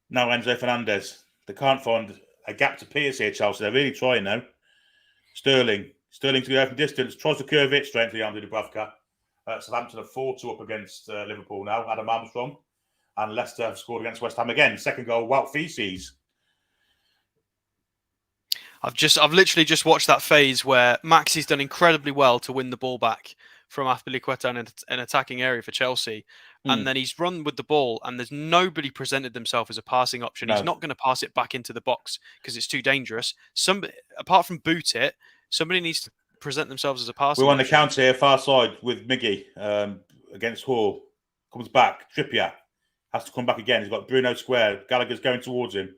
Now Enzo Fernandez. They can't find a gap to Pierce here, Chelsea. They're really trying now. Sterling to go from distance. Tries to curve it straight into the arms of Dubravka. Southampton are 4-2 up against Liverpool now. Adam Armstrong. And Leicester have scored against West Ham again. Second goal, Wout Feces. I've literally just watched that phase where Maxi's done incredibly well to win the ball back from Azpilicueta in an attacking area for Chelsea. And then he's run with the ball and there's nobody presented themselves as a passing option. No. He's not going to pass it back into the box because it's too dangerous. Somebody, apart from boot it, somebody needs to present themselves as a passing option. We're on the counter here, far side with Miggy against Hall. Comes back. Trippier has to come back again. He's got Bruno square. Gallagher's going towards him.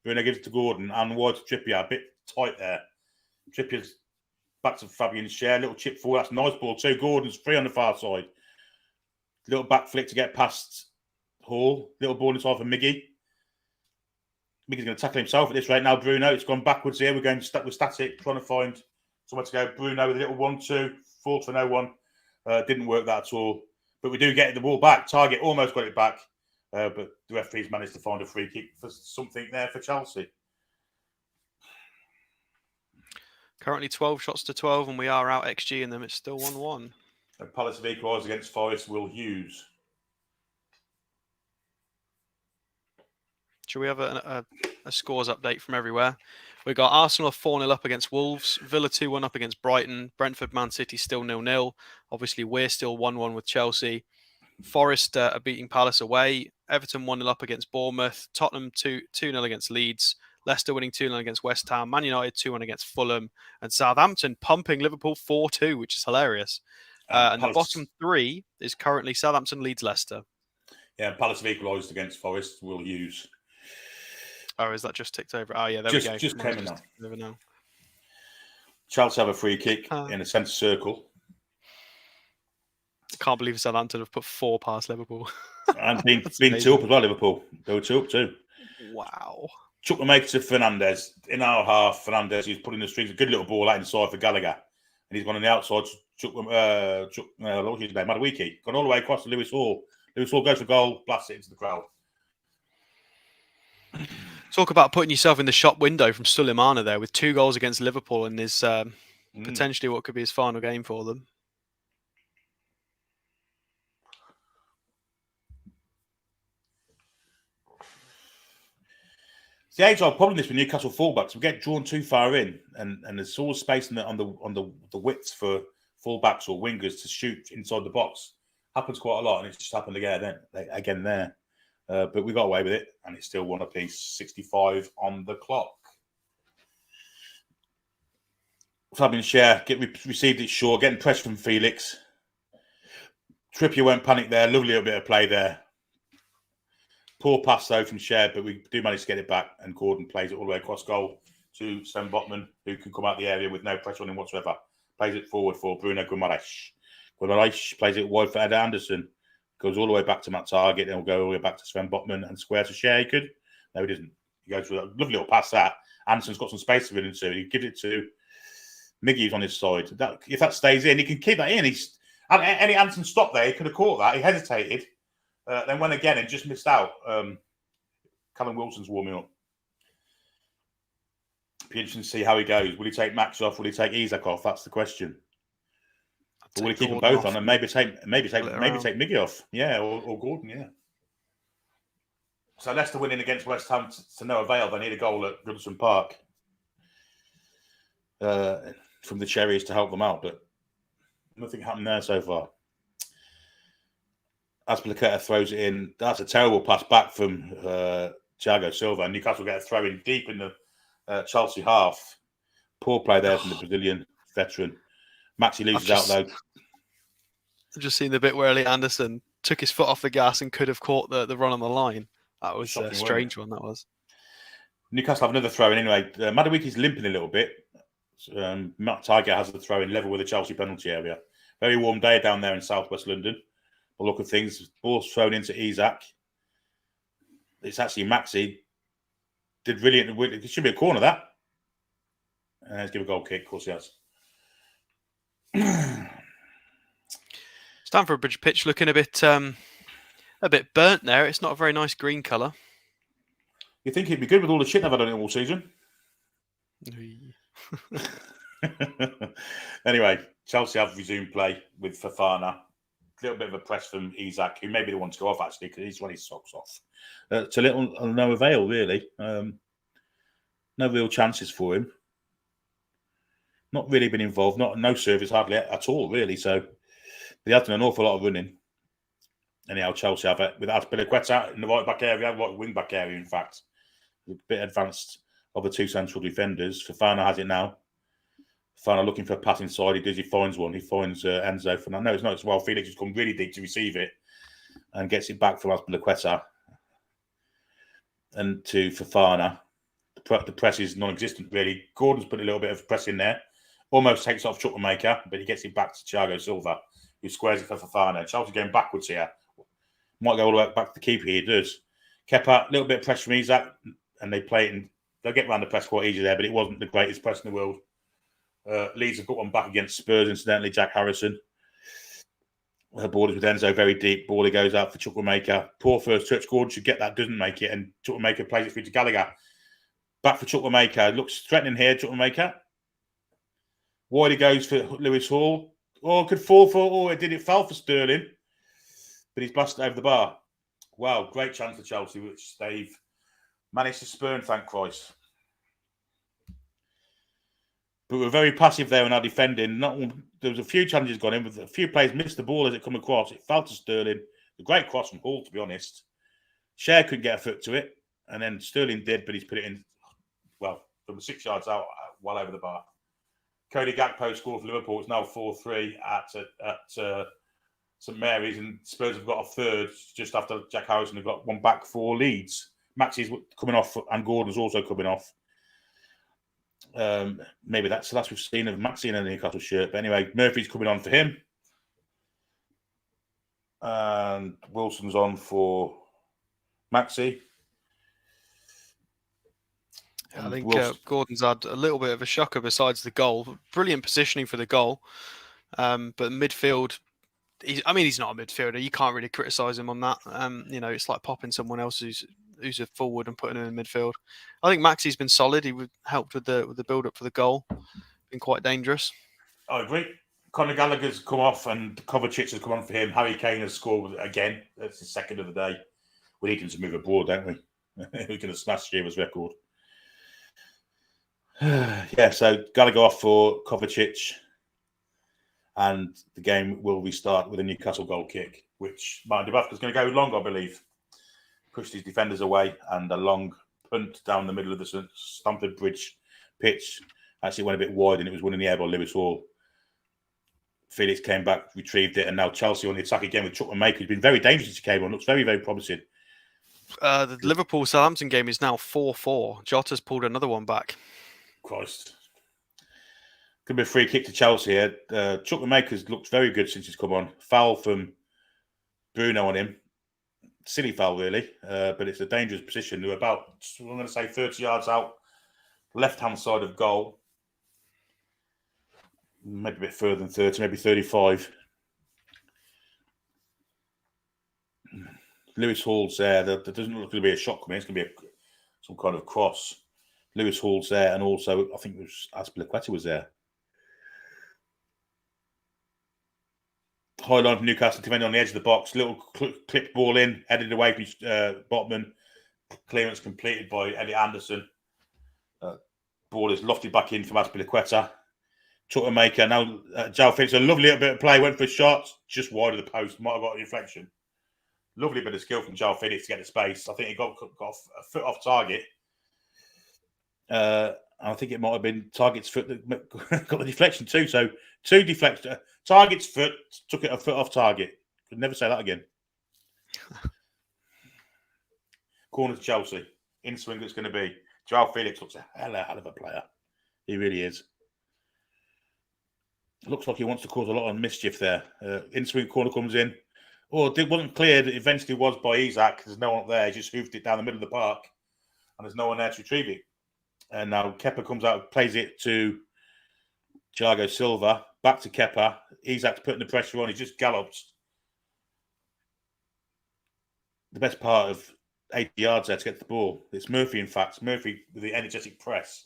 Bruno gives it to Gordon and wide to Trippier. A bit tight there. Trippier's back to Fabian's share. Little chip forward. That's a nice ball too. Gordon's free on the far side. Little back flick to get past Hall. Little ball inside for Miggy. Miggy's going to tackle himself at this rate. Now Bruno. It's gone backwards here. We're going stuck with static. Trying to find somewhere to go. Bruno with a little 1-2. Falls for no one. Didn't work that at all. But we do get the ball back. Target almost got it back. But the referees managed to find a free kick for something there for Chelsea. Currently 12 shots to 12, and we are out XG in them. It's still 1-1. Palace have equalised against Forest. Will Hughes. Should we have a scores update from everywhere? We got Arsenal 4-0 up against Wolves, Villa 2-1 up against Brighton, Brentford, Man City still 0-0. Obviously, we're still 1-1 with Chelsea. Forest are beating Palace away. Everton 1-0 up against Bournemouth. Tottenham 2-0 against Leeds. Leicester winning 2-0 against West Ham. Man United 2-1 against Fulham. And Southampton pumping Liverpool 4-2, which is hilarious. And the bottom three is currently Southampton, Leeds, Leicester. Yeah, Palace have equalised against Forest. Will Hughes. Oh, is that just ticked over? Oh, yeah, there we go. Just came in now. Chelsea have a free kick in the centre circle. Can't believe Southampton have put 4 past Liverpool. And been 2 up as well, Liverpool. They were 2 up too. Wow. Chukwuemeka to Fernandez. In our half, Fernandez, he's putting the strings. A good little ball out inside for Gallagher. and he's gone on the outside. What's his name? Madawiki. Gone all the way across to Lewis Hall. Lewis Hall goes for goal, blasts it into the crowd. Talk about putting yourself in the shop window from Suleimana there with 2 goals against Liverpool and his potentially what could be his final game for them. It's the age-old problem this with Newcastle fullbacks. We get drawn too far in, and there's always space on the width for fullbacks or wingers to shoot inside the box. Happens quite a lot, and it's just happened again there. But we got away with it, and it's still 1 apiece. 65 on the clock. Fabian Schär received it short, getting pressed from Felix. Trippier won't panic there. Lovely little bit of play there. Poor pass though from Schär, but we do manage to get it back, and Gordon plays it all the way across goal to Sven Botman, who can come out the area with no pressure on him whatsoever. Plays it forward for Bruno Guimaraes. Guimaraes plays it wide for Ed Anderson. Goes all the way back to Matt Target, then will go all the way back to Sven Botman and square to Schär. He could. No, he didn't. He goes with a lovely little pass that. Anderson's got some space to run into. He gives it to Miggy's on his side. If that stays in, he can keep that in. Any Anderson stopped there. He could have caught that. He hesitated. Then went again and just missed out. Callum Wilson's warming up. Be interesting to see how he goes. Will he take Max off? Will he take Isak off? That's the question. Or will he keep them both on and maybe take Miggy off? Yeah, or Gordon. Yeah. So Leicester winning against West Ham to no avail. They need a goal at Goodison Park from the Cherries to help them out, but nothing happened there so far. Azpilicueta throws it in. That's a terrible pass back from Thiago Silva. And Newcastle get a throw in deep in the Chelsea half. Poor play there from the Brazilian veteran. Maxi loses out though. I've just seen the bit where Elliot Anderson took his foot off the gas and could have caught the run on the line. That was a strange one, that was. Newcastle have another throw in anyway. Madawiki's limping a little bit. Matt Tiger has the throw in level with the Chelsea penalty area. Very warm day down there in southwest London. But look at things. Ball's thrown into Isak. It's actually Maxi. Did brilliant. It should be a corner, that. Let's give a goal kick. Of course he has. Stamford Bridge pitch looking a bit burnt there. It's not a very nice green colour. You think he'd be good with all the shit they've had on it all season? Anyway, Chelsea have resumed play with Fofana. A little bit of a press from Isak, who may be the one to go off actually because he's run his socks off. To little no avail, really. No real chances for him. Not really been involved. No service hardly at all, really. So they have done an awful lot of running. Anyhow, Chelsea have it with Azpilicueta in the right back area, right wing back area, in fact. A bit advanced of the two central defenders. Fofana has it now. Fofana looking for a pass inside. He finds one. He finds Enzo Fernandez. No, it's not as well. Felix has come really deep to receive it and gets it back from Azpilicueta and to Fofana. The press is non-existent, really. Gordon's put a little bit of press in there. Almost takes off Chukwuemeka, but he gets it back to Thiago Silva, who squares it for Fofana. Chelsea going backwards here. Might go all the way back to the keeper. He does. Kepa, a little bit of pressure from Isak, and they play it, and they'll get around the press quite easy there, but it wasn't the greatest press in the world. Leeds have got one back against Spurs, incidentally, Jack Harrison. Her borders with Enzo very deep. Ball goes out for Chukwuemeka. Poor first touch. Gordon should get that, doesn't make it, and Chukwuemeka plays it through to Gallagher. Back for Chukwuemeka. Looks threatening here, Chukwuemeka. Wide he goes for Lewis Hall. Oh, could fall for. It fell for Sterling, but he's blasted over the bar. Wow, great chance for Chelsea, which they've managed to spurn, thank Christ. But we're very passive there in our defending. There was a few challenges gone in, but a few players missed the ball as it come across. It fell to Sterling. A great cross from Hall, to be honest. Schär couldn't get a foot to it, and then Sterling did, but he's put it in, well, from 6 yards out, well over the bar. Cody Gakpo scored for Liverpool. It's now 4-3 at St Mary's, and Spurs have got a third just after Jack Harrison have got one back for Leeds. Maxi's coming off, and Gordon's also coming off. Maybe that's the last we've seen of Maxi in a Newcastle shirt. But anyway, Murphy's coming on for him, and Wilson's on for Maxi. I think Gordon's had a little bit of a shocker besides the goal. Brilliant positioning for the goal. But midfield, he's not a midfielder. You can't really criticise him on that. It's like popping someone else who's a forward and putting him in midfield. I think Maxi's been solid. He helped with the build up for the goal. Been quite dangerous. I agree. Conor Gallagher's come off and Kovacic has come on for him. Harry Kane has scored again. That's the second of the day. We need him to move abroad, don't we? We're going to smash Shearer's record. Yeah, so Gallagher off for Kovacic. And the game will restart with a Newcastle goal kick, which Martin Dubravka's going to go long, I believe. Pushed his defenders away and a long punt down the middle of the Stamford Bridge pitch. Actually went a bit wide and it was won in the air by Lewis Hall. Felix came back, retrieved it, and now Chelsea on the attack again with Chukwuemeka, who's been very dangerous since he came on. Looks very, very promising. The Liverpool-Southampton game is now 4-4. Jota's pulled another one back. Christ. Could be a free kick to Chelsea here. Chukwuemeka's looked very good since he's come on. Foul from Bruno on him. Silly foul, really, but it's a dangerous position. They're about, I'm going to say, 30 yards out, left-hand side of goal. Maybe a bit further than 30, maybe 35. Lewis Hall's there. There doesn't look to be a shot coming. It's going to be some kind of cross. Lewis Hall's there, and also I think it was Azpilicueta was there. High line from Newcastle, defending on the edge of the box. Little clipped ball in, headed away from Botman. Clearance completed by Elliot Anderson. Ball is lofted back in from Azpilicueta. Chukwuemeka, now João Felix, a lovely little bit of play, went for a shot, just wide of the post, might have got a deflection. Lovely bit of skill from João Felix to get the space. I think he got a foot off target. I think it might have been Target's foot that got the deflection too. So two deflections. Target's foot took it a foot off target. Could never say that again. Corner to Chelsea. In swing it's going to be. João Felix looks a hell of a player. He really is. Looks like he wants to cause a lot of mischief there. In swing corner comes in. It wasn't cleared. It eventually was by Isak. There's no one up there. He just hoofed it down the middle of the park. And there's no one there to retrieve it. And now Kepa comes out, plays it to Thiago Silva. Back to Kepa. Isak's putting the pressure on. He just galloped. The best part of 80 yards there to get the ball. It's Murphy, in fact. Murphy with the energetic press.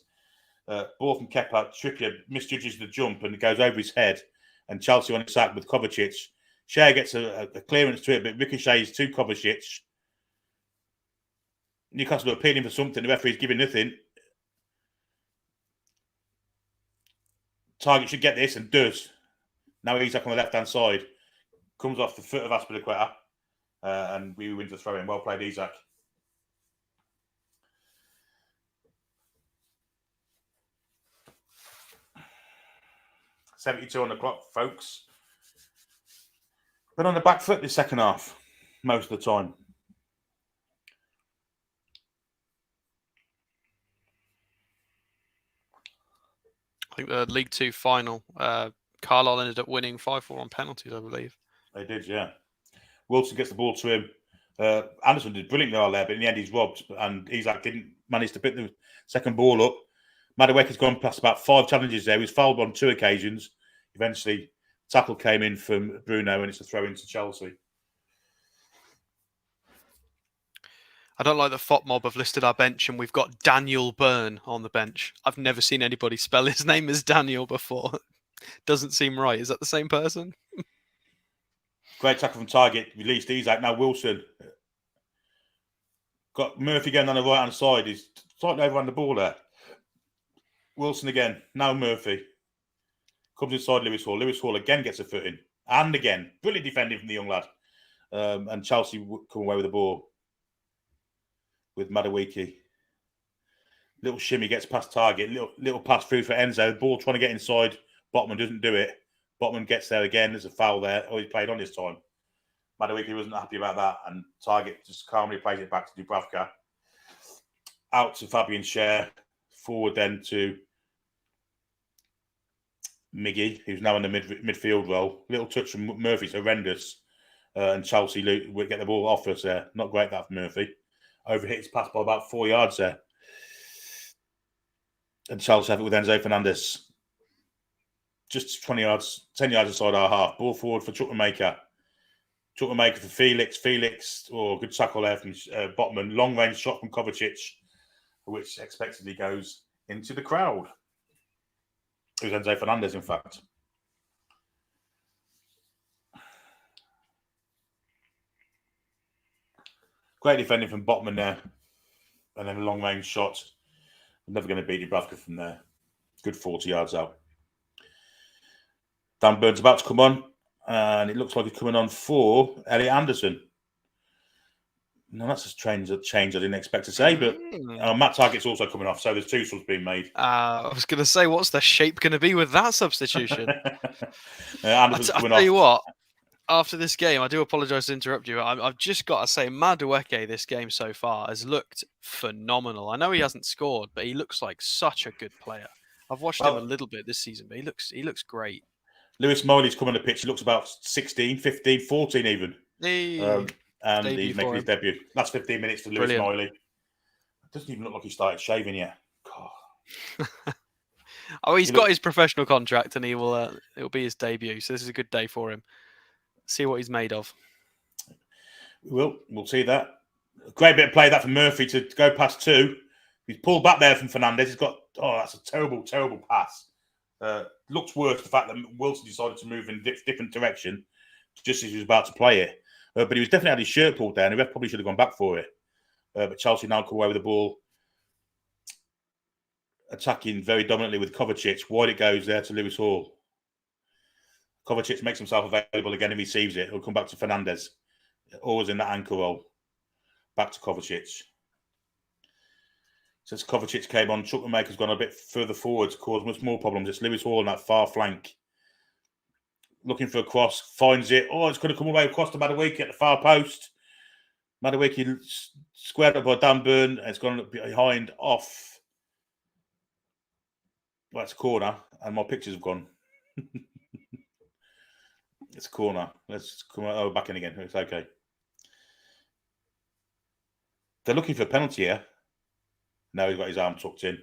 Ball from Kepa. Trippier misjudges the jump and it goes over his head. And Chelsea on the sack with Kovacic. Shea gets a clearance to it, but ricochets to Kovacic. Newcastle are appealing for something. The referee's giving nothing. Target should get this and does. Now Isak on the left-hand side. Comes off the foot of Azpilicueta. And we win the throw-in. Well played, Isak. .72 on the clock, folks. Been on the back foot this second half, most of the time. I think the League Two final, Carlisle ended up winning 5-4 on penalties, I believe. They did, yeah. Wilson gets the ball to him. Anderson did brilliantly all there, but in the end he's robbed, and Isak didn't manage to pick the second ball up. Madueka's gone past about 5 challenges there. He was fouled on 2 occasions. Eventually, tackle came in from Bruno, and it's a throw into Chelsea. I don't like the FOP mob have listed our bench, and we've got Daniel Byrne on the bench. I've never seen anybody spell his name as Daniel before. Doesn't seem right. Is that the same person? Great tackle from Target. Released Isak. Now Wilson. Got Murphy going on the right-hand side. He's slightly over on the ball there. Wilson again. Now Murphy. Comes inside Lewis Hall. Lewis Hall again gets a foot in. And again. Brilliant defending from the young lad. And Chelsea come away with the ball. With Madueke. Little shimmy gets past Target. Little pass through for Enzo. Ball trying to get inside. Botman doesn't do it. Botman gets there again. There's a foul there. Oh, he played on this time. Madueke wasn't happy about that. And Target just calmly plays it back to Dubravka. Out to Fabian Schär. Forward then to Miggy, who's now in the midfield role. Little touch from Murphy's horrendous. And Chelsea will get the ball off us there. Not great that for Murphy. Overhit his pass by about 4 yards there. And Chelsea have it with Enzo Fernandez. Just 10 yards inside our half. Ball forward for Chukwuemeka. Chukwuemeka for Felix. Good tackle there from Botman. Long range shot from Kovacic, which expectedly goes into the crowd. It was Enzo Fernandez, in fact. Great defending from Botman there. And then a long range shot. I'm never going to beat Dubravka from there. Good 40 yards out. Dan Burn's about to come on. And it looks like he's coming on for Elliot Anderson. No, that's a change I didn't expect to say, but Matt Targett's also coming off, so there's 2 subs being made. I was going to say, what's the shape going to be with that substitution? Anderson's coming off. Tell you what, after this game, I do apologise to interrupt you. I've just got to say, Madueke this game so far has looked phenomenal. I know he hasn't scored, but he looks like such a good player. I've watched him a little bit this season, but he looks great. Lewis Miley's come on the pitch. He looks about 16, 15, 14 even. And he's making his debut. That's 15 minutes for Lewis Miley. It doesn't even look like he started shaving yet. Oh, he's got his professional contract, and it'll be his debut. So this is a good day for him. See what he's made of. We'll see that. A great bit of play that from Murphy to go past 2. He's pulled back there from Fernandez. He's got that's a terrible pass. Looks worse the fact that Wilson decided to move in a different direction just as he was about to play it. But he was definitely had his shirt pulled down. The ref probably should have gone back for it. But Chelsea now come away with the ball, attacking very dominantly with Kovacic. Wide it goes there to Lewis Hall. Kovacic makes himself available again and receives it. He'll come back to Fernandez. Always in that anchor role. Back to Kovacic. Since Kovacic came on, Chukwuemeka's gone a bit further forward to cause much more problems. It's Lewis Hall on that far flank. Looking for a cross, finds it. It's going to come away across to Madueke at the far post. Madueke squared up by Dan Burn. It's gone behind off. Well, it's a corner, and my pictures have gone. It's a corner. Let's come back in again. It's okay. They're looking for a penalty here. Now he's got his arm tucked in.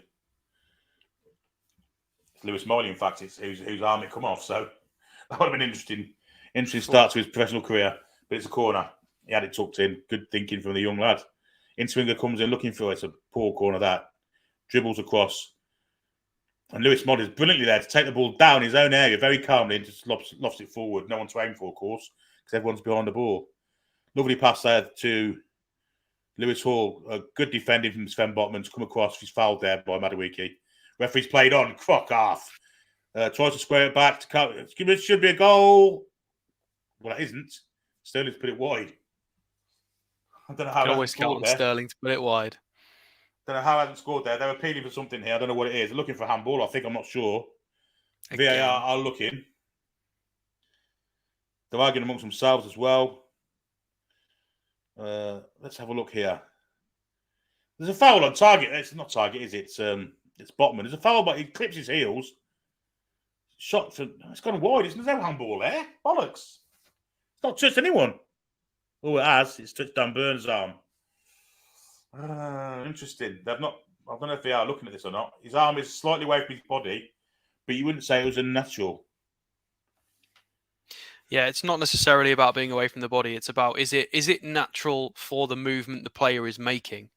It's Lewis Miley, in fact, it's whose arm it come off. So that would have been interesting start to his professional career. But it's a corner. He had it tucked in. Good thinking from the young lad. Inswinger comes in looking for it. It's a poor corner, that. Dribbles across. And Lewis Miley is brilliantly there to take the ball down his own area very calmly and just lofts it forward. No one to aim for, of course, because everyone's behind the ball. Lovely pass there to Lewis Hall. Good defending from Sven Botman to come across. He's fouled there by Madueke. Referee's played on. Crock off. Tries to square it back. It should be a goal. Well, it isn't. Sterling's put it wide. I don't know how. You can always count on Sterling to put it wide. Don't know how I hasn't scored there. They're appealing for something here. I don't know what it is. They're looking for handball. I think. I'm not sure. Again. VAR are looking. They're arguing amongst themselves as well. Let's have a look here. There's a foul on Target. It's not Target, is it? It's Botman. There's a foul, but he clips his heels. Shot for. It's gone wide. There's no handball there. Bollocks. It's not touched anyone. Oh, it has. It's touched Dan Burns' arm. Interesting. They've not. I don't know if they are looking at this or not. His arm is slightly away from his body, but you wouldn't say it was unnatural. Yeah, it's not necessarily about being away from the body. It's about is it natural for the movement the player is making?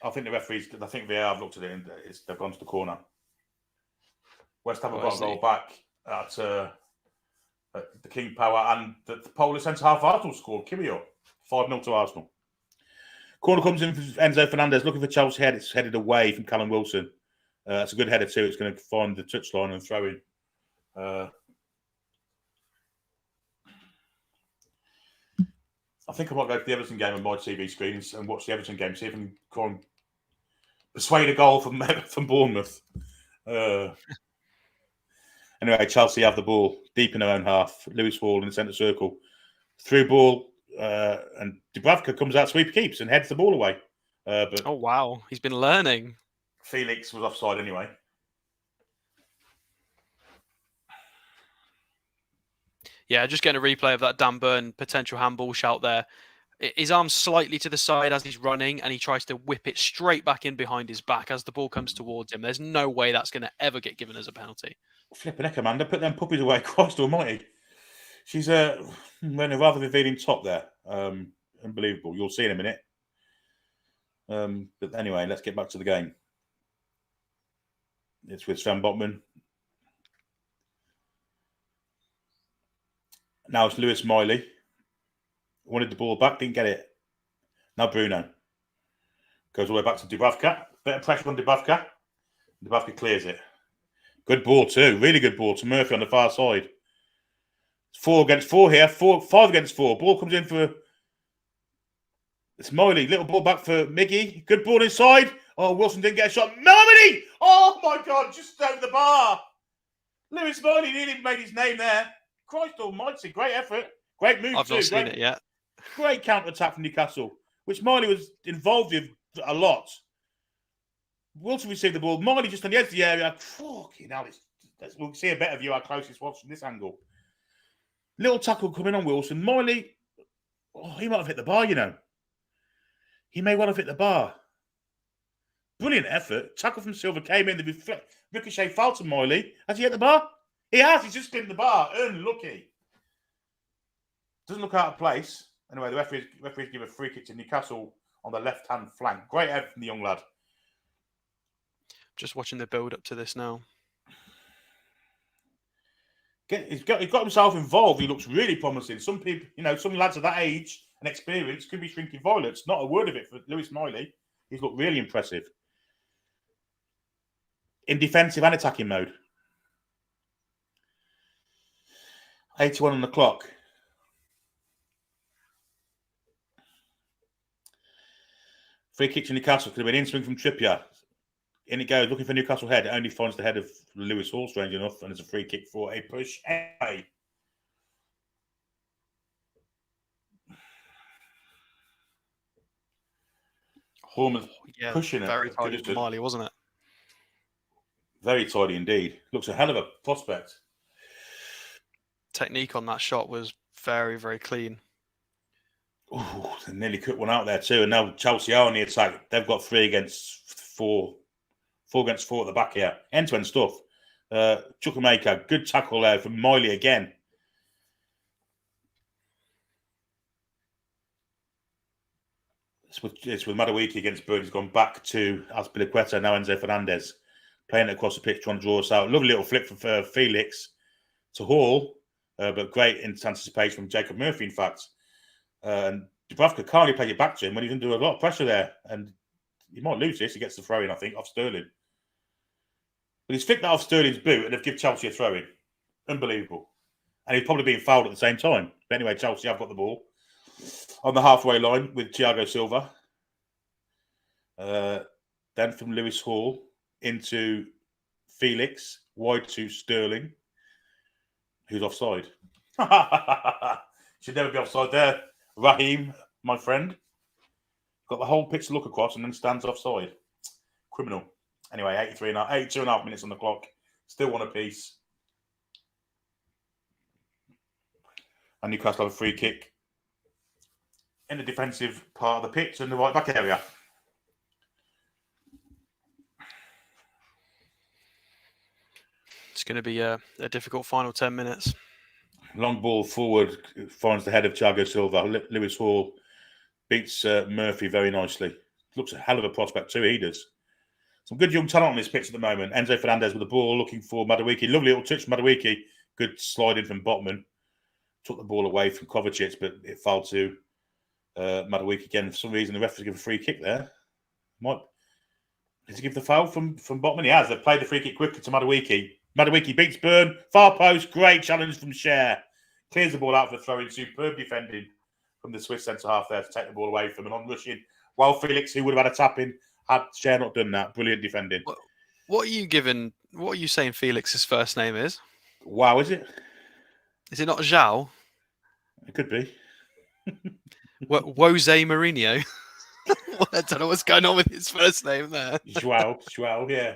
I think the referees. I think they have looked at it and they've gone to the corner. West Ham have got to go back at the King Power and the Polish centre half Arsenal scored. Kimio 5-0 to Arsenal. Corner comes in for Enzo Fernandez looking for Chelsea head. It's headed away from Callum Wilson. It's a good header too. It's going to find the touchline and throw in. I think I might go to the Everton game on my TV screen and watch the Everton game. See if I can try and persuade a goal from Bournemouth. Anyway, Chelsea have the ball deep in their own half. Lewis Hall in the centre circle. Through ball. And Dubravka comes out sweep keeps and heads the ball away. But oh wow, he's been learning. Felix was offside anyway. Yeah, just getting a replay of that Dan Burn potential handball shout there. His arm's slightly to the side as he's running, and he tries to whip it straight back in behind his back as the ball comes towards him. There's no way that's going to ever get given as a penalty. Flipping heck, Amanda, put them puppies away. Christ almighty. She's wearing a rather revealing top there. Unbelievable. You'll see in a minute. But anyway, let's get back to the game. It's with Sven Botman. Now it's Lewis Miley. Wanted the ball back, didn't get it. Now Bruno. Goes all the way back to Dubravka. Better pressure on Dubravka. Dubravka clears it. Good ball too. Really good ball to Murphy on the far side. It's 4 against 4 here. 5 against 4. Ball comes in for... It's Miley. Little ball back for Miggy. Good ball inside. Oh, Wilson didn't get a shot. Melody! Oh, my God. Just over the bar. Lewis Miley nearly made his name there. Christ almighty. Great effort. Great move, I've not seen it yet. Great counter-attack from Newcastle, which Miley was involved with a lot. Wilson received the ball. Miley just on the edge of the area. Fucking hell. We'll see a better view how close this was from this angle. Little tackle coming on Wilson. Miley, he might have hit the bar, you know. He may well have hit the bar. Brilliant effort. Tackle from Silva came in. The ricochet foul to Miley. Has he hit the bar? He has. He's just clipped the bar. Unlucky. Doesn't look out of place. Anyway, the referees give a free kick to Newcastle on the left-hand flank. Great effort from the young lad. Just watching the build-up to this now. He's got himself involved. He looks really promising. Some people, some lads of that age and experience could be shrinking violets. Not a word of it for Lewis Miley. He's looked really impressive. In defensive and attacking mode. 81 on the clock. Free kick to Newcastle. Could have been in swing from Trippier. In it goes, looking for Newcastle head. It only finds the head of Lewis Hall, strange enough, and it's a free kick for a push. Anyway. Horman pushing it. Very tidy for Miley, wasn't it? Very tidy indeed. Looks a hell of a prospect. Technique on that shot was very, very clean. Oh, they nearly cut one out there too. And now Chelsea are on the attack. They've got 3 against 4. 4 against 4 at the back here. End-to-end stuff. Chukwuemeka, good tackle there from Miley again. It's with Madueke against Bird. He's gone back to Azpilicueta, now Enzo Fernandez. Playing it across the pitch, trying to draw us out. Lovely little flip for Felix to Hall. But great anticipation from Jacob Murphy, in fact. And Dubravka can't really play it back to him when he's under a lot of pressure there. And he might lose this. He gets the throw-in, I think, off Sterling. But he's flicked that off Sterling's boot and they've given Chelsea a throw-in. Unbelievable. And he's probably being fouled at the same time. But anyway, Chelsea have got the ball on the halfway line with Thiago Silva. Then from Lewis Hall into Felix, wide to Sterling, who's offside. Should never be offside there. Raheem, my friend. Got the whole pitch to look across and then stands offside. Criminal. Anyway, 82 and a half minutes on the clock. Still 1 apiece. And Newcastle have a free kick in the defensive part of the pitch in the right back area. It's going to be a difficult final 10 minutes. Long ball forward, finds the head of Thiago Silva. Lewis Hall beats Murphy very nicely. Looks a hell of a prospect too, he does. Some good young talent on this pitch at the moment. Enzo Fernandez with the ball, looking for Madueke. Lovely little touch from Madueke. Good slide in from Botman. Took the ball away from Kovacic, but it fell to Madueke again. For some reason, the referee gave a free kick there. Did he give the foul from Botman? He has. They've played the free kick quickly to Madueke. Madueke beats Byrne. Far post. Great challenge from Cher. Clears the ball out for the throw-in. Superb defending from the Swiss centre-half there to take the ball away from him. And on rushing, while Felix, who would have had a tap-in, had Cher not done that. Brilliant defending. What are you saying Felix's first name is? Wow, is it? Is it not Zhao? It could be. Jose Mourinho? I don't know what's going on with his first name there. Joao, yeah.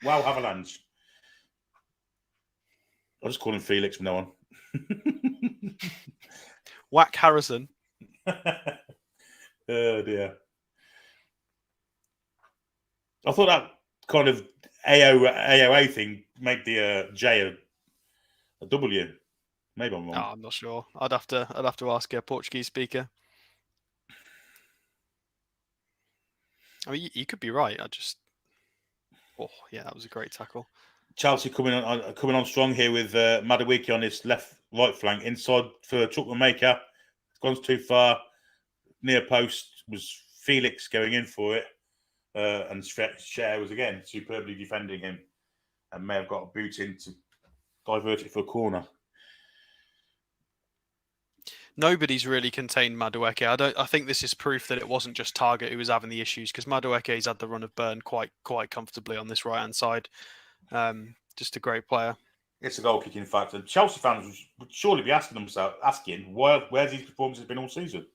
Wow, Avalanche. I'll just call him Felix from now on. Whack Harrison. Oh dear. I thought that kind of AOA thing made the J a W. Maybe I'm wrong. Oh, I'm not sure. I'd have to ask a Portuguese speaker. I mean, you could be right. Oh yeah, that was a great tackle. Chelsea coming on strong here with Madueke on his right flank inside for Chukwuemeka. Gone too far. Near post was Felix going in for it, and Cher was again superbly defending him, and may have got a boot in to divert it for a corner. Nobody's really contained Madueke. I think this is proof that it wasn't just Target who was having the issues, because Madueke's had the run of burn quite comfortably on this right hand side. Just a great player. It's a goal kicking fact, and Chelsea fans would surely be asking where's these performances been all season.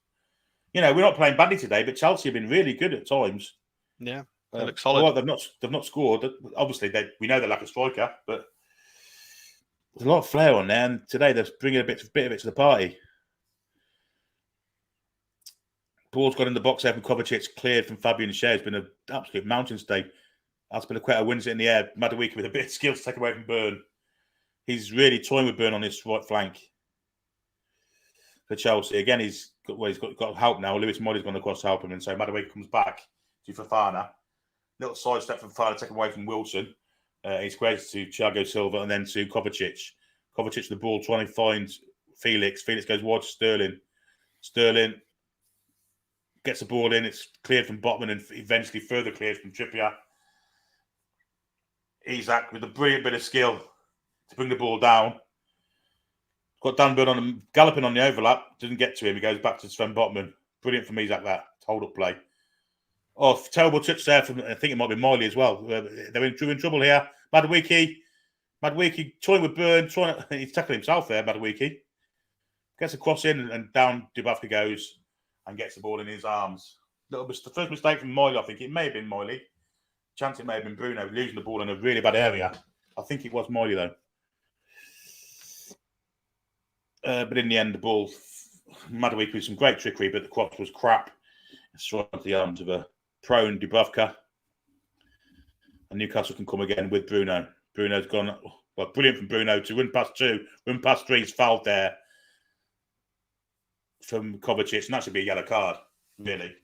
You know, we're not playing badly today, but Chelsea have been really good at times. Yeah, they look solid. Well, they've not scored. Obviously, we know they lack a striker, but there's a lot of flair on there, and today they're bringing a bit of it to the party. Ball's got in the box there from Kovacic, cleared from Fabian Cher. It's been an absolute mountain stay. Azpilicueta wins it in the air. Madueke with a bit of skill to take away from Byrne. He's really toying with Byrne on his right flank for Chelsea. Again, he's got help now. Lewis Molly's gone across to help him, and so Madueke comes back to Fofana. Little sidestep from Fofana, taken away from Wilson. He's great to Thiago Silva and then to Kovacic. Kovacic the ball trying to find Felix. Felix goes wide to Sterling. Sterling gets the ball in. It's cleared from Botman and eventually further cleared from Trippier. Isak with a brilliant bit of skill to bring the ball down. Got Dan Burn galloping on the overlap. Doesn't get to him. He goes back to Sven Botman. Brilliant from Isak, that hold up play. Oh, terrible touch there from, I think it might be Miley as well. They're in trouble here. Madueke toying with Byrne. He's tackling himself there, Madueke. Gets a cross in and down Dubravka goes and gets the ball in his arms. The first mistake from Miley, I think. It may have been Miley. Chance it may have been Bruno losing the ball in a really bad area. I think it was Miley, though. But in the end, the ball, Madueke with some great trickery, but the cross was crap. It's right into the arms of a prone Dubravka. And Newcastle can come again with Bruno. Bruno's gone, well, brilliant from Bruno to run past two, run past three. He's fouled there from Kovacic, and that should be a yellow card, really.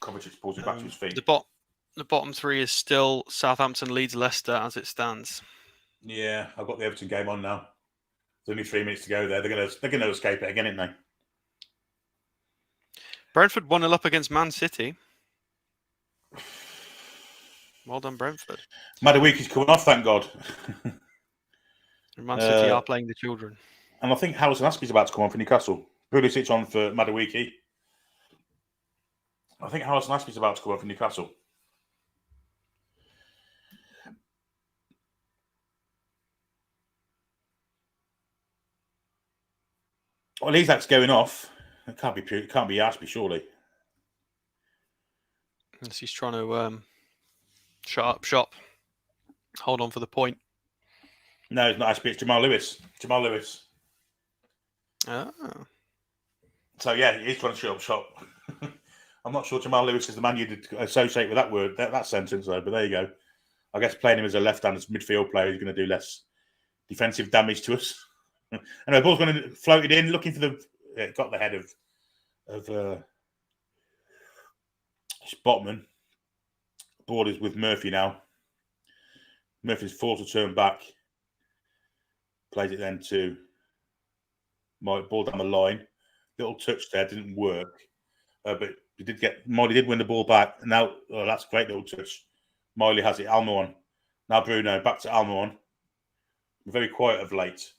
Kovacic pulls it back to his feet. The bottom three is still Southampton, Leeds, Leicester as it stands. Yeah, I've got the Everton game on now. There's only 3 minutes to go there. They're going to escape it again, aren't they? Brentford 1-0 up against Man City. Well done, Brentford. Madueke's coming off, thank God. Man City are playing the children. And I think Harrison Aspie's about to come on for Newcastle. Pulisic on for Madueke. I think Harrison Aspie's about to come on for Newcastle. Well, Isak's going off. It can't be Aspie, surely. Unless he's trying to shut up shop. Hold on for the point. No, it's not Aspie, it's Jamal Lewis. Jamal Lewis. Oh. So, yeah, he's trying to shut up shop. I'm not sure Jamal Lewis is the man you'd associate with that word, that sentence, though, but there you go. I guess playing him as a left-handed midfield player is going to do less defensive damage to us. And the ball's going to float it in, looking for got the head of Botman. Ball is with Murphy now. Murphy's forced to turn back. Plays it then to ball down the line. Little touch there, didn't work. But Miley did win the ball back. Now, that's a great little touch. Miley has it. Almiron. Now Bruno, back to Almiron. Very quiet of late.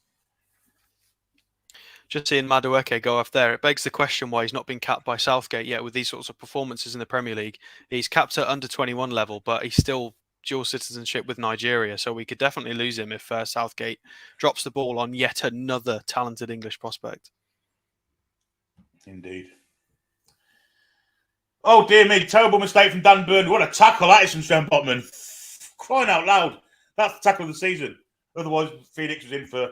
Just seeing Madueke go off there, it begs the question why he's not been capped by Southgate yet with these sorts of performances in the Premier League. He's capped at under 21 level, but he's still dual citizenship with Nigeria, so we could definitely lose him if Southgate drops the ball on yet another talented English prospect. Indeed. Oh, dear me. Terrible mistake from Dan Burn. What a tackle that is from Sven Botman. Crying out loud. That's the tackle of the season. Otherwise, Felix was in for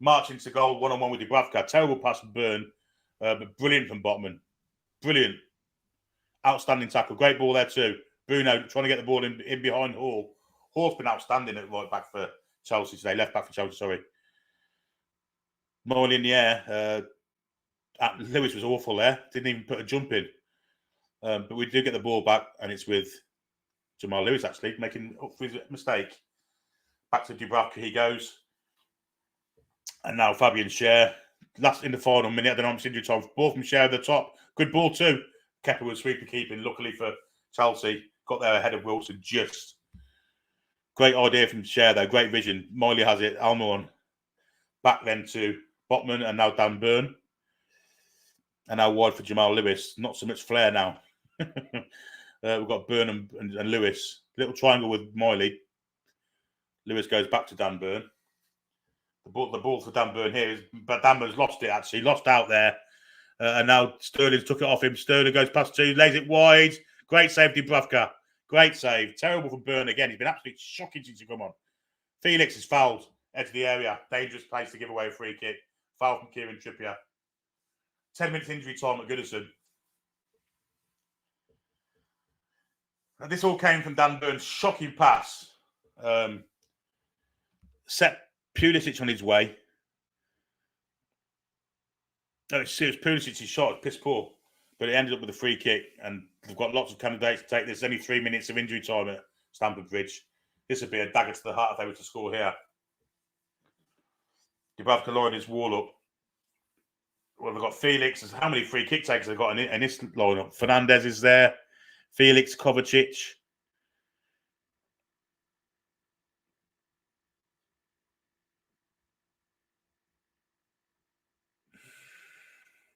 marching to goal one-on-one with Dubravka. Terrible pass from Burn, but brilliant from Botman. Brilliant. Outstanding tackle. Great ball there too. Bruno trying to get the ball in behind Hall. Hall's been outstanding at right back for Chelsea today. Left back for Chelsea, sorry. More in the air. Lewis was awful there. Didn't even put a jump in. But we do get the ball back, and it's with Jamal Lewis, actually, making up for his mistake. Back to Dubravka he goes. And now Fabian Schär. Last in the final minute, I don't know how much injury time. Ball from Schär at the top. Good ball too. Kepa was sweeper keeping. Luckily for Chelsea, got there ahead of Wilson. Just great idea from Schär though. Great vision. Miley has it. Almiron back then to Botman, and now Dan Burn. And now wide for Jamal Lewis. Not so much flair now. We've got Burn and Lewis. Little triangle with Miley. Lewis goes back to Dan Burn. The ball for Dan Burn here, but Dan Burn's lost it actually. Lost out there. And now Sterling's took it off him. Sterling goes past two, lays it wide. Great save, Dubravka. Great save. Terrible from Burn again. He's been absolutely shocking since he come on. Felix is fouled. Edge of the area. Dangerous place to give away a free kick. Foul from Kieran Trippier. 10 minutes injury time at Goodison. Now, this all came from Dan Burn's shocking pass. Set Pulisic on his way. No, it's Pulisic's shot. It's piss poor. But it ended up with a free kick. And we've got lots of candidates to take this. Only 3 minutes of injury time at Stamford Bridge. This would be a dagger to the heart if they were to score here. Dubravka lined his wall up. Well, they've got Felix. How many free kick takers they've got in this lineup? Fernandez is there. Felix, Kovacic.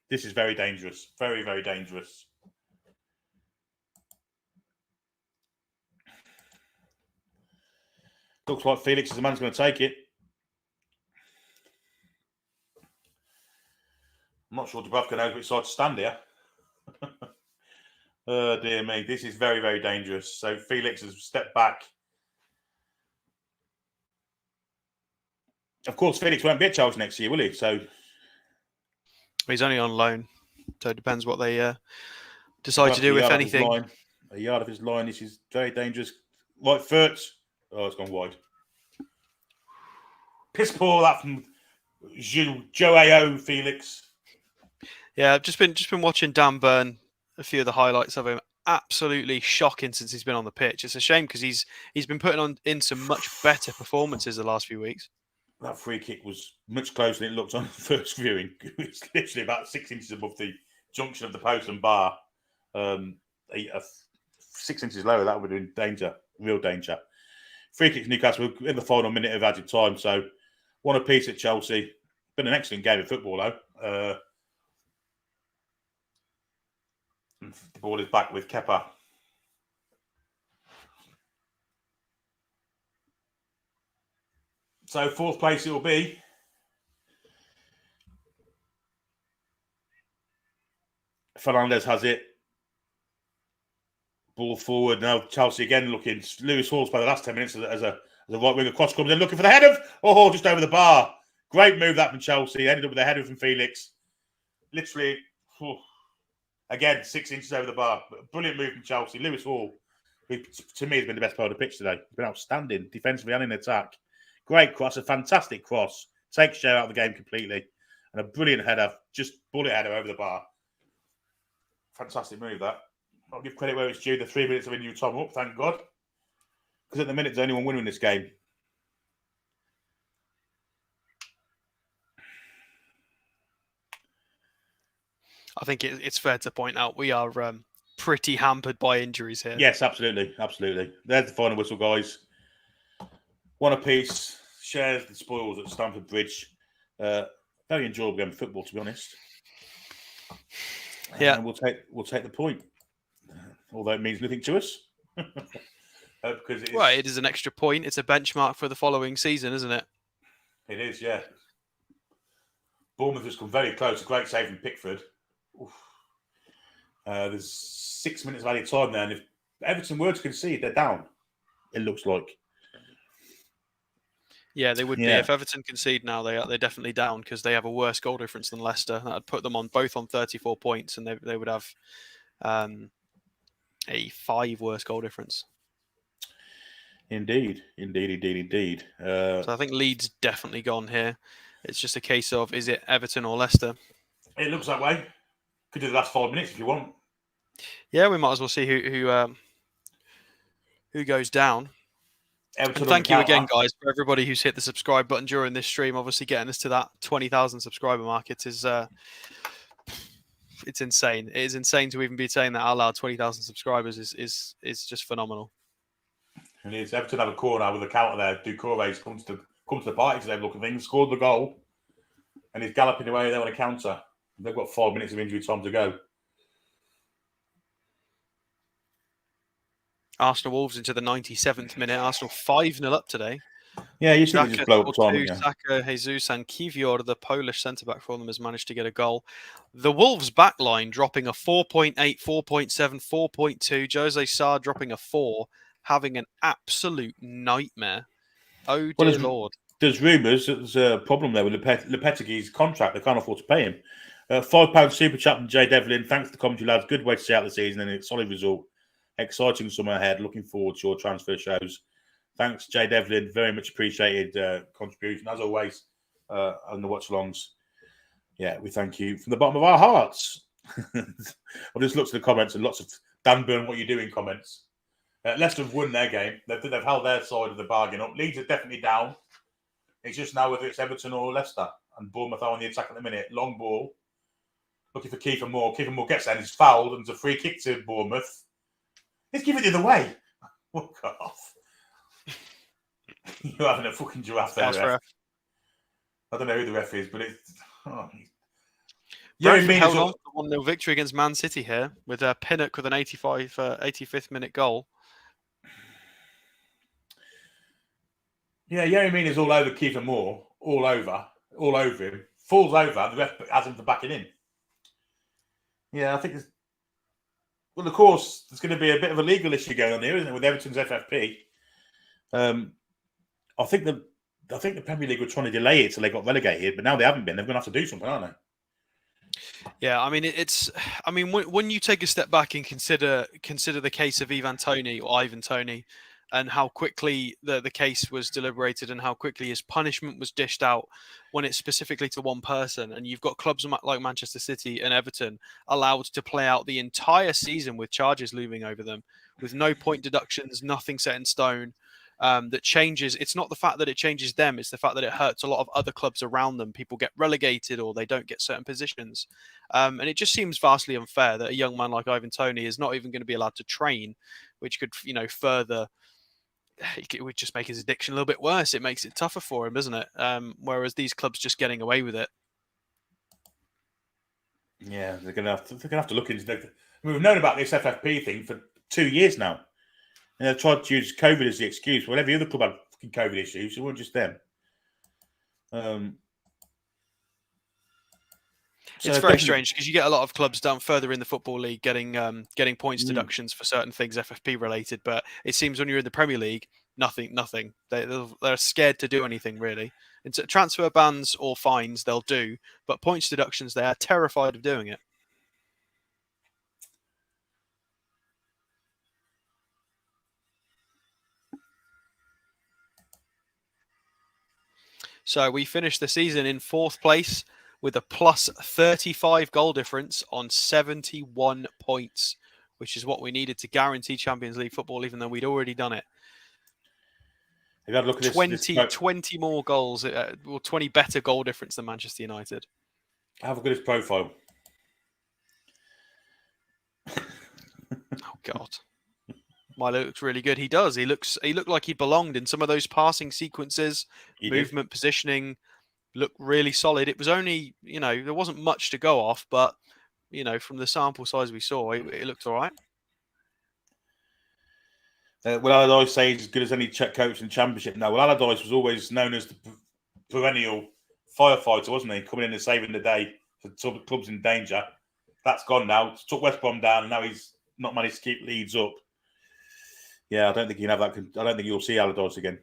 This is very dangerous. Very, very dangerous. Looks like Felix is the man who's going to take it. I'm not sure Dubravka knows which side to stand here. Oh, dear me. This is very, very dangerous. So Felix has stepped back. Of course, Felix won't be at Chelsea next year, will he? So he's only on loan. So it depends what they decide to do, if anything. A yard of his line. This is very dangerous. Right foot. Oh, it's gone wide. Piss poor that from Joao Felix. Yeah, I've just been watching Dan Burn, a few of the highlights of him. Absolutely shocking since he's been on the pitch. It's a shame because he's been putting in some much better performances the last few weeks. That free kick was much closer than it looked on the first viewing. It was literally about 6 inches above the junction of the post and bar. 6 inches lower, that would have been danger, real danger. Free kick Newcastle in the final minute of added time. So one apiece at Chelsea. Been an excellent game of football, though. The ball is back with Kepa. So fourth place it will be. Fernandez has it. Ball forward. Now Chelsea again looking. Lewis Hall's played the last 10 minutes as a right winger. Cross comes in looking for the header. Oh, just over the bar. Great move that from Chelsea. Ended up with a header from Felix. Literally, again, 6 inches over the bar. Brilliant move from Chelsea. Lewis Hall, who to me has been the best player on the pitch today. He's been outstanding defensively and in attack. Great cross, a fantastic cross. Takes Schär out of the game completely. And a brilliant header, just bullet header over the bar. Fantastic move, that. I'll give credit where it's due. The 3 minutes of injury time up, thank God. Because at the minute, there's only one winner in this game. I think it's fair to point out we are pretty hampered by injuries here. Yes, absolutely. Absolutely. There's the final whistle, guys. One apiece. Shares the spoils at Stamford Bridge. Very enjoyable game of football, to be honest. Yeah. And we'll take the point. Although it means nothing to us. Because it is an extra point. It's a benchmark for the following season, isn't it? It is, yeah. Bournemouth has come very close. A great save from Pickford. There's 6 minutes of added time there, and if Everton were to concede, they're down. It looks like. Yeah, they would be. Yeah, If Everton concede now, they're definitely down because they have a worse goal difference than Leicester. That would put them on both on 34 points, and they would have a 5 worse goal difference. indeed. So I think Leeds definitely gone here. It's just a case of, is it Everton or Leicester? It looks that way. Could do the last 5 minutes if you want. Yeah, we might as well see who goes down. Everton And on the thank you again, counter. guys, for everybody who's hit the subscribe button during this stream. Obviously, getting us to that 20,000 subscriber mark, it's insane. It is insane to even be saying that out loud. 20,000 subscribers is just phenomenal. And it's Everton have a corner with a counter there. Doucouré's come to the party to have a look at things, scored the goal, and he's galloping away there on a counter. They've got 5 minutes of injury time to go. Arsenal Wolves into the 97th minute. Arsenal 5-0 up today. Yeah, you think Xhaka they just blow up scored time, two. yeah. Saka, Jesus, and Kivior, the Polish centre-back for them, has managed to get a goal. The Wolves backline dropping a 4.8, 4.7, 4.2. Jose Sarr dropping a 4, having an absolute nightmare. Oh, dear Lord. There's rumours that there's a problem there with Lopetegui's contract. They can't afford to pay him. £5 super chat from Jay Devlin. Thanks to the commentary, lads. Good way to see out the season and a solid result. Exciting summer ahead. Looking forward to your transfer shows. Thanks, Jay Devlin. Very much appreciated contribution, as always, on the watch-alongs. Yeah, we thank you from the bottom of our hearts. I've just looked at the comments and lots of Dan Burn, what you doing comments. Leicester have won their game. They've held their side of the bargain up. Leeds are definitely down. It's just now whether it's Everton or Leicester. And Bournemouth are on the attack at the minute. Long ball. Looking for Kiefer Moore. Kiefer Moore gets there and he's fouled. And it's a free kick to Bournemouth. Let's give it the other way. Fuck off. You're having a fucking giraffe there, ref. I don't know who the ref is, but it's... Oh. Brentford held on to the 1-0 victory against Man City here with Pinnock with an 85th minute goal. Yeah, Yerry Mina's all over Kiefer Moore. All over him. Falls over, the ref has him for backing in. Yeah, I think there's... Well, of course, there's going to be a bit of a legal issue going on here, isn't it, with Everton's FFP? I think the Premier League were trying to delay it till they got relegated, but now they haven't been. They're going to have to do something, aren't they? Yeah, I mean, when you take a step back and consider the case of Ivan Toney and how quickly the case was deliberated and how quickly his punishment was dished out when it's specifically to one person, and you've got clubs like Manchester City and Everton allowed to play out the entire season with charges looming over them, with no point deductions, nothing set in stone. That changes. It's not the fact that it changes them. It's the fact that it hurts a lot of other clubs around them. People get relegated or they don't get certain positions. And it just seems vastly unfair that a young man like Ivan Toney is not even going to be allowed to train, which could, further... It would just make his addiction a little bit worse. It makes it tougher for him, doesn't it? Whereas these clubs just getting away with it. Yeah, they're going to have to look into... We've known about this FFP thing for 2 years now. And they've tried to use COVID as the excuse. Well, every other club had fucking COVID issues. It wasn't just them. It's very strange because you get a lot of clubs down further in the Football League getting points deductions for certain things FFP related. But it seems when you're in the Premier League, nothing. They're scared to do anything, really. And transfer bans or fines, they'll do. But points deductions, they are terrified of doing it. So we finished the season in 4th place with a plus 35 goal difference on 71 points, which is what we needed to guarantee Champions League football, even though we'd already done it. You got to look at 20 more goals, 20 better goal difference than Manchester United. Have a look at his profile. Oh God. Milo looks really good. He does. He looked like he belonged in some of those passing sequences, movement, positioning. Looked really solid. It was only, there wasn't much to go off, but, from the sample size we saw, it looked all right. Will Allardyce say he's as good as any Czech coach in the Championship? No, well, Allardyce was always known as the perennial firefighter, wasn't he? Coming in and saving the day for clubs in danger. That's gone now. Took West Brom down, and now he's not managed to keep Leeds up. Yeah, I don't think you can have that. I don't think you'll see Allardyce again.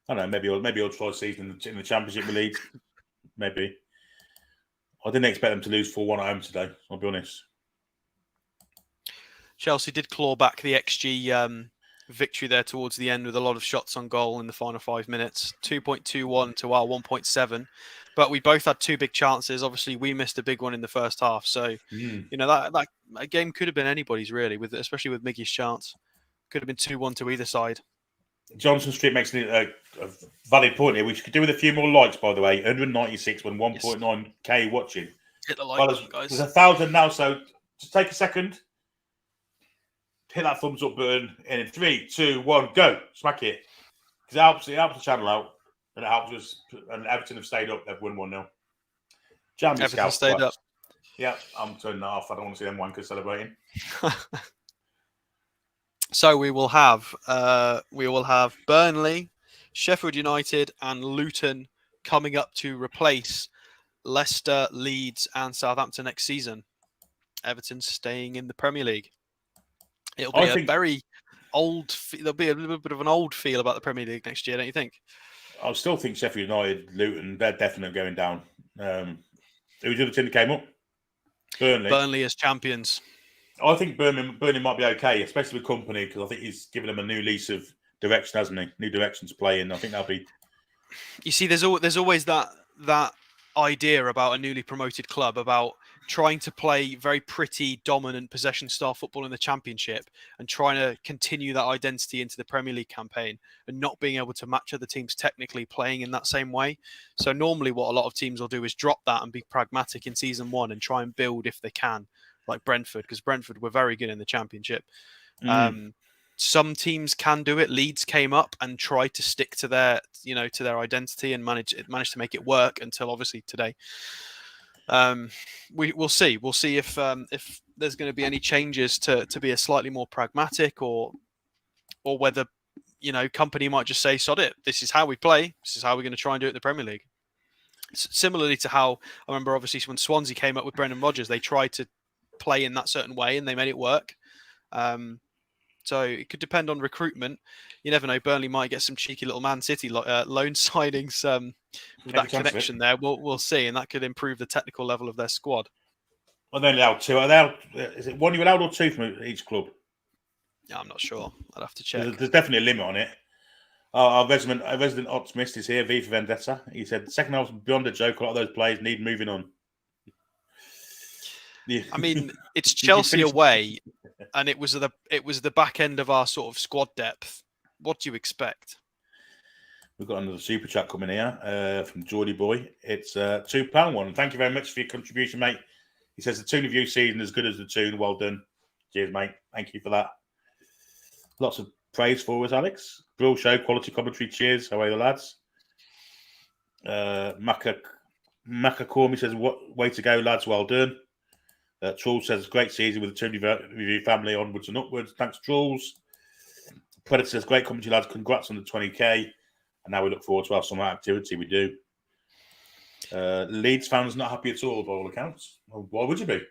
I don't know. Maybe he'll try a season in the Championship with Leeds. Maybe. I didn't expect them to lose 4-1 at home today. I'll be honest. Chelsea did claw back the XG victory there towards the end with a lot of shots on goal in the final 5 minutes. 2.21 to our 1.7. But we both had 2 big chances. Obviously, we missed a big one in the first half. So, that game could have been anybody's, really, especially with Miggy's chance. Could have been 2-1 to either side. Johnson Street makes a valid point here. We could do with a few more likes, by the way. 196 when 1.9k watching. Hit the like button, guys. There's 1,000 now, so just take a second. Hit that thumbs up button, and in 3, 2, 1, go! Smack it. Because it helps the channel out, and it helps us. And Everton have stayed up. They've won 1-0. Everton stayed up. Yeah, I'm turning that off. I don't want to see them wankers celebrating. So we will have Burnley, Sheffield United, and Luton coming up to replace Leicester, Leeds, and Southampton next season. Everton staying in the Premier League. It'll be very old. There'll be a little bit of an old feel about the Premier League next year, don't you think? I still think Sheffield United, Luton, they're definitely going down. Who's the other team that came up? Burnley as champions. I think Burnley might be okay, especially with Company, because I think he's given them a new lease of direction, hasn't he? New direction to play in. I think that'll be. You see, there's always that idea about a newly promoted club about trying to play very pretty, dominant possession style football in the Championship and trying to continue that identity into the Premier League campaign and not being able to match other teams technically playing in that same way. So normally what a lot of teams will do is drop that and be pragmatic in season 1 and try and build if they can, like Brentford, because Brentford were very good in the Championship. Some teams can do it. Leeds came up and tried to stick to their identity and managed to make it work until obviously today. We'll see. We'll see if there's going to be any changes to be a slightly more pragmatic, or whether Company might just say, "Sod it. This is how we play. This is how we're going to try and do it in the Premier League." Similarly to how I remember, obviously, when Swansea came up with Brendan Rodgers, they tried to play in that certain way and they made it work. So it could depend on recruitment. You never know. Burnley might get some cheeky little Man City loan signings with that connection there. We'll see, and that could improve the technical level of their squad. Well, they're allowed 2. Is it 1 you allowed or 2 from each club? Yeah, I'm not sure. I'd have to check. There's definitely a limit on it. Our resident optimist is here, V for Vendetta. He said the second half was beyond a joke. A lot of those players need moving on. I mean, it's Chelsea away, and it was the back end of our sort of squad depth. What do you expect? We've got another super chat coming here from Geordie Boy. It's a £2 one. Thank you very much for your contribution, mate. He says the Toon review season as good as the Toon. Well done. Cheers, mate. Thank you for that. Lots of praise for us, Alex. Brill show, quality commentary. Cheers. How are you, lads? Makakormi says, "What way to go, lads? Well done." Trulls says, "Great season with the Toon review family onwards and upwards." Thanks, Trulls. Predator says, "Great commentary, lads. Congrats on the 20k." And now we look forward to our summer activity. We do. Leeds fans not happy at all by all accounts. Well, why would you be?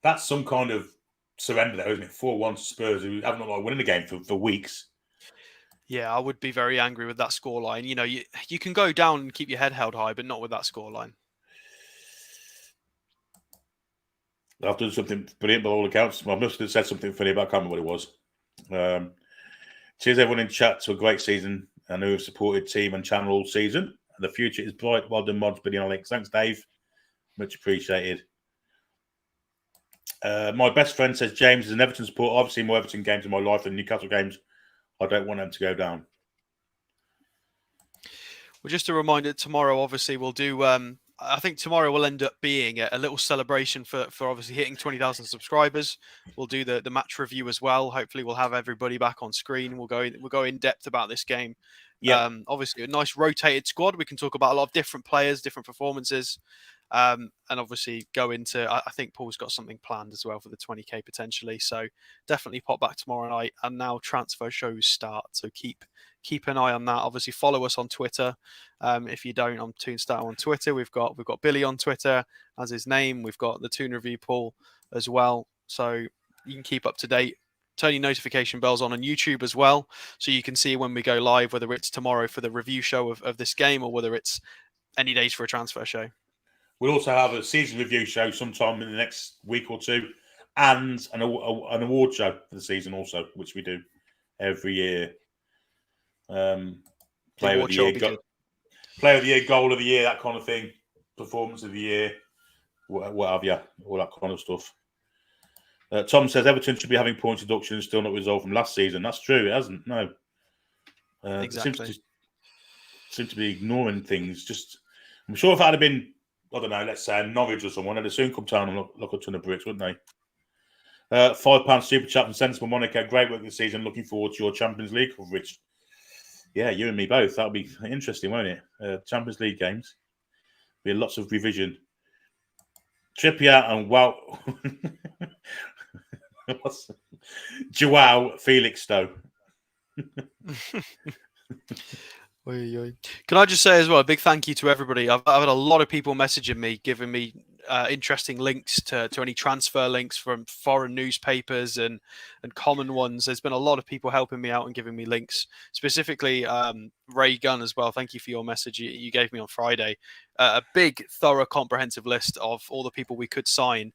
That's some kind of surrender there, isn't it? 4-1 to Spurs, who haven't looked like winning the game for weeks. Yeah, I would be very angry with that scoreline. You can go down and keep your head held high, but not with that scoreline. I've done something brilliant by all accounts. I must have said something funny, but I can't remember what it was. Cheers, everyone in chat, to a great season and who have supported team and channel all season. The future is bright. Well done, Mods, Billy and Alex. Thanks, Dave. Much appreciated. My best friend says, "James is an Everton supporter. I've seen more Everton games in my life than Newcastle games. I don't want them to go down." Well, just a reminder, tomorrow, obviously, we'll do... I think tomorrow will end up being a little celebration for obviously hitting 20,000 subscribers. We'll do the match review as well. Hopefully, we'll have everybody back on screen. We'll go in depth about this game. Yeah. Obviously, a nice rotated squad. We can talk about a lot of different players, different performances, and obviously go into. I think Paul's got something planned as well for the 20k potentially. So definitely pop back tomorrow night. And now transfer shows start. So keep an eye on that. Obviously, follow us on Twitter. If you don't, I'm Toonstar on Twitter. We've got Billy on Twitter as his name. We've got the Toon Review Paul as well. So you can keep up to date turn your notification bells on YouTube as well, so you can see when we go live, whether it's tomorrow for the review show of this game or whether it's any days for a transfer show. We'll also have a season review show sometime in the next week or two, and an award show for the season also, which we do every year. Player of the year, player of the year, goal of the year, that kind of thing, performance of the year, what have you, all that kind of stuff. Tom says Everton should be having point deductions still not resolved from last season. That's true, it hasn't. No, exactly. Seem to be ignoring things. Just, I'm sure if it had been, I don't know, let's say Norwich or someone, they'd soon come down and look a ton of bricks, wouldn't they? £5 super chat from Sensible Monica. Great work this season. Looking forward to your Champions League coverage. Yeah, you and me both. That'll be interesting, won't it? Champions League games. Be lots of revision. Trippier and wow. Joao Felix, though. Can I just say as well, a big thank you to everybody. I've had a lot of people messaging me, giving me interesting links to any transfer links from foreign newspapers and common ones. There's been a lot of people helping me out and giving me links, specifically Ray Gunn as well. Thank you for your message you gave me on Friday. A big, thorough, comprehensive list of all the people we could sign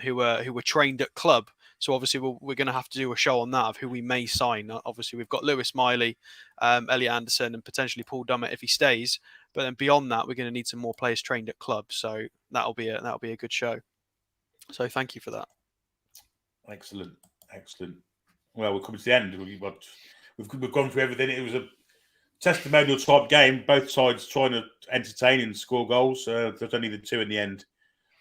who were trained at club. So obviously we're going to have to do a show on that of who we may sign. Obviously we've got Lewis Miley, Elliot Anderson, and potentially Paul Dummett if he stays. But then beyond that, we're going to need some more players trained at club. So that'll be a good show. So thank you for that. Excellent. Well, we're coming to the end. We've gone through everything. It was a testimonial type game. Both sides trying to entertain and score goals. There's only the two in the end.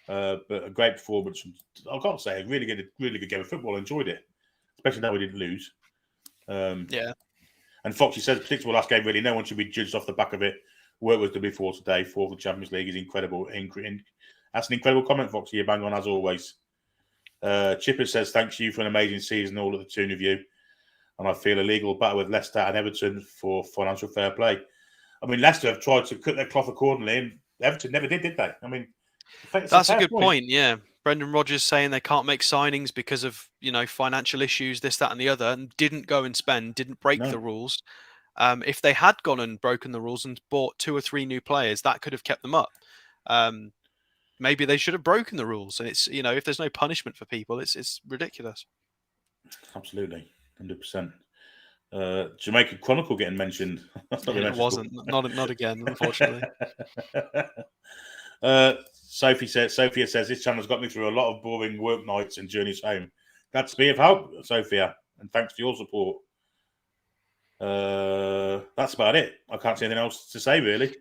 But a great performance. I've got to say, a really good game of football. I enjoyed it, especially now we didn't lose. Yeah. And Foxy says, predictable last game. Really, no one should be judged off the back of it. Work was done before today. Fourth of the Champions League is incredible. That's an incredible comment, Foxy. You bang on as always. Chipper says, thanks you for an amazing season, all at the Toon review. And I feel a legal battle with Leicester and Everton for financial fair play. I mean, Leicester have tried to cut their cloth accordingly, and Everton never did they? I mean, that's a good point. Yeah, Brendan Rodgers saying they can't make signings because of financial issues, this, that, and the other, and didn't go and spend, didn't break the rules. If they had gone and broken the rules and bought 2 or 3 new players, that could have kept them up. Maybe they should have broken the rules. And it's if there's no punishment for people, it's ridiculous. Absolutely, 100%. Jamaican Chronicle getting mentioned. It wasn't. Not again, unfortunately. Sophia says this channel's got me through a lot of boring work nights and journeys home. Glad to be of help, Sophia, and thanks for your support. That's about it. I can't see anything else to say, really.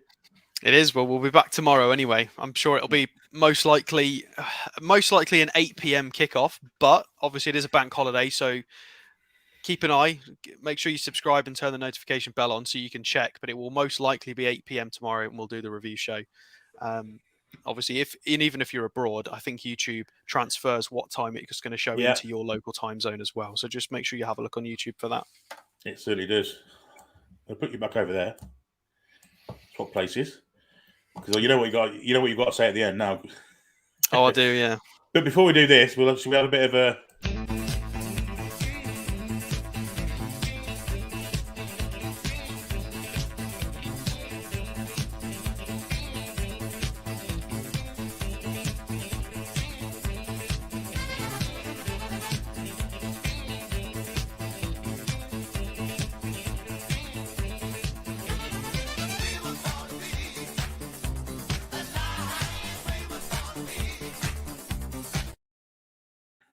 It is. Well, we'll be back tomorrow anyway. I'm sure it'll be most likely an 8 p.m. kickoff, but obviously it is a bank holiday, so keep an eye. Make sure you subscribe and turn the notification bell on so you can check, but it will most likely be 8 p.m. tomorrow and we'll do the review show. Obviously, even if you're abroad, I think YouTube transfers what time it's going to show into your local time zone as well. So just make sure you have a look on YouTube for that. It certainly does. I'll put you back over there. What places? Because you know what you've got to say at the end now. Oh, I do, yeah. But before we do this, we'll have a bit of a.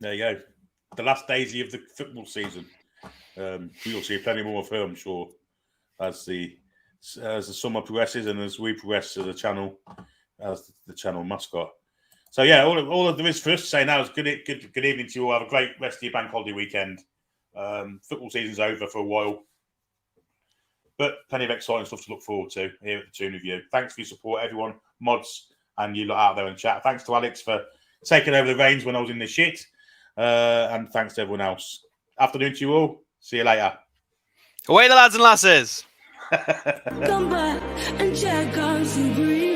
There you go. The last days of the football season. We'll see plenty more of her, I'm sure, as the summer progresses and as we progress as a channel, as the channel mascot. So yeah, all there is for us to say now is good evening to you all. Have a great rest of your bank holiday weekend. Football season's over for a while, but plenty of exciting stuff to look forward to here at the Toon Review. Thanks for your support, everyone, mods, and you lot out there in chat. Thanks to Alex for taking over the reins when I was in the shit. And thanks to everyone else. Afternoon to you all. See you later. Away the lads and lasses. Come back and check on some green.